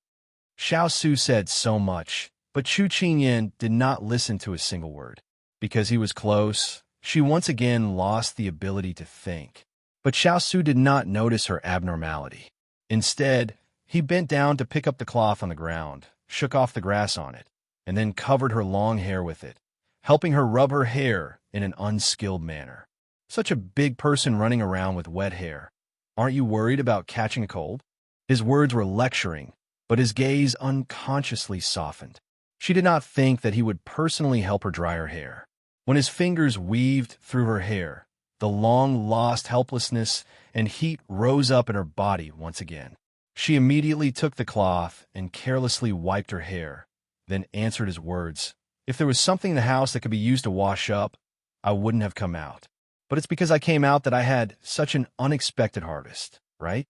Xiao said so much, but Chu Qingyin did not listen to a single word. Because he was close, she once again lost the ability to think. But Xiao did not notice her abnormality. Instead, he bent down to pick up the cloth on the ground, shook off the grass on it, and then covered her long hair with it, helping her rub her hair in an unskilled manner. Such a big person running around with wet hair. Aren't you worried about catching a cold? His words were lecturing, but his gaze unconsciously softened. She did not think that he would personally help her dry her hair. When his fingers weaved through her hair, the long-lost helplessness and heat rose up in her body once again. She immediately took the cloth and carelessly wiped her hair, then answered his words. If there was something in the house that could be used to wash up, I wouldn't have come out. But it's because I came out that I had such an unexpected harvest, right?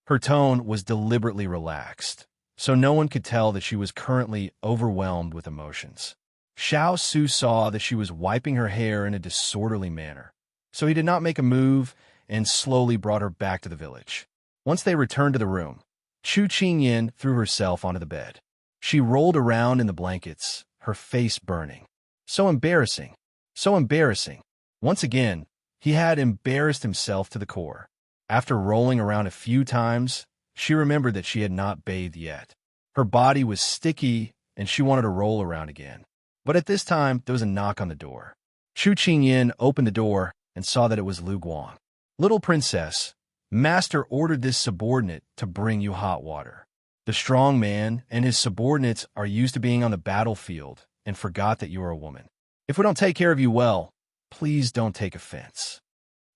Her tone was deliberately relaxed, so no one could tell that she was currently overwhelmed with emotions. Xiao Su saw that she was wiping her hair in a disorderly manner, so he did not make a move and slowly brought her back to the village. Once they returned to the room, Chu Qingyin threw herself onto the bed. She rolled around in the blankets, her face burning. So embarrassing. So embarrassing. Once again, he had embarrassed himself to the core. After rolling around a few times, she remembered that she had not bathed yet. Her body was sticky, and she wanted to roll around again. But at this time, there was a knock on the door. Chu Qingyin opened the door and saw that it was Lu Guang. "Little princess, master ordered this subordinate to bring you hot water." The strong man and his subordinates are used to being on the battlefield and forgot that you are a woman. "If we don't take care of you well, please don't take offense."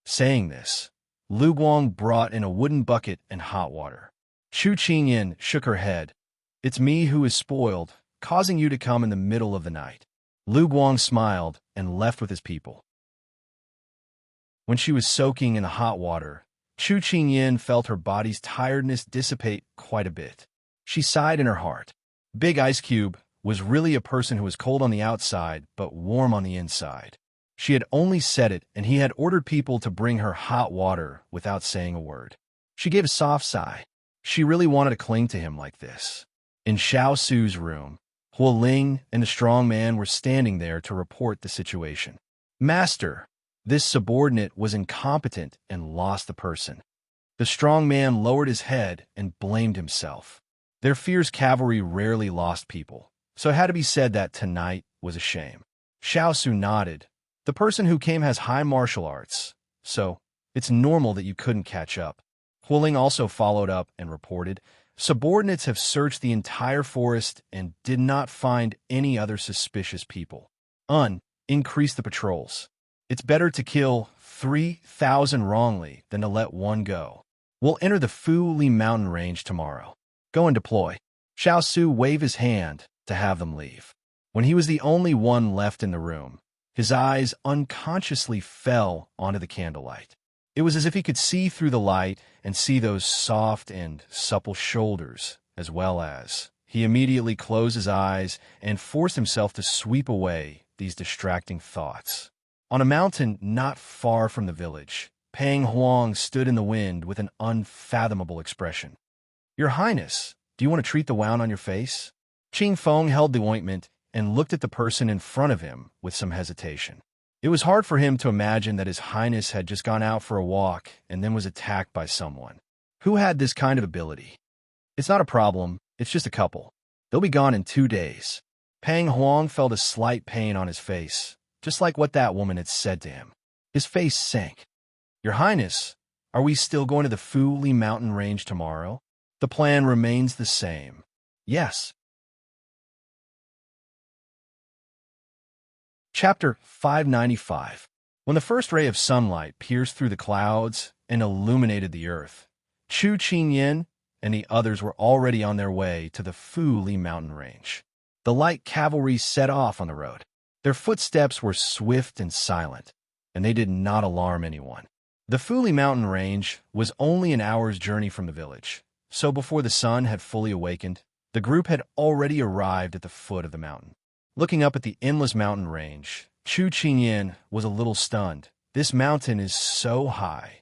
Saying this, Lu Guang brought in a wooden bucket and hot water. Chu Qingyin shook her head. "It's me who is spoiled, causing you to come in the middle of the night." Lu Guang smiled and left with his people. When she was soaking in the hot water, Chu Qingyin felt her body's tiredness dissipate quite a bit. She sighed in her heart. Big Ice Cube was really a person who was cold on the outside but warm on the inside. She had only said it, and he had ordered people to bring her hot water without saying a word. She gave a soft sigh. She really wanted to cling to him like this. In Xiao Su's room, Huo Ling and the strong man were standing there to report the situation. "Master, this subordinate was incompetent and lost the person." The strong man lowered his head and blamed himself. Their fierce cavalry rarely lost people, so it had to be said that tonight was a shame. Xiao Su nodded. "The person who came has high martial arts, so it's normal that you couldn't catch up." Huoling also followed up and reported, "Subordinates have searched the entire forest and did not find any other suspicious people. Increase the patrols. It's better to kill 3,000 wrongly than to let one go. We'll enter the Fu Li mountain range tomorrow. Go and deploy." Xiao Su waved his hand to have them leave. When he was the only one left in the room, his eyes unconsciously fell onto the candlelight. It was as if he could see through the light and see those soft and supple shoulders, as well as he immediately closed his eyes and forced himself to sweep away these distracting thoughts. On a mountain not far from the village, Pang Huang stood in the wind with an unfathomable expression. "Your Highness, do you want to treat the wound on your face?" Qing Feng held the ointment and looked at the person in front of him with some hesitation. It was hard for him to imagine that His Highness had just gone out for a walk and then was attacked by someone. Who had this kind of ability? "It's not a problem, it's just a couple. They'll be gone in 2 days." Pang Huang felt a slight pain on his face, just like what that woman had said to him. His face sank. "Your Highness, are we still going to the Fu Li mountain range tomorrow?" "The plan remains the same." "Yes." Chapter 595. When the first ray of sunlight pierced through the clouds and illuminated the earth, Chu Qingyin and the others were already on their way to the Fu Li mountain range. The light cavalry set off on the road. Their footsteps were swift and silent, and they did not alarm anyone. The Fu Li mountain range was only an hour's journey from the village, so before the sun had fully awakened, the group had already arrived at the foot of the mountain. Looking up at the endless mountain range, Chu Qingyin was a little stunned. This mountain is so high.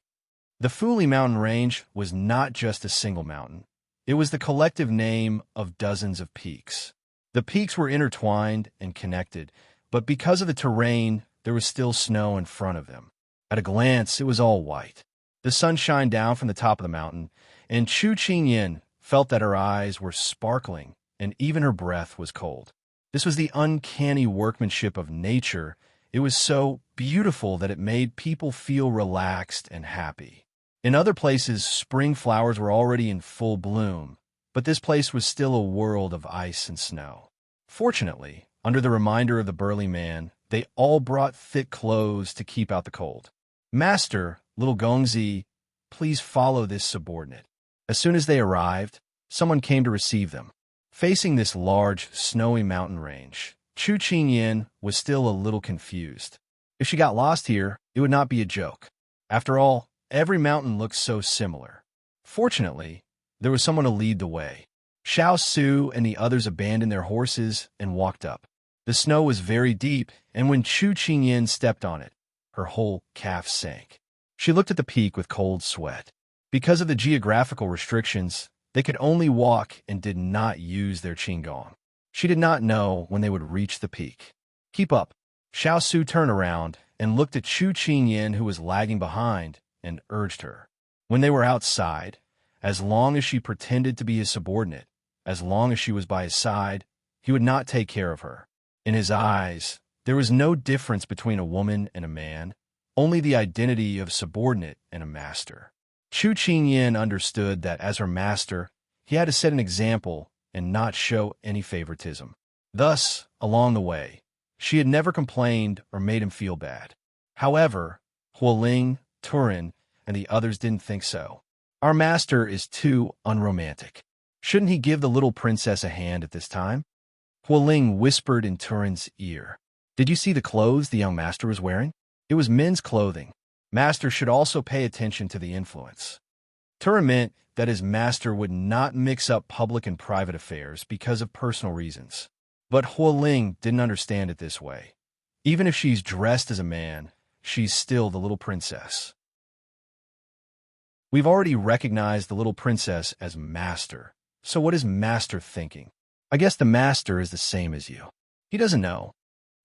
The Fu Li mountain range was not just a single mountain. It was the collective name of dozens of peaks. The peaks were intertwined and connected, but because of the terrain, there was still snow in front of them. At a glance, it was all white. The sun shined down from the top of the mountain, and Chu Qingyin felt that her eyes were sparkling, and even her breath was cold. This was the uncanny workmanship of nature. It was so beautiful that it made people feel relaxed and happy. In other places, spring flowers were already in full bloom, but this place was still a world of ice and snow. Fortunately, under the reminder of the burly man, they all brought thick clothes to keep out the cold. "Master, little Gongzi, please follow this subordinate." As soon as they arrived, someone came to receive them. Facing this large, snowy mountain range, Chu Qingyin was still a little confused. If she got lost here, it would not be a joke. After all, every mountain looks so similar. Fortunately, there was someone to lead the way. Xiao Su and the others abandoned their horses and walked up. The snow was very deep, and when Chu Qingyan stepped on it, her whole calf sank. She looked at the peak with cold sweat. Because of the geographical restrictions, they could only walk and did not use their qinggong. She did not know when they would reach the peak. Keep up. Xiao Su turned around and looked at Chu Qingyan, who was lagging behind, and urged her. When they were outside, as long as she pretended to be his subordinate, as long as she was by his side, he would not take care of her. In his eyes, there was no difference between a woman and a man, only the identity of subordinate and a master. Chu Qingyan understood that as her master, he had to set an example and not show any favoritism. Thus, along the way, she had never complained or made him feel bad. However, Hualing, Turin, and the others didn't think so. Our master is too unromantic. Shouldn't he give the little princess a hand at this time? Hualing whispered in Turin's ear. Did you see the clothes the young master was wearing? It was men's clothing. Master should also pay attention to the influence. Turin meant that his master would not mix up public and private affairs because of personal reasons. But Hualing didn't understand it this way. Even if she's dressed as a man, she's still the little princess. We've already recognized the little princess as master. So what is master thinking? I guess the master is the same as you. He doesn't know.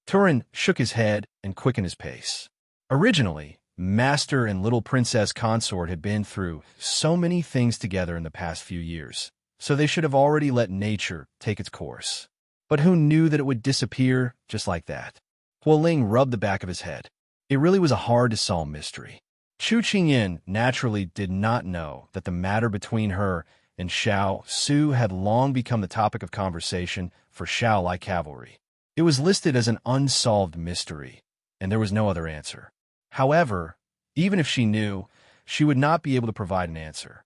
Turin shook his head and quickened his pace. Originally, master and little princess consort had been through so many things together in the past few years, so they should have already let nature take its course. But who knew that it would disappear just like that? Hualing rubbed the back of his head. It really was a hard-to-solve mystery. Chu Qingyan naturally did not know that the matter between her and Xiao Su had long become the topic of conversation for Xiao-like cavalry. It was listed as an unsolved mystery, and there was no other answer. However, even if she knew, she would not be able to provide an answer.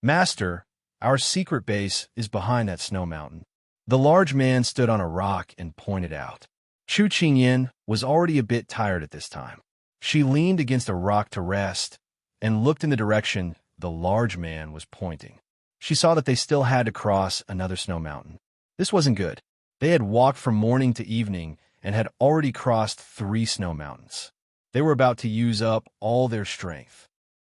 Master, our secret base is behind that snow mountain. The large man stood on a rock and pointed out. Chu Qingyan was already a bit tired at this time. She leaned against a rock to rest and looked in the direction the large man was pointing. She saw that they still had to cross another snow mountain. This wasn't good. They had walked from morning to evening and had already crossed 3 snow mountains. They were about to use up all their strength.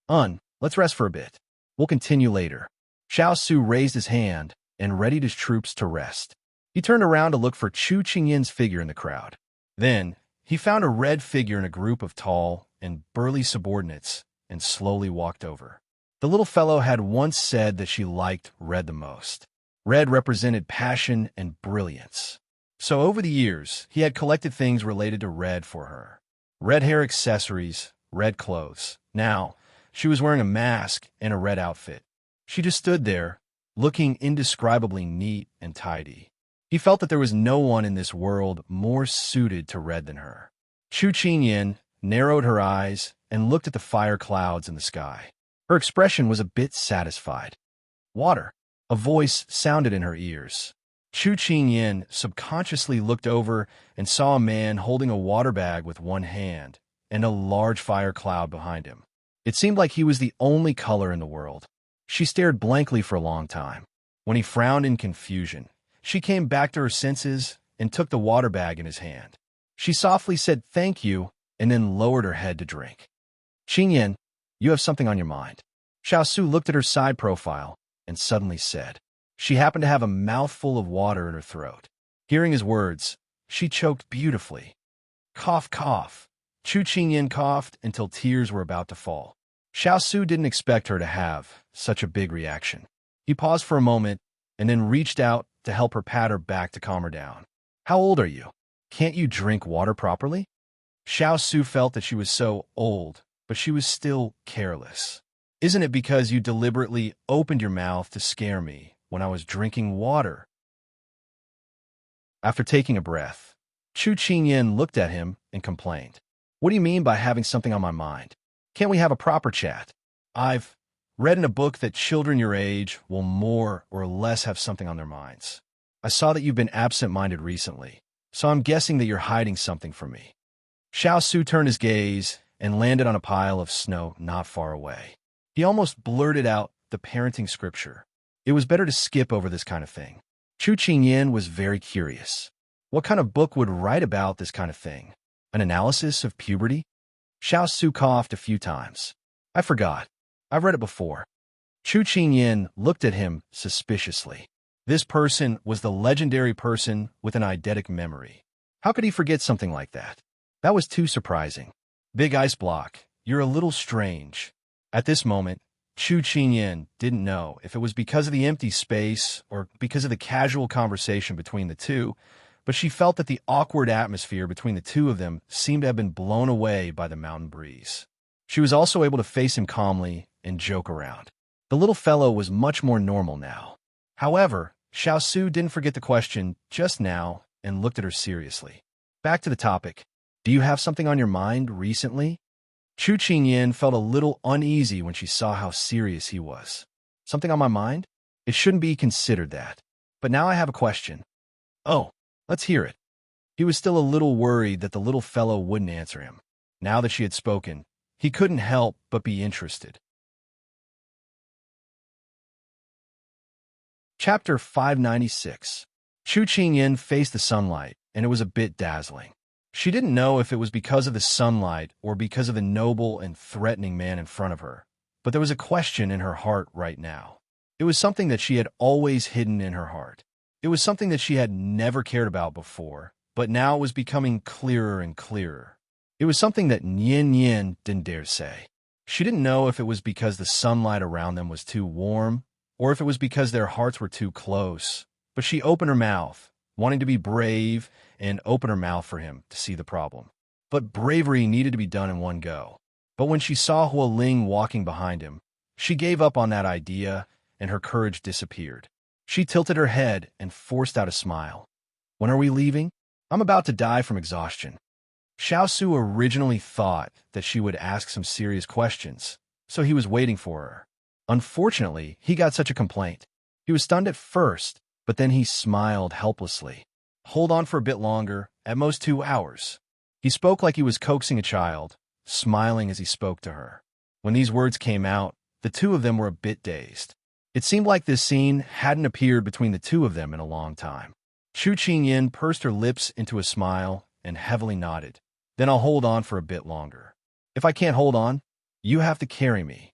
Let's rest for a bit. We'll continue later. Xiao Su raised his hand and readied his troops to rest. He turned around to look for Chu Qingyan's figure in the crowd. Then, he found a red figure in a group of tall and burly subordinates and slowly walked over. The little fellow had once said that she liked red the most. Red represented passion and brilliance. So over the years, he had collected things related to red for her. Red hair accessories, red clothes. Now, she was wearing a mask and a red outfit. She just stood there, looking indescribably neat and tidy. He felt that there was no one in this world more suited to red than her. Chu Qingyan narrowed her eyes and looked at the fire clouds in the sky. Her expression was a bit satisfied. Water. A voice sounded in her ears. Chu Qingyan subconsciously looked over and saw a man holding a water bag with one hand and a large fire cloud behind him. It seemed like he was the only color in the world. She stared blankly for a long time. When he frowned in confusion, she came back to her senses and took the water bag in his hand. She softly said thank you and then lowered her head to drink. Qingyan, you have something on your mind. Xiao Su looked at her side profile and suddenly said. She happened to have a mouthful of water in her throat. Hearing his words, she choked beautifully. Cough, cough. Chu Qingyan coughed until tears were about to fall. Xiao Su didn't expect her to have such a big reaction. He paused for a moment and then reached out to help her pat her back to calm her down. How old are you? Can't you drink water properly? Xiao Su felt that she was so old, but she was still careless. Isn't it because you deliberately opened your mouth to scare me when I was drinking water? After taking a breath, Chu Qingyan looked at him and complained. What do you mean by having something on my mind? Can't we have a proper chat? I've read in a book that children your age will more or less have something on their minds. I saw that you've been absent-minded recently, so I'm guessing that you're hiding something from me. Xiao Su turned his gaze and landed on a pile of snow not far away. He almost blurted out the parenting scripture. It was better to skip over this kind of thing. Chu Qingyan was very curious. What kind of book would write about this kind of thing? An analysis of puberty? Xiao Su coughed a few times. I forgot. I've read it before. Chu Qingyan looked at him suspiciously. This person was the legendary person with an eidetic memory. How could he forget something like that? That was too surprising. Big ice block, you're a little strange. At this moment, Chu Qingyan didn't know if it was because of the empty space or because of the casual conversation between the two, but she felt that the awkward atmosphere between the two of them seemed to have been blown away by the mountain breeze. She was also able to face him calmly and joke around. The little fellow was much more normal now. However, Xiao Su didn't forget the question just now and looked at her seriously. Back to the topic. Do you have something on your mind recently? Chu Qingyan felt a little uneasy when she saw how serious he was. Something on my mind? It shouldn't be considered that. But now I have a question. Oh, let's hear it. He was still a little worried that the little fellow wouldn't answer him. Now that she had spoken, he couldn't help but be interested. Chapter 596. Chu Qingyan faced the sunlight, and it was a bit dazzling. She didn't know if it was because of the sunlight or because of the noble and threatening man in front of her, but there was a question in her heart right now. It was something that she had always hidden in her heart. It was something that she had never cared about before, but now it was becoming clearer and clearer. It was something that Nian didn't dare say. She didn't know if it was because the sunlight around them was too warm, or if it was because their hearts were too close, but she opened her mouth, wanting to be brave and open her mouth for him to see the problem. But bravery needed to be done in one go. But when she saw Hua Ling walking behind him, she gave up on that idea and her courage disappeared. She tilted her head and forced out a smile. When are we leaving? I'm about to die from exhaustion. Xiao Su originally thought that she would ask some serious questions, so he was waiting for her. Unfortunately, he got such a complaint. He was stunned at first, but then he smiled helplessly. Hold on for a bit longer, at most 2 hours. He spoke like he was coaxing a child, smiling as he spoke to her. When these words came out, the two of them were a bit dazed. It seemed like this scene hadn't appeared between the two of them in a long time. Chu Qingyan pursed her lips into a smile and heavily nodded. Then I'll hold on for a bit longer. If I can't hold on, you have to carry me.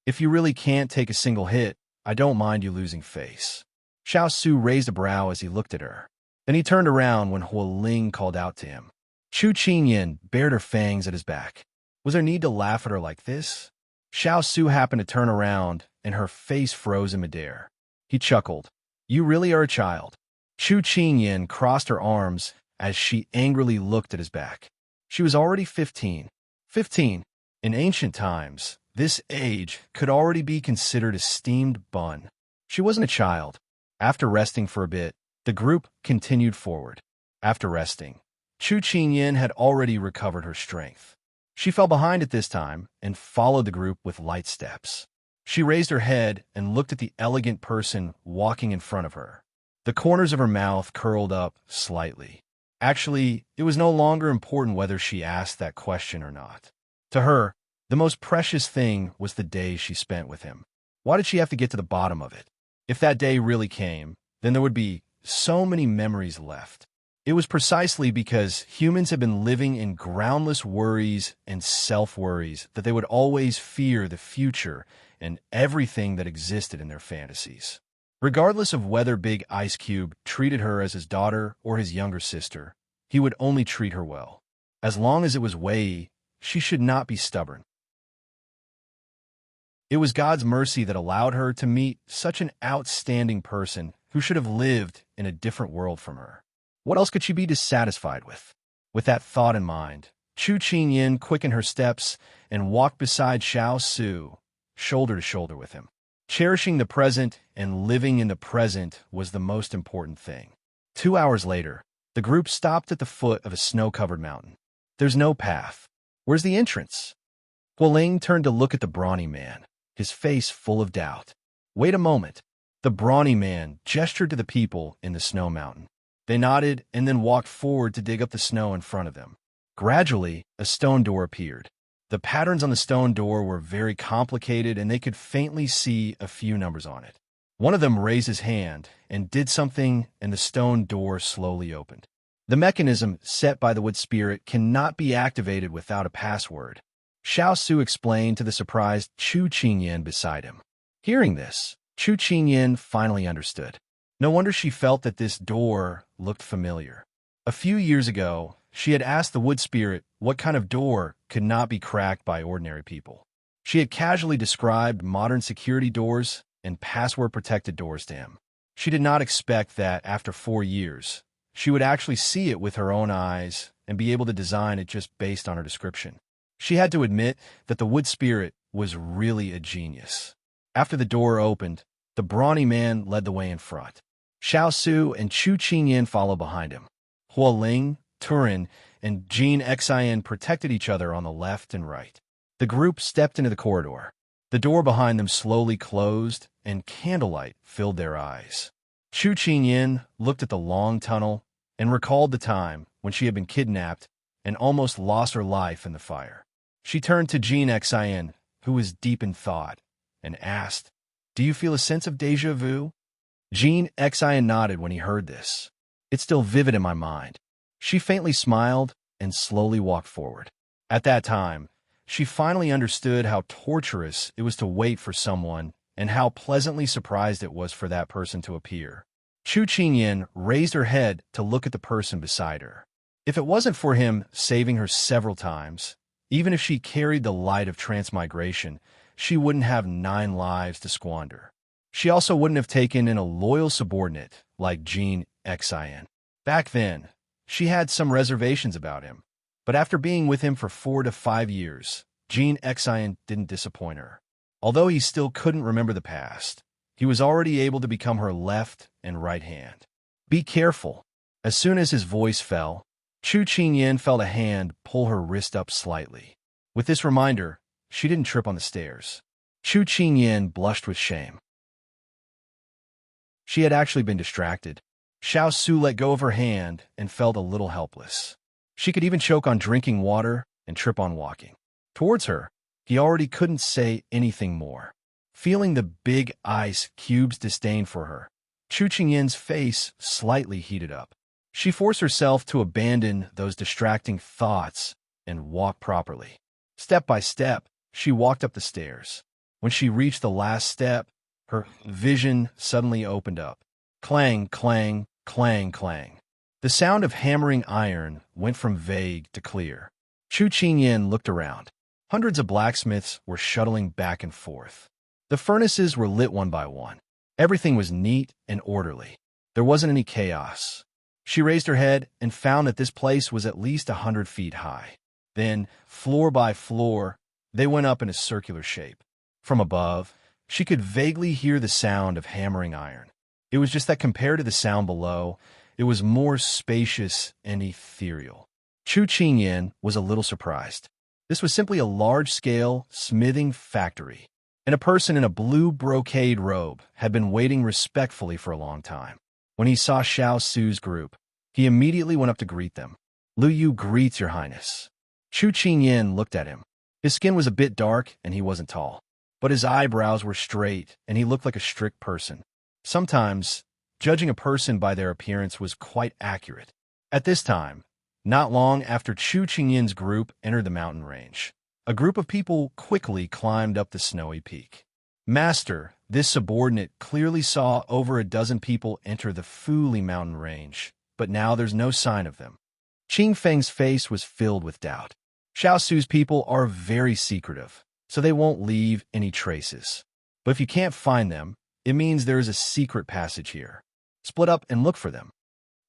If you really can't take a single hit, I don't mind you losing face. Xiao Su raised a brow as he looked at her. Then he turned around when Hua Ling called out to him. Chu Qingyan bared her fangs at his back. Was there need to laugh at her like this? Xiao Su happened to turn around, and her face froze in midair. He chuckled. You really are a child. Chu Qingyan crossed her arms as she angrily looked at his back. She was already 15. 15. In ancient times, this age could already be considered a steamed bun. She wasn't a child. After resting for a bit, the group continued forward. After resting, Chu Qingyan had already recovered her strength. She fell behind at this time and followed the group with light steps. She raised her head and looked at the elegant person walking in front of her. The corners of her mouth curled up slightly. Actually, it was no longer important whether she asked that question or not. To her, the most precious thing was the day she spent with him. Why did she have to get to the bottom of it? If that day really came, then there would be so many memories left. It was precisely because humans have been living in groundless worries and self-worries that they would always fear the future and everything that existed in their fantasies. Regardless of whether Big Ice Cube treated her as his daughter or his younger sister, he would only treat her well. As long as it was Wei, she should not be stubborn. It was God's mercy that allowed her to meet such an outstanding person who should have lived in a different world from her. What else could she be dissatisfied with? With that thought in mind, Chu Qingyan quickened her steps and walked beside Xiao Su, shoulder to shoulder with him. Cherishing the present and living in the present was the most important thing. 2 hours later, the group stopped at the foot of a snow-covered mountain. There's no path. Where's the entrance? Hua Ling turned to look at the brawny man, his face full of doubt. Wait a moment. The brawny man gestured to the people in the snow mountain. They nodded and then walked forward to dig up the snow in front of them. Gradually, a stone door appeared. The patterns on the stone door were very complicated, and they could faintly see a few numbers on it. One of them raised his hand and did something, and the stone door slowly opened. The mechanism set by the wood spirit cannot be activated without a password. Xiao Su explained to the surprised Chu Qingyan beside him. Hearing this, Chu Qingyan finally understood. No wonder she felt that this door looked familiar. A few years ago, she had asked the wood spirit what kind of door could not be cracked by ordinary people. She had casually described modern security doors and password-protected doors to him. She did not expect that after 4 years, she would actually see it with her own eyes and be able to design it just based on her description. She had to admit that the wood spirit was really a genius. After the door opened, the brawny man led the way in front. Xiao Su and Chu Qingyan followed behind him. Hua Ling, Turin, and Jean Xian protected each other on the left and right. The group stepped into the corridor. The door behind them slowly closed, and candlelight filled their eyes. Chu Qingyan looked at the long tunnel and recalled the time when she had been kidnapped and almost lost her life in the fire. She turned to Jean Xian, who was deep in thought, and asked, "Do you feel a sense of déjà vu?" Jean Xian nodded when he heard this. "It's still vivid in my mind." She faintly smiled and slowly walked forward. At that time, she finally understood how torturous it was to wait for someone and how pleasantly surprised it was for that person to appear. Chu Qingyan raised her head to look at the person beside her. If it wasn't for him saving her several times, even if she carried the light of transmigration, she wouldn't have 9 lives to squander. She also wouldn't have taken in a loyal subordinate like Jean Xian. Back then, she had some reservations about him, but after being with him for 4 to 5 years, Jean Xian didn't disappoint her. Although he still couldn't remember the past, he was already able to become her left and right hand. "Be careful." As soon as his voice fell, Chu Qingyan felt a hand pull her wrist up slightly. With this reminder, she didn't trip on the stairs. Chu Qingyan blushed with shame. She had actually been distracted. Xiao Su let go of her hand and felt a little helpless. She could even choke on drinking water and trip on walking. Towards her, he already couldn't say anything more. Feeling the big ice cube's disdain for her, Chu Qingyan's face slightly heated up. She forced herself to abandon those distracting thoughts and walk properly. Step by step, she walked up the stairs. When she reached the last step, her vision suddenly opened up. Clang, clang, clang, clang. The sound of hammering iron went from vague to clear. Chu Qingyan looked around. Hundreds of blacksmiths were shuttling back and forth. The furnaces were lit one by one. Everything was neat and orderly. There wasn't any chaos. She raised her head and found that this place was at least 100 feet high. Then, floor by floor, they went up in a circular shape. From above, she could vaguely hear the sound of hammering iron. It was just that compared to the sound below, it was more spacious and ethereal. Chu Qingyan was a little surprised. This was simply a large-scale smithing factory, and a person in a blue brocade robe had been waiting respectfully for a long time. When he saw Xiao Su's group, he immediately went up to greet them. "Lu Yu greets your highness." Chu Qingyan looked at him. His skin was a bit dark and he wasn't tall, but his eyebrows were straight and he looked like a strict person. Sometimes, judging a person by their appearance was quite accurate. At this time, not long after Chu Qingyan's group entered the mountain range, a group of people quickly climbed up the snowy peak. "Master," this subordinate clearly saw over a dozen people enter the Fuli mountain range, but now there's no sign of them. Qing Feng's face was filled with doubt. Xiao Su's people are very secretive, so they won't leave any traces. But if you can't find them, it means there is a secret passage here. Split up and look for them.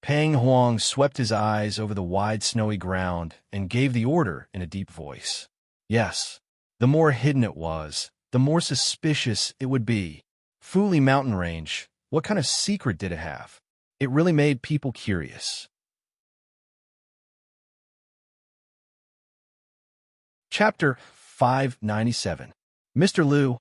Pang Huang swept his eyes over the wide snowy ground and gave the order in a deep voice. Yes, the more hidden it was, the more suspicious it would be. Fuli mountain range, what kind of secret did it have? It really made people curious. Chapter 597. Mr. Liu,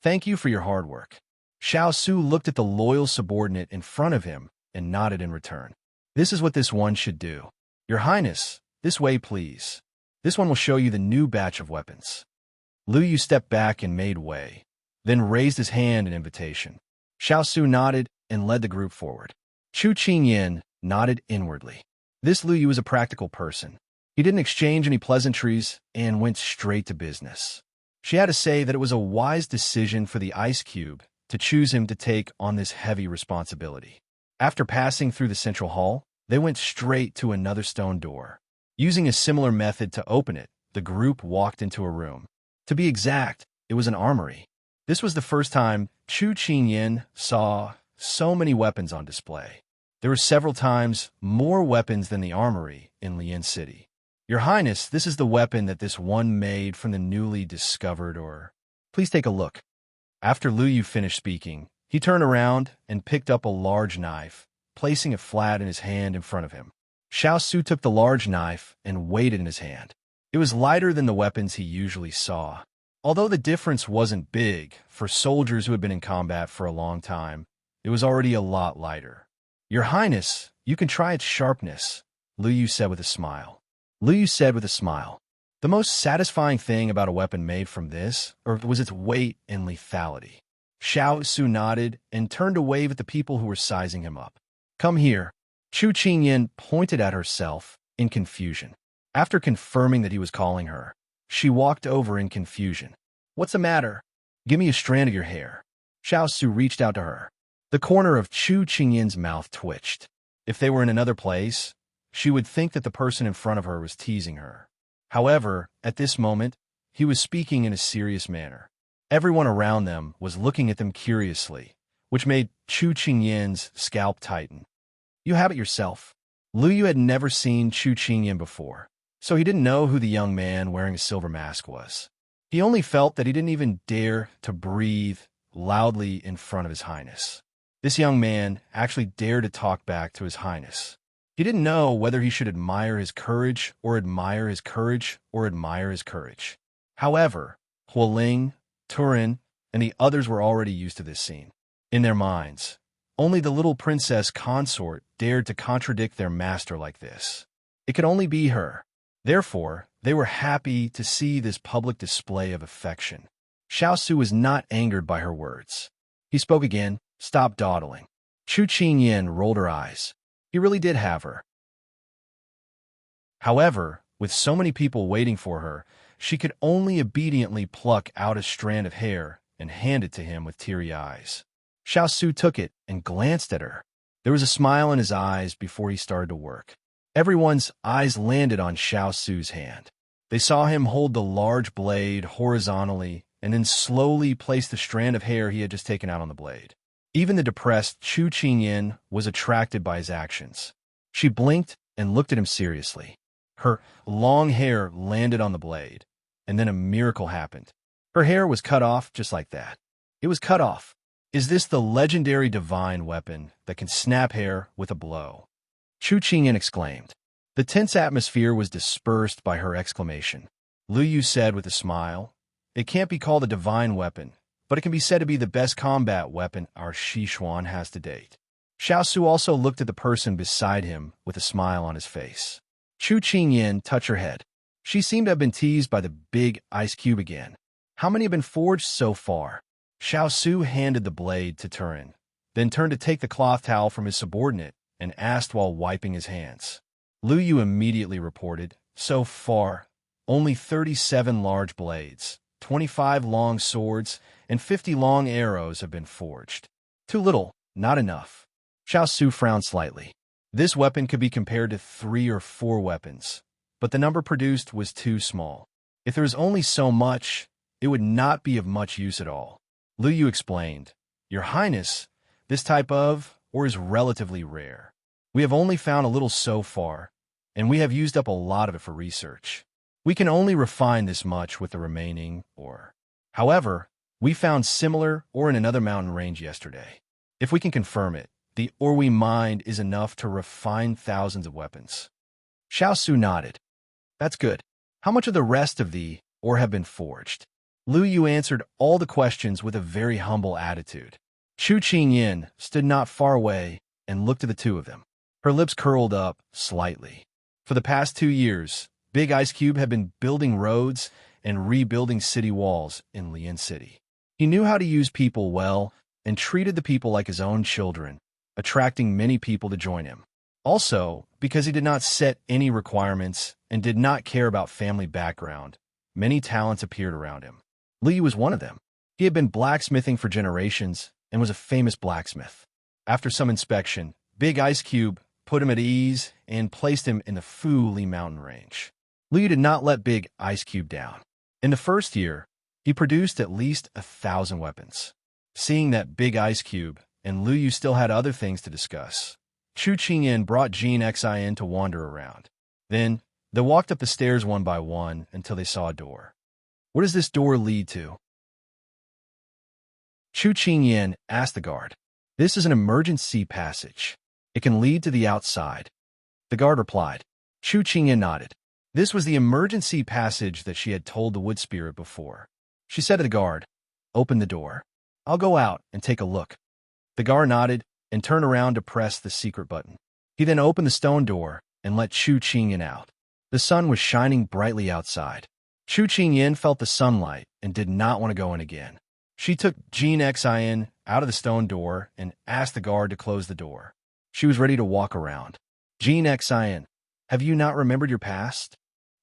thank you for your hard work. Xiao Su looked at the loyal subordinate in front of him and nodded in return. This is what this one should do. Your Highness, This way, please. This one will show you the new batch of weapons. Lu Yu stepped back and made way, then raised his hand in invitation. Xiao Su nodded and led the group forward. Chu Qingyin nodded inwardly. This Lu Yu was a practical person. He didn't exchange any pleasantries and went straight to business. She had to say that it was a wise decision for the Ice Cube to choose him to take on this heavy responsibility. After passing through the central hall, they went straight to another stone door. Using a similar method to open it, the group walked into a room. To be exact, it was an armory. This was the first time Chu Qingyin saw so many weapons on display. There were several times more weapons than the armory in Lian City. Your Highness, this is the weapon that this one made from the newly discovered or... Please take a look. After Lu Yu finished speaking, he turned around and picked up a large knife, placing it flat in his hand in front of him. Xiao Su took the large knife and weighed it in his hand. It was lighter than the weapons he usually saw. Although the difference wasn't big, for soldiers who had been in combat for a long time, it was already a lot lighter. Your Highness, you can try its sharpness, Lu Yu said with a smile. The most satisfying thing about a weapon made from this was its weight and lethality. Xiao Su nodded and turned to wave at the people who were sizing him up. Come here. Chu Qingyin pointed at herself in confusion. After confirming that he was calling her, she walked over in confusion. What's the matter? Give me a strand of your hair. Xiao Su reached out to her. The corner of Chu Qingyin's mouth twitched. If they were in another place, she would think that the person in front of her was teasing her. However, at this moment, he was speaking in a serious manner. Everyone around them was looking at them curiously, which made Chu Qingyin's scalp tighten. You have it yourself. Lu Yu had never seen Chu Qingyin before, so he didn't know who the young man wearing a silver mask was. He only felt that he didn't even dare to breathe loudly in front of His Highness. This young man actually dared to talk back to His Highness. He didn't know whether he should admire his courage or admire his courage or admire his courage. However, Huoling, Turin, and the others were already used to this scene. In their minds, only the little princess consort dared to contradict their master like this. It could only be her. Therefore, they were happy to see this public display of affection. Xiao Su was not angered by her words. He spoke again. Stop dawdling. Chu Qingyin rolled her eyes. He really did have her. However, with so many people waiting for her, she could only obediently pluck out a strand of hair and hand it to him with teary eyes. Xiao Su took it and glanced at her. There was a smile in his eyes before he started to work. Everyone's eyes landed on Xiao Su's hand. They saw him hold the large blade horizontally and then slowly place the strand of hair he had just taken out on the blade. Even the depressed Chu Qingyin was attracted by his actions. She blinked and looked at him seriously. Her long hair landed on the blade, and then a miracle happened. Her hair was cut off just like that. It was cut off. Is this the legendary divine weapon that can snap hair with a blow? Chu Qingyin exclaimed. The tense atmosphere was dispersed by her exclamation. Lu Yu said with a smile, It can't be called a divine weapon, but it can be said to be the best combat weapon our Xishuan has to date. Xiao Su also looked at the person beside him with a smile on his face. Chu Qingyin touched her head. She seemed to have been teased by the big ice cube again. How many have been forged so far? Xiao Su handed the blade to Turin, then turned to take the cloth towel from his subordinate and asked while wiping his hands. Lu Yu immediately reported, So far, only 37 large blades, 25 long swords, and 50 long arrows have been forged. Too little, not enough. Xiao Su frowned slightly. This weapon could be compared to 3 or 4 weapons, but the number produced was too small. If there was only so much, it would not be of much use at all. Lu Yu explained, Your Highness, this type of ore is relatively rare. We have only found a little so far, and we have used up a lot of it for research. We can only refine this much with the remaining ore. However, we found similar ore in another mountain range yesterday. If we can confirm it, the ore we mined is enough to refine thousands of weapons. Xiao Su nodded. That's good. How much of the rest of the ore have been forged? Lu Yu answered all the questions with a very humble attitude. Chu Qingyin stood not far away and looked at the two of them. Her lips curled up slightly. For the past 2 years, Big Ice Cube had been building roads and rebuilding city walls in Lian City. He knew how to use people well and treated the people like his own children, attracting many people to join him. Also, because he did not set any requirements and did not care about family background, many talents appeared around him. Liu was one of them. He had been blacksmithing for generations and was a famous blacksmith. After some inspection, Big Ice Cube put him at ease and placed him in the Fu-Li mountain range. Liu did not let Big Ice Cube down. In the first year, he produced at least 1,000 weapons. Seeing that Big Ice Cube and Liu still had other things to discuss, Chu Qingyan brought Jin Xin to wander around. Then, they walked up the stairs one by one until they saw a door. What does this door lead to? Chu Qingyan asked the guard. This is an emergency passage. It can lead to the outside. The guard replied. Chu Qingyan nodded. This was the emergency passage that she had told the wood spirit before. She said to the guard, "Open the door. I'll go out and take a look." The guard nodded and turned around to press the secret button. He then opened the stone door and let Chu Qingyan out. The sun was shining brightly outside. Chu Qingyan felt the sunlight and did not want to go in again. She took Jin Xin out of the stone door and asked the guard to close the door. She was ready to walk around. Jin Xin, have you not remembered your past?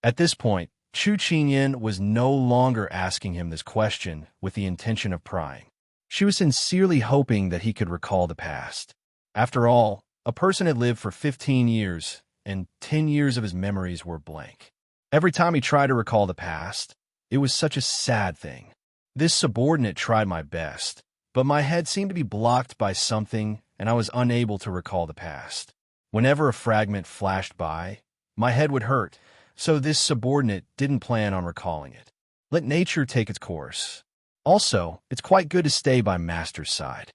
At this point, Chu Qingyan was no longer asking him this question with the intention of prying. She was sincerely hoping that he could recall the past. After all, a person had lived for 15 years, and 10 years of his memories were blank. Every time he tried to recall the past, it was such a sad thing. This subordinate tried my best, but my head seemed to be blocked by something, and I was unable to recall the past. Whenever a fragment flashed by, my head would hurt, so this subordinate didn't plan on recalling it. Let nature take its course. Also, it's quite good to stay by Master's side.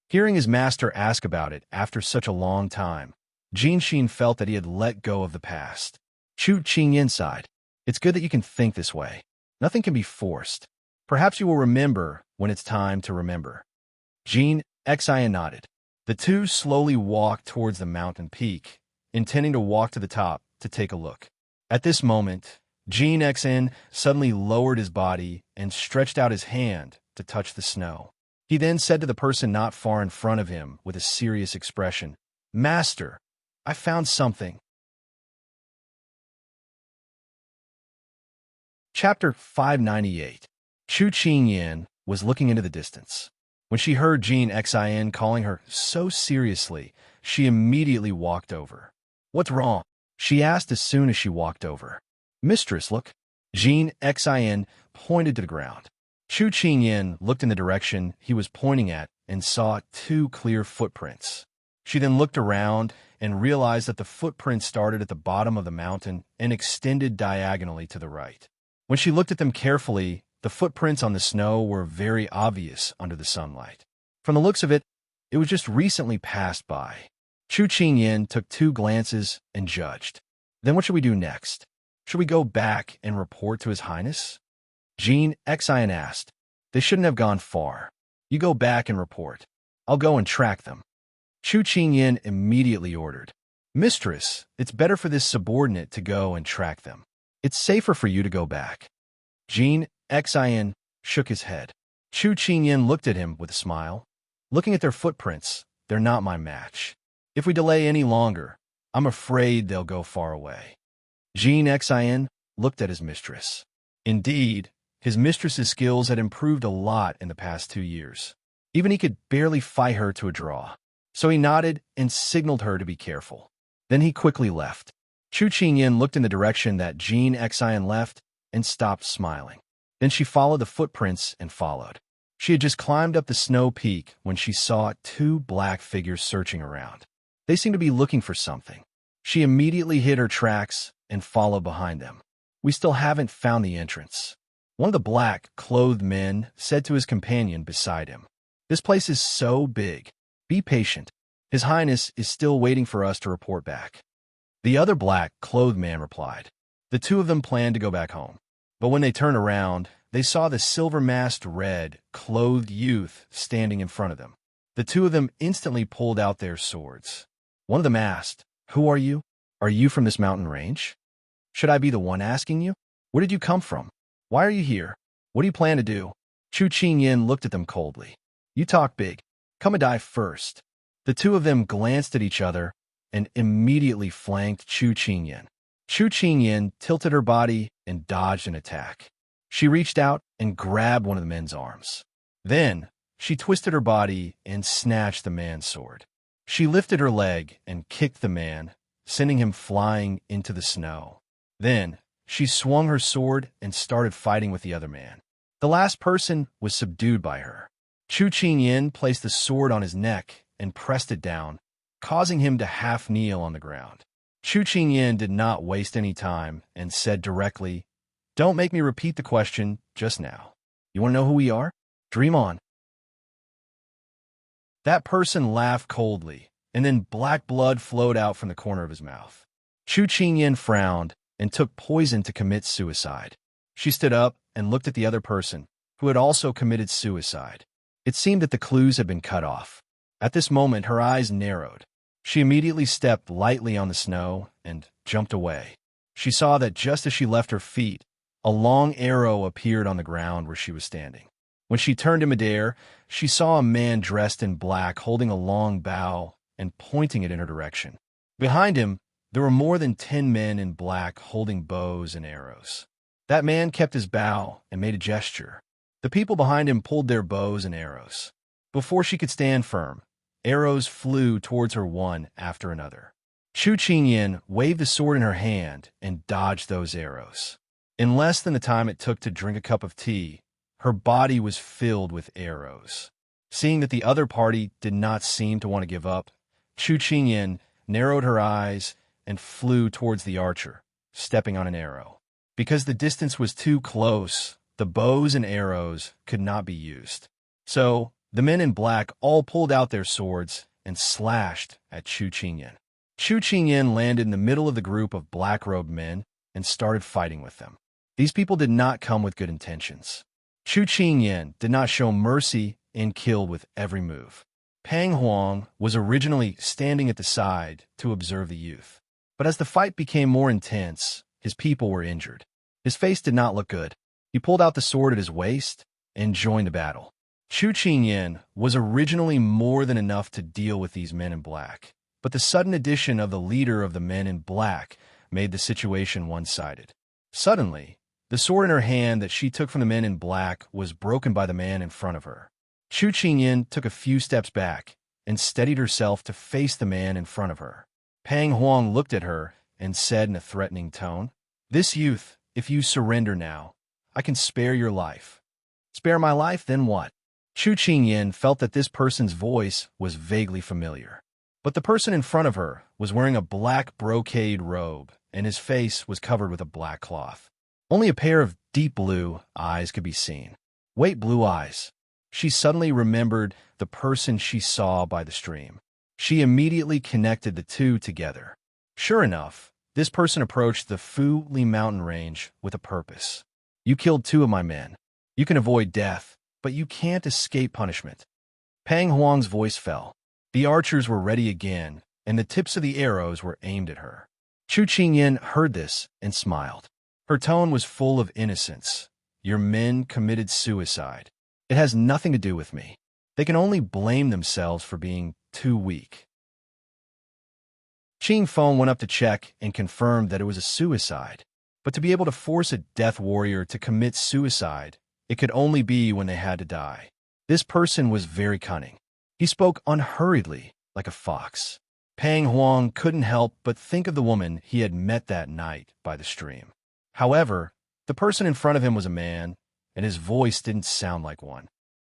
Hearing his master ask about it after such a long time, Jin Xin felt that he had let go of the past. Chu Qingyan sighed. It's good that you can think this way. Nothing can be forced. Perhaps you will remember when it's time to remember. Jin Xin nodded. The two slowly walked towards the mountain peak, intending to walk to the top to take a look. At this moment, Jin Xin suddenly lowered his body and stretched out his hand to touch the snow. He then said to the person not far in front of him with a serious expression, "Master, I found something." Chapter 598. Chu Qingyan was looking into the distance. When she heard Jin Xin calling her so seriously, she immediately walked over. "What's wrong?" she asked as soon as she walked over. "Mistress, look." Jin Xin pointed to the ground. Chu Qingyan looked in the direction he was pointing at and saw 2 clear footprints. She then looked around and realized that the footprints started at the bottom of the mountain and extended diagonally to the right. When she looked at them carefully, the footprints on the snow were very obvious under the sunlight. From the looks of it, it was just recently passed by. Chu Qingyan took 2 glances and judged. Then what should we do next? Should we go back and report to His Highness? Jin Xin asked. They shouldn't have gone far. You go back and report. I'll go and track them. Chu Qingyan immediately ordered. Mistress, it's better for this subordinate to go and track them. It's safer for you to go back. Jin Xin shook his head. Chu Qingyan looked at him with a smile. Looking at their footprints, they're not my match. If we delay any longer, I'm afraid they'll go far away. Jin Xin looked at his mistress. Indeed, his mistress's skills had improved a lot in the past 2 years. Even he could barely fight her to a draw. So he nodded and signaled her to be careful. Then he quickly left. Chu Qingyan looked in the direction that Jin Xin left and stopped smiling. Then she followed the footprints and followed. She had just climbed up the snow peak when she saw 2 black figures searching around. They seemed to be looking for something. She immediately hid her tracks and followed behind them. We still haven't found the entrance. One of the black-clothed men said to his companion beside him, This place is so big. Be patient. His Highness is still waiting for us to report back. The other black-clothed man replied. The 2 of them planned to go back home. But when they turned around, they saw the silver-masked, red-clothed youth standing in front of them. The 2 of them instantly pulled out their swords. One of them asked, Who are you? Are you from this mountain range? Should I be the one asking you? Where did you come from? Why are you here? What do you plan to do? Chu Qingyan looked at them coldly. You talk big. Come and die first. The two of them glanced at each other and immediately flanked Chu Qingyan. Chu Qingyan tilted her body and dodged an attack. She reached out and grabbed one of the men's arms. Then, she twisted her body and snatched the man's sword. She lifted her leg and kicked the man, sending him flying into the snow. Then, she swung her sword and started fighting with the other man. The last person was subdued by her. Chu Qingyan placed the sword on his neck and pressed it down, causing him to half-kneel on the ground. Chu Qingyan did not waste any time and said directly, "Don't make me repeat the question just now. You want to know who we are? Dream on." That person laughed coldly, and then black blood flowed out from the corner of his mouth. Chu Qingyan frowned and took poison to commit suicide. She stood up and looked at the other person, who had also committed suicide. It seemed that the clues had been cut off. At this moment, her eyes narrowed. She immediately stepped lightly on the snow and jumped away. She saw that just as she left her feet, a long arrow appeared on the ground where she was standing. When she turned in midair, she saw a man dressed in black holding a long bow and pointing it in her direction. Behind him, there were more than 10 men in black holding bows and arrows. That man kept his bow and made a gesture. The people behind him pulled their bows and arrows. Before she could stand firm, arrows flew towards her one after another. Chu Qingyan waved the sword in her hand and dodged those arrows. In less than the time it took to drink a cup of tea, her body was filled with arrows. Seeing that the other party did not seem to want to give up, Chu Qingyan narrowed her eyes and flew towards the archer, stepping on an arrow. Because the distance was too close, the bows and arrows could not be used. So, the men in black all pulled out their swords and slashed at Chu Qingyan. Chu Qingyan landed in the middle of the group of black-robed men and started fighting with them. These people did not come with good intentions. Chu Qingyan did not show mercy and killed with every move. Pang Huang was originally standing at the side to observe the youth. But as the fight became more intense, his people were injured. His face did not look good. He pulled out the sword at his waist and joined the battle. Chu Qingyan was originally more than enough to deal with these men in black, but the sudden addition of the leader of the men in black made the situation one-sided. Suddenly, the sword in her hand that she took from the men in black was broken by the man in front of her. Chu Qingyan took a few steps back and steadied herself to face the man in front of her. Pang Huang looked at her and said in a threatening tone, "This youth, if you surrender now, I can spare your life." "Spare my life, then what?" Chu Qingyan felt that this person's voice was vaguely familiar. But the person in front of her was wearing a black brocade robe, and his face was covered with a black cloth. Only a pair of deep blue eyes could be seen. Wait, blue eyes. She suddenly remembered the person she saw by the stream. She immediately connected the two together. Sure enough, this person approached the Fu Li mountain range with a purpose. "You killed 2 of my men. You can avoid death, but you can't escape punishment." Pang Huang's voice fell. The archers were ready again, and the tips of the arrows were aimed at her. Chu Qingyan heard this and smiled. Her tone was full of innocence. "Your men committed suicide. It has nothing to do with me. They can only blame themselves for being too weak." Qing Feng went up to check and confirmed that it was a suicide. But to be able to force a death warrior to commit suicide, it could only be when they had to die. This person was very cunning. He spoke unhurriedly, like a fox. Pang Huang couldn't help but think of the woman he had met that night by the stream. However, the person in front of him was a man, and his voice didn't sound like one.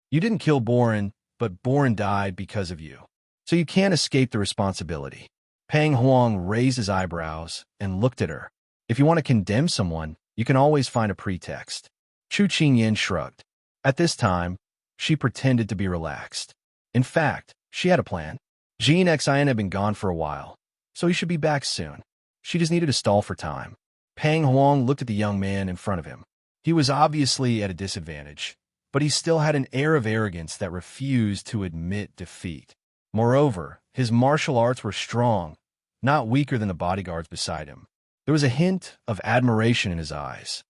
"You didn't kill Boren, but Boren died because of you. So you can't escape the responsibility." Pang Huang raised his eyebrows and looked at her. "If you want to condemn someone, you can always find a pretext." Chu Qingyan shrugged. At this time, she pretended to be relaxed. In fact, she had a plan. Jean Xin had been gone for a while, so he should be back soon. She just needed to stall for time. Pang Huang looked at the young man in front of him. He was obviously at a disadvantage, but he still had an air of arrogance that refused to admit defeat. Moreover, his martial arts were strong, not weaker than the bodyguards beside him. There was a hint of admiration in his eyes.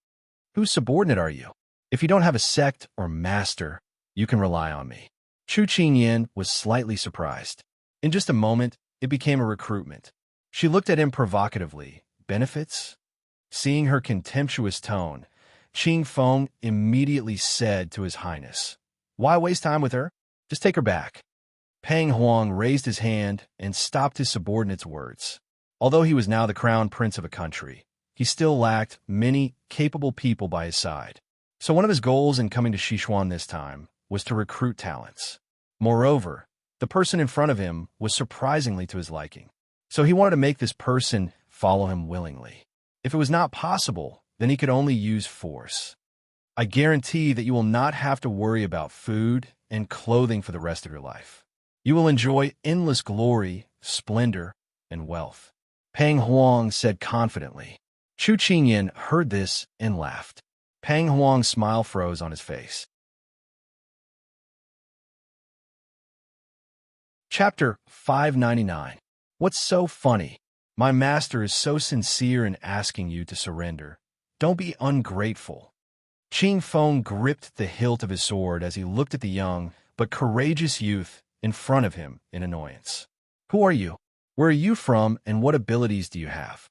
Whose subordinate are you? If you don't have a sect or master, you can rely on me. Chu Qingyan was slightly surprised. In just a moment, it became a recruitment. She looked at him provocatively. Benefits? Seeing her contemptuous tone, Qing Feng immediately said to His Highness, "Why waste time with her? Just take her back." Pang Huang raised his hand and stopped his subordinate's words. Although he was now the crown prince of a country, he still lacked many capable people by his side. So one of his goals in coming to Sichuan this time was to recruit talents. Moreover, the person in front of him was surprisingly to his liking. So he wanted to make this person follow him willingly. If it was not possible, then he could only use force. I guarantee that you will not have to worry about food and clothing for the rest of your life. You will enjoy endless glory, splendor, and wealth. Pang Huang said confidently. Chu Qingyan heard this and laughed. Pang Huang's smile froze on his face. Chapter 599. What's so funny? My master is so sincere in asking you to surrender. Don't be ungrateful. Qing Feng gripped the hilt of his sword as he looked at the young but courageous youth in front of him in annoyance. Who are you? Where are you from, and what abilities do you have?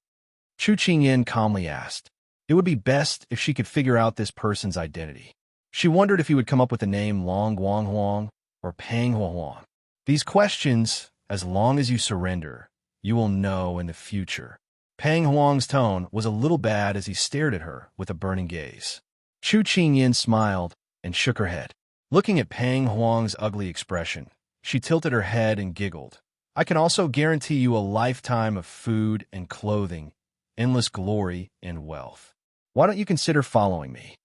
Chu Qingyan calmly asked. It would be best if she could figure out this person's identity. She wondered if he would come up with the name Long Guang Huang or Pang Huang. These questions, as long as you surrender, you will know in the future. Pang Huang's tone was a little bad as he stared at her with a burning gaze. Chu Qingyan smiled and shook her head. Looking at Pang Huang's ugly expression, she tilted her head and giggled. I can also guarantee you a lifetime of food and clothing, endless glory and wealth. Why don't you consider following me?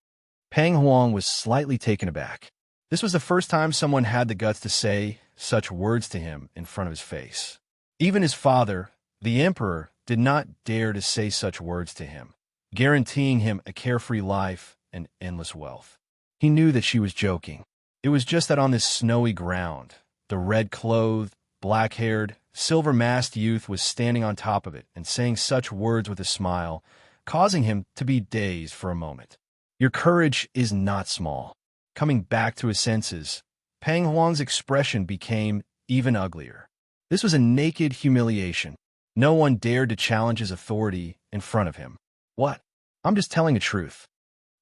Pang Huang was slightly taken aback. This was the first time someone had the guts to say such words to him in front of his face. Even his father, the emperor, did not dare to say such words to him, guaranteeing him a carefree life and endless wealth. He knew that she was joking. It was just that on this snowy ground, the red-clothed, black-haired, silver-masked youth was standing on top of it and saying such words with a smile, causing him to be dazed for a moment. Your courage is not small. Coming back to his senses, Pang Huang's expression became even uglier. This was a naked humiliation. No one dared to challenge his authority in front of him. What? I'm just telling the truth.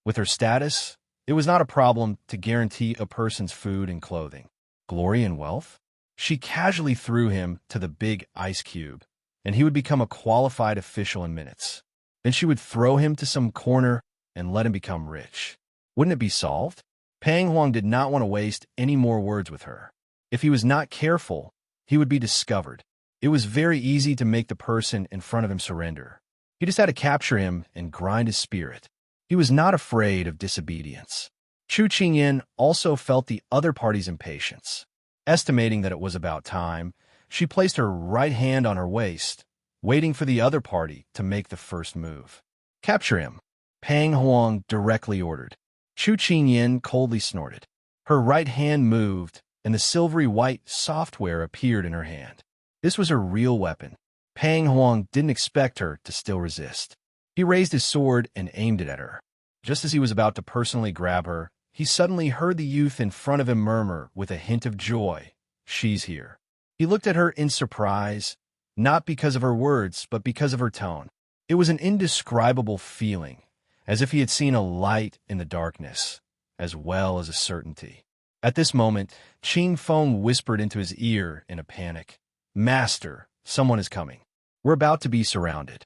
With her status, it was not a problem to guarantee a person's food and clothing, glory and wealth. She casually threw him to the big ice cube, and he would become a qualified official in minutes. Then she would throw him to some corner and let him become rich. Wouldn't it be solved? Pang Huang did not want to waste any more words with her. If he was not careful, he would be discovered. It was very easy to make the person in front of him surrender. He just had to capture him and grind his spirit. He was not afraid of disobedience. Chu Qingyan also felt the other party's impatience. Estimating that it was about time, she placed her right hand on her waist, waiting for the other party to make the first move. Capture him, Pang Huang directly ordered. Chu Qingyan coldly snorted. Her right hand moved, and the silvery white software appeared in her hand. This was her real weapon. Pang Huang didn't expect her to still resist. He raised his sword and aimed it at her. Just as he was about to personally grab her, he suddenly heard the youth in front of him murmur with a hint of joy, "She's here." He looked at her in surprise, not because of her words, but because of her tone. It was an indescribable feeling, as if he had seen a light in the darkness, as well as a certainty. At this moment, Qing Feng whispered into his ear in a panic, "Master, someone is coming. We're about to be surrounded."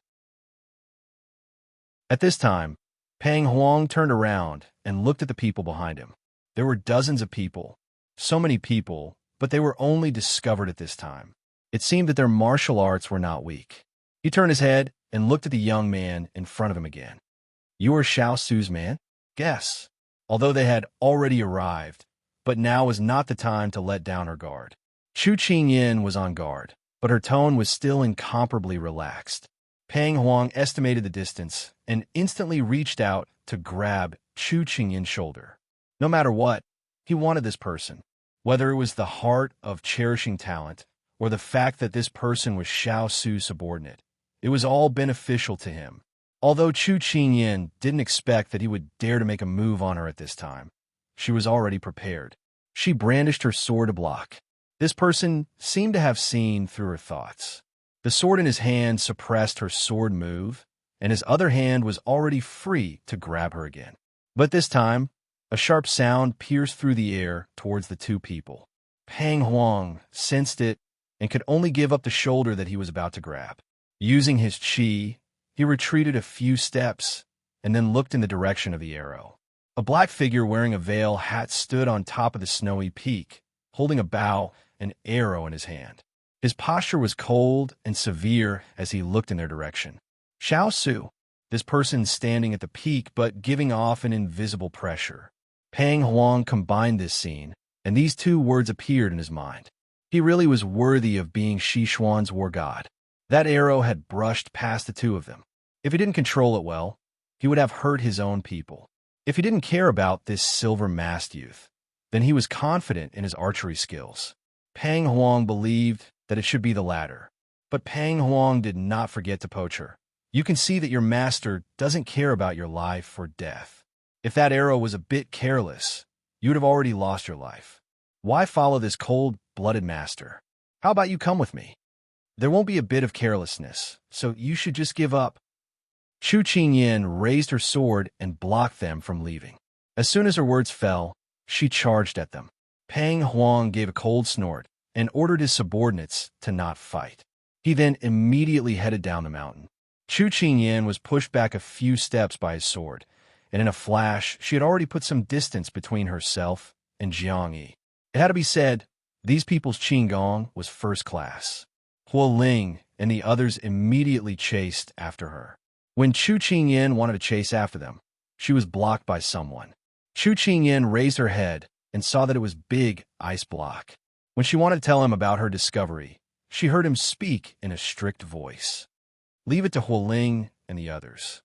At this time, Pang Huang turned around and looked at the people behind him. There were dozens of people, so many people, but they were only discovered at this time. It seemed that their martial arts were not weak. He turned his head and looked at the young man in front of him again. "You are Xiao Su's man?" "Guess." Although they had already arrived, but now was not the time to let down her guard. Chu Qingyan was on guard, but her tone was still incomparably relaxed. Pang Huang estimated the distance and instantly reached out to grab Chu Qingyan's shoulder. No matter what, he wanted this person. Whether it was the heart of cherishing talent or the fact that this person was Xiao Su's subordinate. It was all beneficial to him. Although Chu Qingyan didn't expect that he would dare to make a move on her at this time, she was already prepared. She brandished her sword to block. This person seemed to have seen through her thoughts. The sword in his hand suppressed her sword move, and his other hand was already free to grab her again. But this time, a sharp sound pierced through the air towards the two people. Pang Huang sensed it and could only give up the shoulder that he was about to grab. Using his qi, he retreated a few steps and then looked in the direction of the arrow. A black figure wearing a veil hat stood on top of the snowy peak, holding a bow and arrow in his hand. His posture was cold and severe as he looked in their direction. Xiao Su, this person standing at the peak but giving off an invisible pressure. Pang Huang combined this scene, and these two words appeared in his mind. He really was worthy of being Xishuan's war god. That arrow had brushed past the two of them. If he didn't control it well, he would have hurt his own people. If he didn't care about this silver-masked youth, then he was confident in his archery skills. Pang Huang believed that it should be the latter. But Pang Huang did not forget to poach her. You can see that your master doesn't care about your life or death. If that arrow was a bit careless, you would have already lost your life. Why follow this cold-blooded master? How about you come with me? There won't be a bit of carelessness, so you should just give up. Chu Qingyan raised her sword and blocked them from leaving. As soon as her words fell, she charged at them. Pang Huang gave a cold snort and ordered his subordinates to not fight. He then immediately headed down the mountain. Chu Qingyan was pushed back a few steps by his sword, and in a flash, she had already put some distance between herself and Jiang Yi. It had to be said, these people's qigong was first class. Huo Ling and the others immediately chased after her. When Chu Qingyan wanted to chase after them, she was blocked by someone. Chu Qingyan raised her head and saw that it was Big Ice Block. When she wanted to tell him about her discovery, she heard him speak in a strict voice. Leave it to Huo Ling and the others.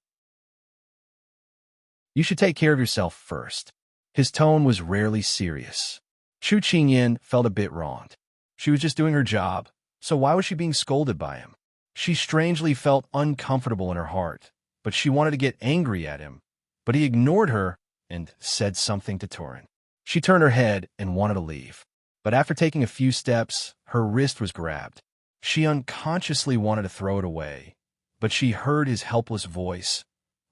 You should take care of yourself first. His tone was rarely serious. Chu Qingyan felt a bit wronged. She was just doing her job, so why was she being scolded by him? She strangely felt uncomfortable in her heart, but she wanted to get angry at him. But he ignored her and said something to Turin. She turned her head and wanted to leave. But after taking a few steps, her wrist was grabbed. She unconsciously wanted to throw it away, but she heard his helpless voice.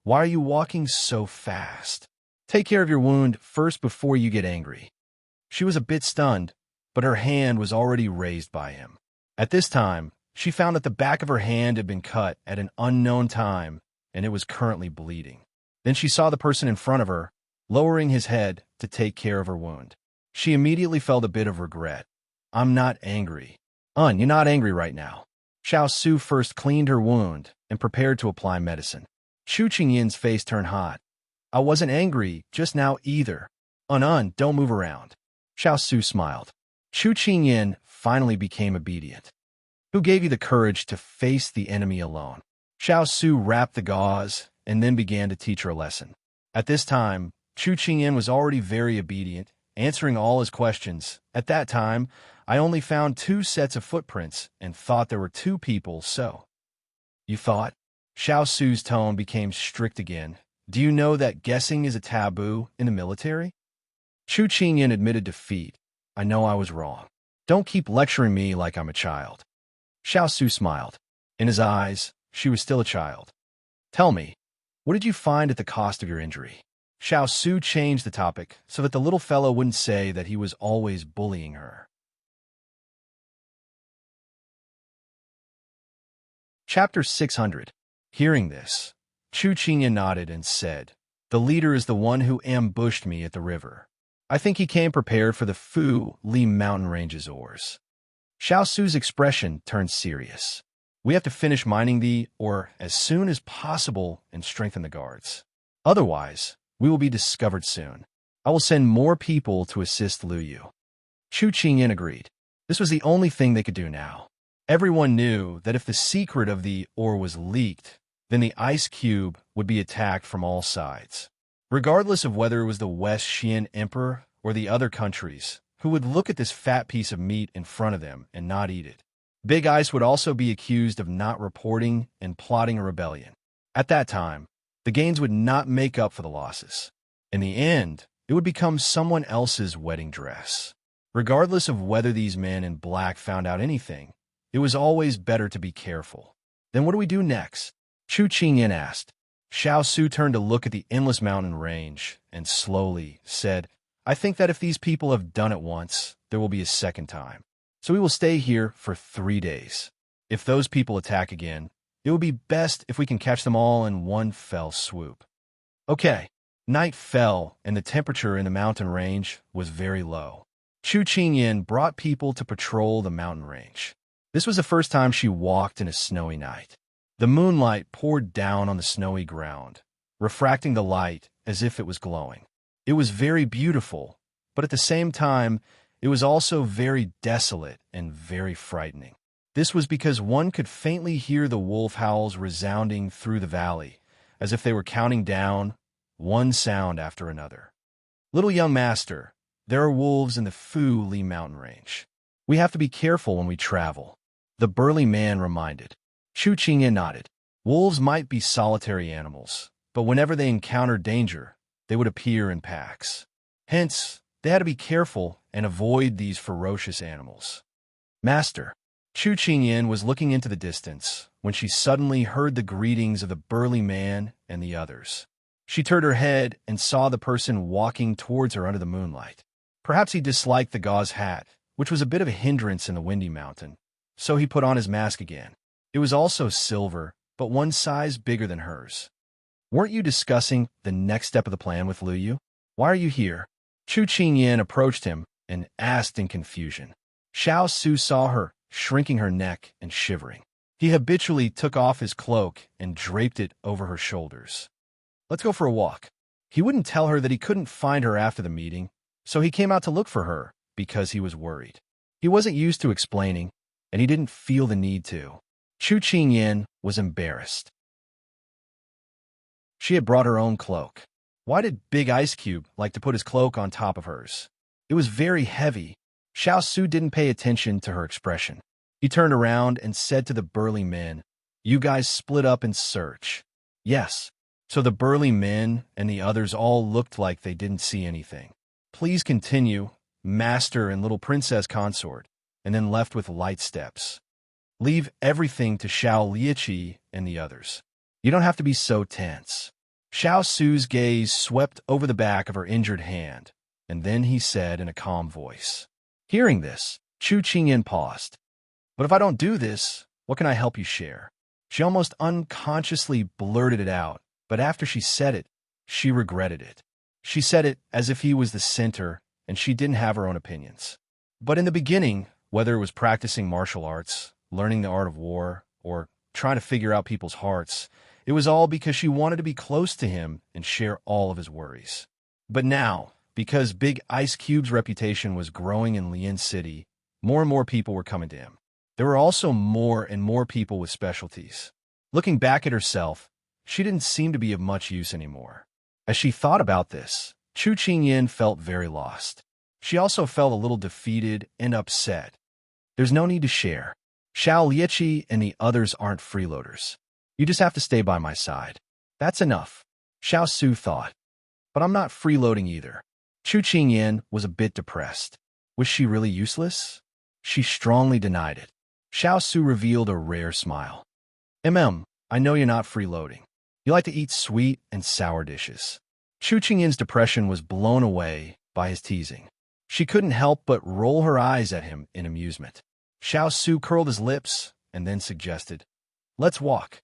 Why are you walking so fast? Take care of your wound first before you get angry. She was a bit stunned, but her hand was already raised by him. At this time, she found that the back of her hand had been cut at an unknown time, and it was currently bleeding. Then she saw the person in front of her, lowering his head to take care of her wound. She immediately felt a bit of regret. I'm not angry. You're not angry right now. Xiao Su first cleaned her wound and prepared to apply medicine. Chu Qingyan's face turned hot. I wasn't angry just now either. Don't move around. Xiao Su smiled. Chu Qingyan finally became obedient. Who gave you the courage to face the enemy alone? Xiao Su wrapped the gauze and then began to teach her a lesson. At this time, Chu Qingyan was already very obedient, answering all his questions. At that time, I only found 2 sets of footprints and thought there were 2 people, so. You thought? Xiao Su's tone became strict again. Do you know that guessing is a taboo in the military? Chu Qingyan admitted defeat. I know I was wrong. Don't keep lecturing me like I'm a child. Xiao Su smiled. In his eyes, she was still a child. Tell me, what did you find at the cost of your injury? Xiao Su changed the topic so that the little fellow wouldn't say that he was always bullying her. Chapter 600. Hearing this, Chu Qingyan nodded and said, The leader is the one who ambushed me at the river. I think he came prepared for the Fu Li mountain range's ores. Xiao Su's expression turned serious. We have to finish mining the ore as soon as possible and strengthen the guards. Otherwise, we will be discovered soon. I will send more people to assist Lu Yu. Chu Qingyan agreed. This was the only thing they could do now. Everyone knew that if the secret of the ore was leaked, then the ice cube would be attacked from all sides. Regardless of whether it was the West Xian Emperor or the other countries, who would look at this fat piece of meat in front of them and not eat it. Big Ice would also be accused of not reporting and plotting a rebellion. At that time, the gains would not make up for the losses. In the end, it would become someone else's wedding dress. Regardless of whether these men in black found out anything, it was always better to be careful. Then what do we do next? Chu Qingyan asked. Xiao Su turned to look at the endless mountain range and slowly said, I think that if these people have done it once, there will be a second time. So we will stay here for 3 days. If those people attack again, it would be best if we can catch them all in one fell swoop. Okay. Night fell, and the temperature in the mountain range was very low. Chu Qingyan brought people to patrol the mountain range. This was the first time she walked in a snowy night. The moonlight poured down on the snowy ground, refracting the light as if it was glowing. It was very beautiful, but at the same time, it was also very desolate and very frightening. This was because one could faintly hear the wolf howls resounding through the valley, as if they were counting down, one sound after another. Little young master, there are wolves in the Fu Li mountain range. We have to be careful when we travel, the burly man reminded. Chu Qingyan nodded. Wolves might be solitary animals, but whenever they encountered danger, they would appear in packs. Hence, they had to be careful and avoid these ferocious animals. Master, Chu Qingyan was looking into the distance when she suddenly heard the greetings of the burly man and the others. She turned her head and saw the person walking towards her under the moonlight. Perhaps he disliked the gauze hat, which was a bit of a hindrance in the windy mountain, so he put on his mask again. It was also silver, but one size bigger than hers. Weren't you discussing the next step of the plan with Liu Yu? Why are you here? Chu Qingyan approached him and asked in confusion. Xiao Su saw her, shrinking her neck and shivering. He habitually took off his cloak and draped it over her shoulders. Let's go for a walk. He wouldn't tell her that he couldn't find her after the meeting, so he came out to look for her because he was worried. He wasn't used to explaining, and he didn't feel the need to. Chu Qingyan was embarrassed. She had brought her own cloak. Why did Big Ice Cube like to put his cloak on top of hers? It was very heavy. Xiao Su didn't pay attention to her expression. He turned around and said to the burly men, You guys split up and search. Yes. So the burly men and the others all looked like they didn't see anything. Please continue, Master and little princess consort, and then left with light steps. Leave everything to Xiao Lieqi and the others. You don't have to be so tense. Xiao Su's gaze swept over the back of her injured hand, and then he said in a calm voice. Hearing this, Chu Qingyan paused. But if I don't do this, what can I help you share? She almost unconsciously blurted it out, but after she said it, she regretted it. She said it as if he was the center, and she didn't have her own opinions. But in the beginning, whether it was practicing martial arts, learning the art of war, or trying to figure out people's hearts, it was all because she wanted to be close to him and share all of his worries. But now, because Big Ice Cube's reputation was growing in Lian City, more and more people were coming to him. There were also more and more people with specialties. Looking back at herself, she didn't seem to be of much use anymore. As she thought about this, Chu Qingyan felt very lost. She also felt a little defeated and upset. There's no need to share. Xiao Lieqi and the others aren't freeloaders. You just have to stay by my side. That's enough, Xiao Su thought. But I'm not freeloading either. Chu Qingyan was a bit depressed. Was she really useless? She strongly denied it. Xiao Su revealed a rare smile. I know you're not freeloading. You like to eat sweet and sour dishes. Chu Qingyan's depression was blown away by his teasing. She couldn't help but roll her eyes at him in amusement. Xiao Su curled his lips and then suggested, Let's walk.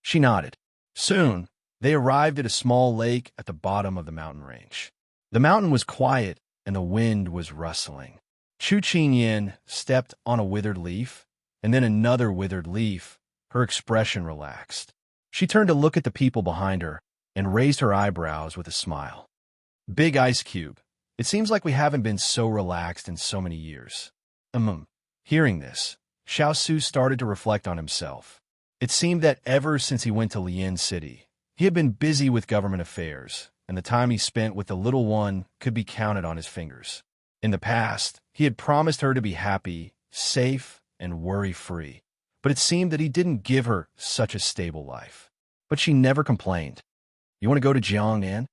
She nodded. Soon, they arrived at a small lake at the bottom of the mountain range. The mountain was quiet and the wind was rustling. Chu Qingyan stepped on a withered leaf, and then another withered leaf. Her expression relaxed. She turned to look at the people behind her and raised her eyebrows with a smile. Big Ice Cube, it seems like we haven't been so relaxed in so many years. Hearing this, Xiao Su started to reflect on himself. It seemed that ever since he went to Lian City, he had been busy with government affairs, and the time he spent with the little one could be counted on his fingers. In the past, he had promised her to be happy, safe, and worry-free, but it seemed that he didn't give her such a stable life. But she never complained. "You want to go to Jiangnan?"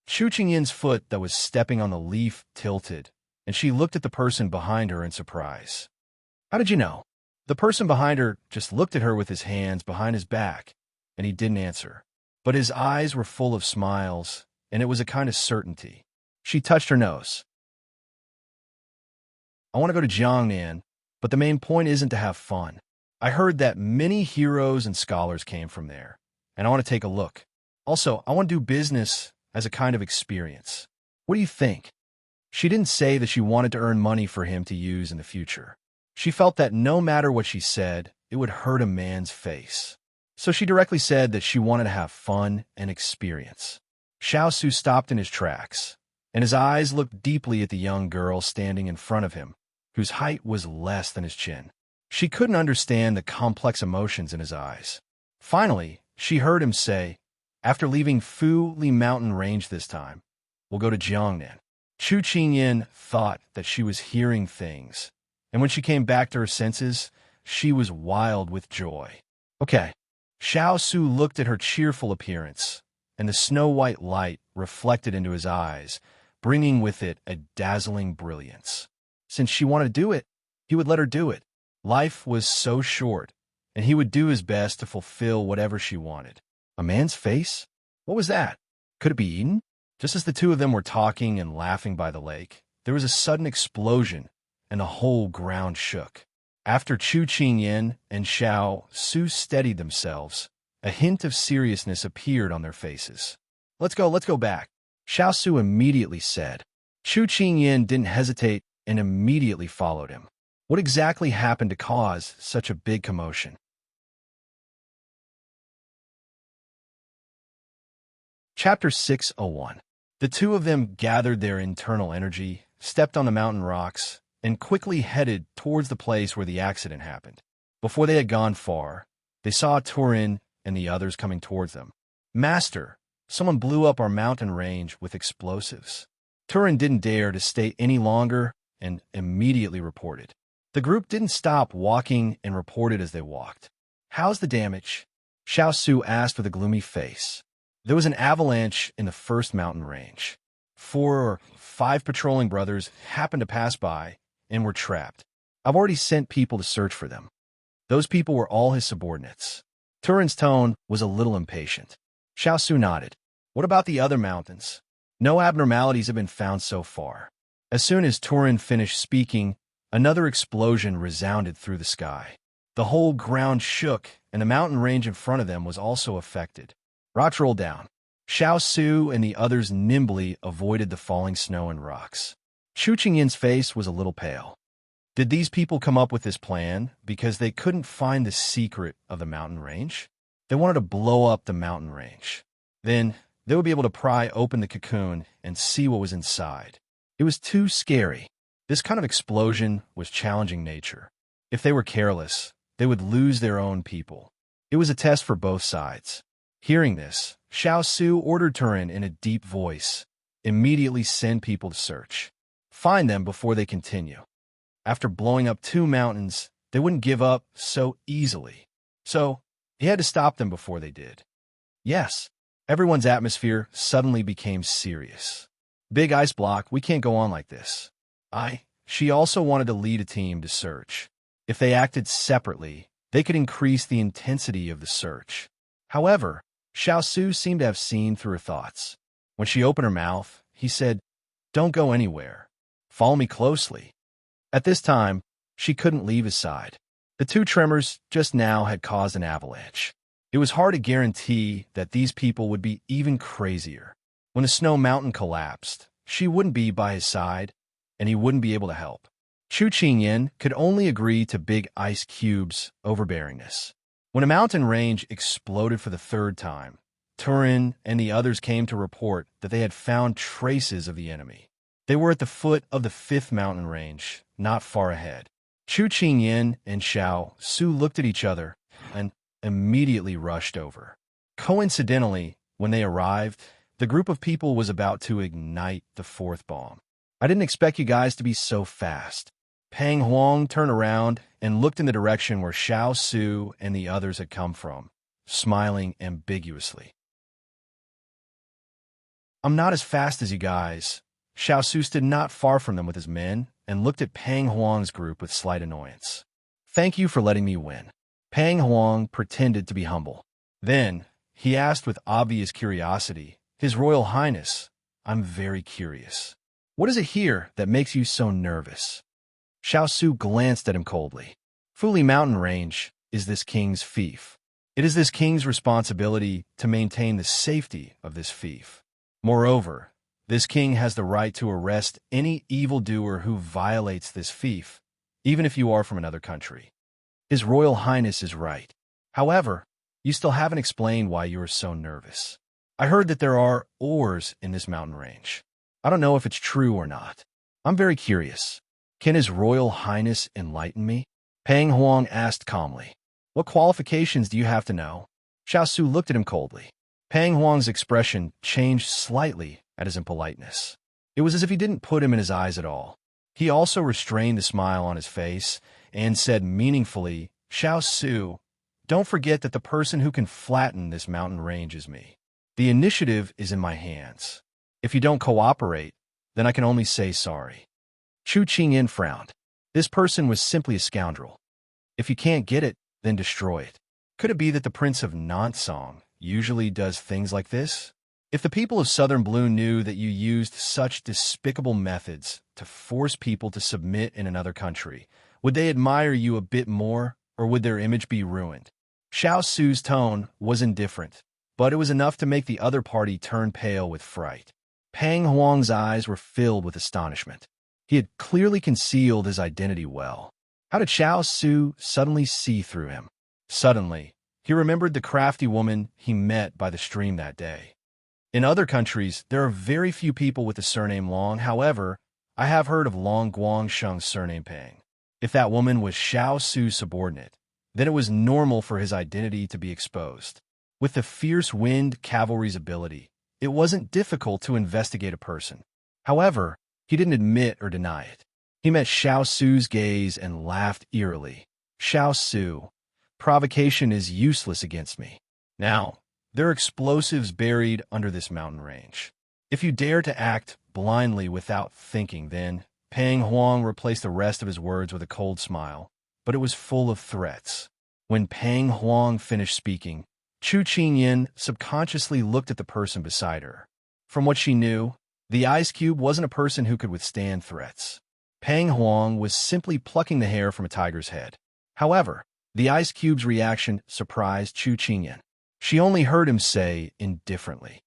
Chu Qingyin's foot that was stepping on the leaf tilted, and she looked at the person behind her in surprise. "How did you know?" The person behind her just looked at her with his hands behind his back, and he didn't answer. But his eyes were full of smiles, and it was a kind of certainty. She touched her nose. "I want to go to Jiangnan, but the main point isn't to have fun. I heard that many heroes and scholars came from there, and I want to take a look. Also, I want to do business as a kind of experience. What do you think?" She didn't say that she wanted to earn money for him to use in the future. She felt that no matter what she said, it would hurt a man's face. So she directly said that she wanted to have fun and experience. Xiao Su stopped in his tracks, and his eyes looked deeply at the young girl standing in front of him, whose height was less than his chin. She couldn't understand the complex emotions in his eyes. Finally, she heard him say, "After leaving Fu Li Mountain Range this time, we'll go to Jiangnan." Chu Qingyin thought that she was hearing things, and when she came back to her senses, she was wild with joy. "Okay." Xiao Su looked at her cheerful appearance, and the snow-white light reflected into his eyes, bringing with it a dazzling brilliance. Since she wanted to do it, he would let her do it. Life was so short, and he would do his best to fulfill whatever she wanted. A man's face? What was that? Could it be Eden? Just as the two of them were talking and laughing by the lake, there was a sudden explosion, and the whole ground shook. After Chu Qingyin and Xiao Su steadied themselves, a hint of seriousness appeared on their faces. Let's go back," Xiao Su immediately said. Chu Qingyin didn't hesitate and immediately followed him. What exactly happened to cause such a big commotion? Chapter 601. The two of them gathered their internal energy, stepped on the mountain rocks, and quickly headed towards the place where the accident happened. Before they had gone far, they saw Turin and the others coming towards them. "Master, someone blew up our mountain range with explosives." Turin didn't dare to stay any longer and immediately reported. The group didn't stop walking and reported as they walked. "How's the damage?" Xiao Su asked with a gloomy face. There was an avalanche in the first mountain range. 4 or 5 patrolling brothers happened to pass by and were trapped. "I've already sent people to search for them." Those people were all his subordinates. Turin's tone was a little impatient. Xiao Su nodded. "What about the other mountains?" "No abnormalities have been found so far." As soon as Turin finished speaking, another explosion resounded through the sky. The whole ground shook, and the mountain range in front of them was also affected. Rocks rolled down. Xiao Su and the others nimbly avoided the falling snow and rocks. Chu Qingyin's face was a little pale. Did these people come up with this plan because they couldn't find the secret of the mountain range? They wanted to blow up the mountain range. Then they would be able to pry open the cocoon and see what was inside. It was too scary. This kind of explosion was challenging nature. If they were careless, they would lose their own people. It was a test for both sides. Hearing this, Xiao Su ordered Turin in a deep voice, "Immediately send people to search. Find them before they continue." After blowing up 2 mountains, they wouldn't give up so easily. So, he had to stop them before they did. Yes, everyone's atmosphere suddenly became serious. "Big ice block, we can't go on like this." She also wanted to lead a team to search. If they acted separately, they could increase the intensity of the search. However, Xiao Su seemed to have seen through her thoughts. When she opened her mouth, he said, "Don't go anywhere. Follow me closely." At this time, she couldn't leave his side. The 2 tremors just now had caused an avalanche. It was hard to guarantee that these people would be even crazier. When the snow mountain collapsed, she wouldn't be by his side, and he wouldn't be able to help. Chu Qingyin could only agree to big ice cubes' overbearingness. When a mountain range exploded for the 3rd time, Turin and the others came to report that they had found traces of the enemy. They were at the foot of the 5th mountain range, not far ahead. Chu Qingyin and Xiao Su looked at each other and immediately rushed over. Coincidentally, when they arrived, the group of people was about to ignite the 4th bomb. "I didn't expect you guys to be so fast." Pang Huang turned around and looked in the direction where Xiao Su and the others had come from, smiling ambiguously. I'm not as fast as you guys. Xiao Su stood not far from them with his men and looked at Pang Huang's group with slight annoyance. Thank you for letting me win. Pang Huang pretended to be humble. Then, he asked with obvious curiosity, His Royal Highness, I'm very curious. What is it here that makes you so nervous? Xiao Su glanced at him coldly. Fuli Mountain Range is this king's fief. It is this king's responsibility to maintain the safety of this fief. Moreover, this king has the right to arrest any evildoer who violates this fief, even if you are from another country. His Royal Highness is right. However, you still haven't explained why you are so nervous. I heard that there are ores in this mountain range. I don't know if it's true or not. I'm very curious. Can His Royal Highness enlighten me? Pang Huang asked calmly. What qualifications do you have to know? Xiao Su looked at him coldly. Pang Huang's expression changed slightly at his impoliteness. It was as if he didn't put him in his eyes at all. He also restrained the smile on his face and said meaningfully, Xiao Su, don't forget that the person who can flatten this mountain range is me. The initiative is in my hands. If you don't cooperate, then I can only say sorry. Chu Qingyan frowned. This person was simply a scoundrel. If you can't get it, then destroy it. Could it be that the Prince of Nansong usually does things like this? If the people of Southern Blue knew that you used such despicable methods to force people to submit in another country, would they admire you a bit more, or would their image be ruined? Xiao Su's tone was indifferent, but it was enough to make the other party turn pale with fright. Pang Huang's eyes were filled with astonishment. He had clearly concealed his identity well. How did Xiao Su suddenly see through him? Suddenly, he remembered the crafty woman he met by the stream that day. In other countries, there are very few people with the surname Long. However, I have heard of Long Guangsheng's surname Pang. If that woman was Xiao Su's subordinate, then it was normal for his identity to be exposed. With the fierce wind cavalry's ability, it wasn't difficult to investigate a person. However, he didn't admit or deny it. He met Xiao Su's gaze and laughed eerily. Xiao Su, provocation is useless against me. Now, there are explosives buried under this mountain range. If you dare to act blindly without thinking, then Pang Huang replaced the rest of his words with a cold smile, but it was full of threats. When Pang Huang finished speaking, Chu Qingyan subconsciously looked at the person beside her. From what she knew, the ice cube wasn't a person who could withstand threats. Pang Huang was simply plucking the hair from a tiger's head. However, the ice cube's reaction surprised Chu Qingyan. She only heard him say indifferently,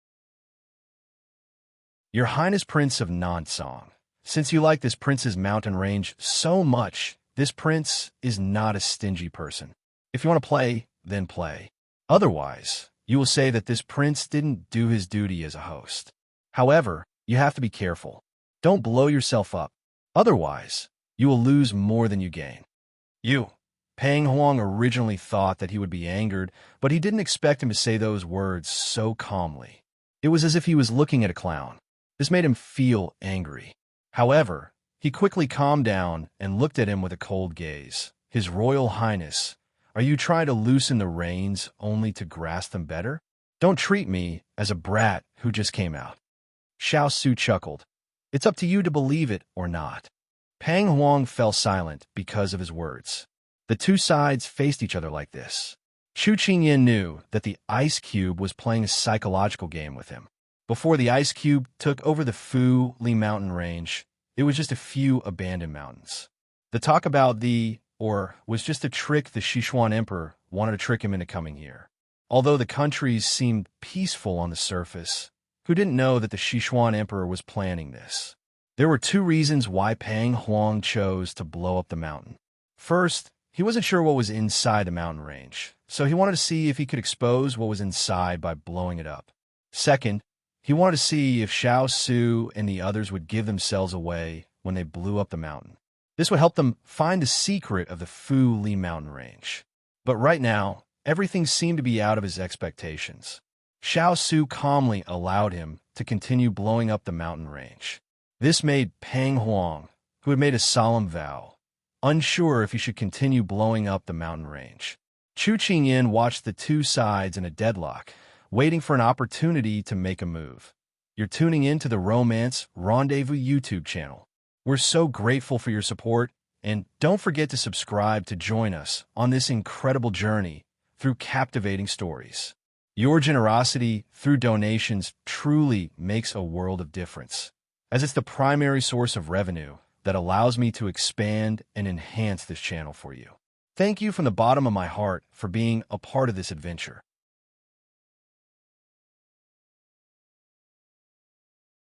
Your Highness Prince of Nansong, since you like this prince's mountain range so much, this prince is not a stingy person. If you want to play, then play. Otherwise, you will say that this prince didn't do his duty as a host. However, you have to be careful. Don't blow yourself up. Otherwise, you will lose more than you gain. Pang Huang originally thought that he would be angered, but he didn't expect him to say those words so calmly. It was as if he was looking at a clown. This made him feel angry. However, he quickly calmed down and looked at him with a cold gaze. His Royal Highness, are you trying to loosen the reins only to grasp them better? Don't treat me as a brat who just came out. Xiao Su chuckled. It's up to you to believe it or not. Pang Huang fell silent because of his words. The two sides faced each other like this. Chu Qingyan knew that the ice cube was playing a psychological game with him. Before the ice cube took over the Fu Li mountain range, it was just a few abandoned mountains. The talk about was just a trick the Sichuan emperor wanted to trick him into coming here. Although the countries seemed peaceful on the surface, who didn't know that the Sichuan emperor was planning this? There were two reasons why Pang Huang chose to blow up the mountain. First, he wasn't sure what was inside the mountain range, so he wanted to see if he could expose what was inside by blowing it up. Second, he wanted to see if Xiao Su and the others would give themselves away when they blew up the mountain. This would help them find the secret of the Fu Li mountain range. But right now, everything seemed to be out of his expectations. Xiao Su calmly allowed him to continue blowing up the mountain range. This made Pang Huang, who had made a solemn vow, unsure if he should continue blowing up the mountain range. Chu Qingyan watched the two sides in a deadlock, waiting for an opportunity to make a move. You're tuning in to the Romance Rendezvous YouTube channel. We're so grateful for your support, and don't forget to subscribe to join us on this incredible journey through captivating stories. Your generosity through donations truly makes a world of difference, as it's the primary source of revenue that allows me to expand and enhance this channel for you. Thank you from the bottom of my heart for being a part of this adventure.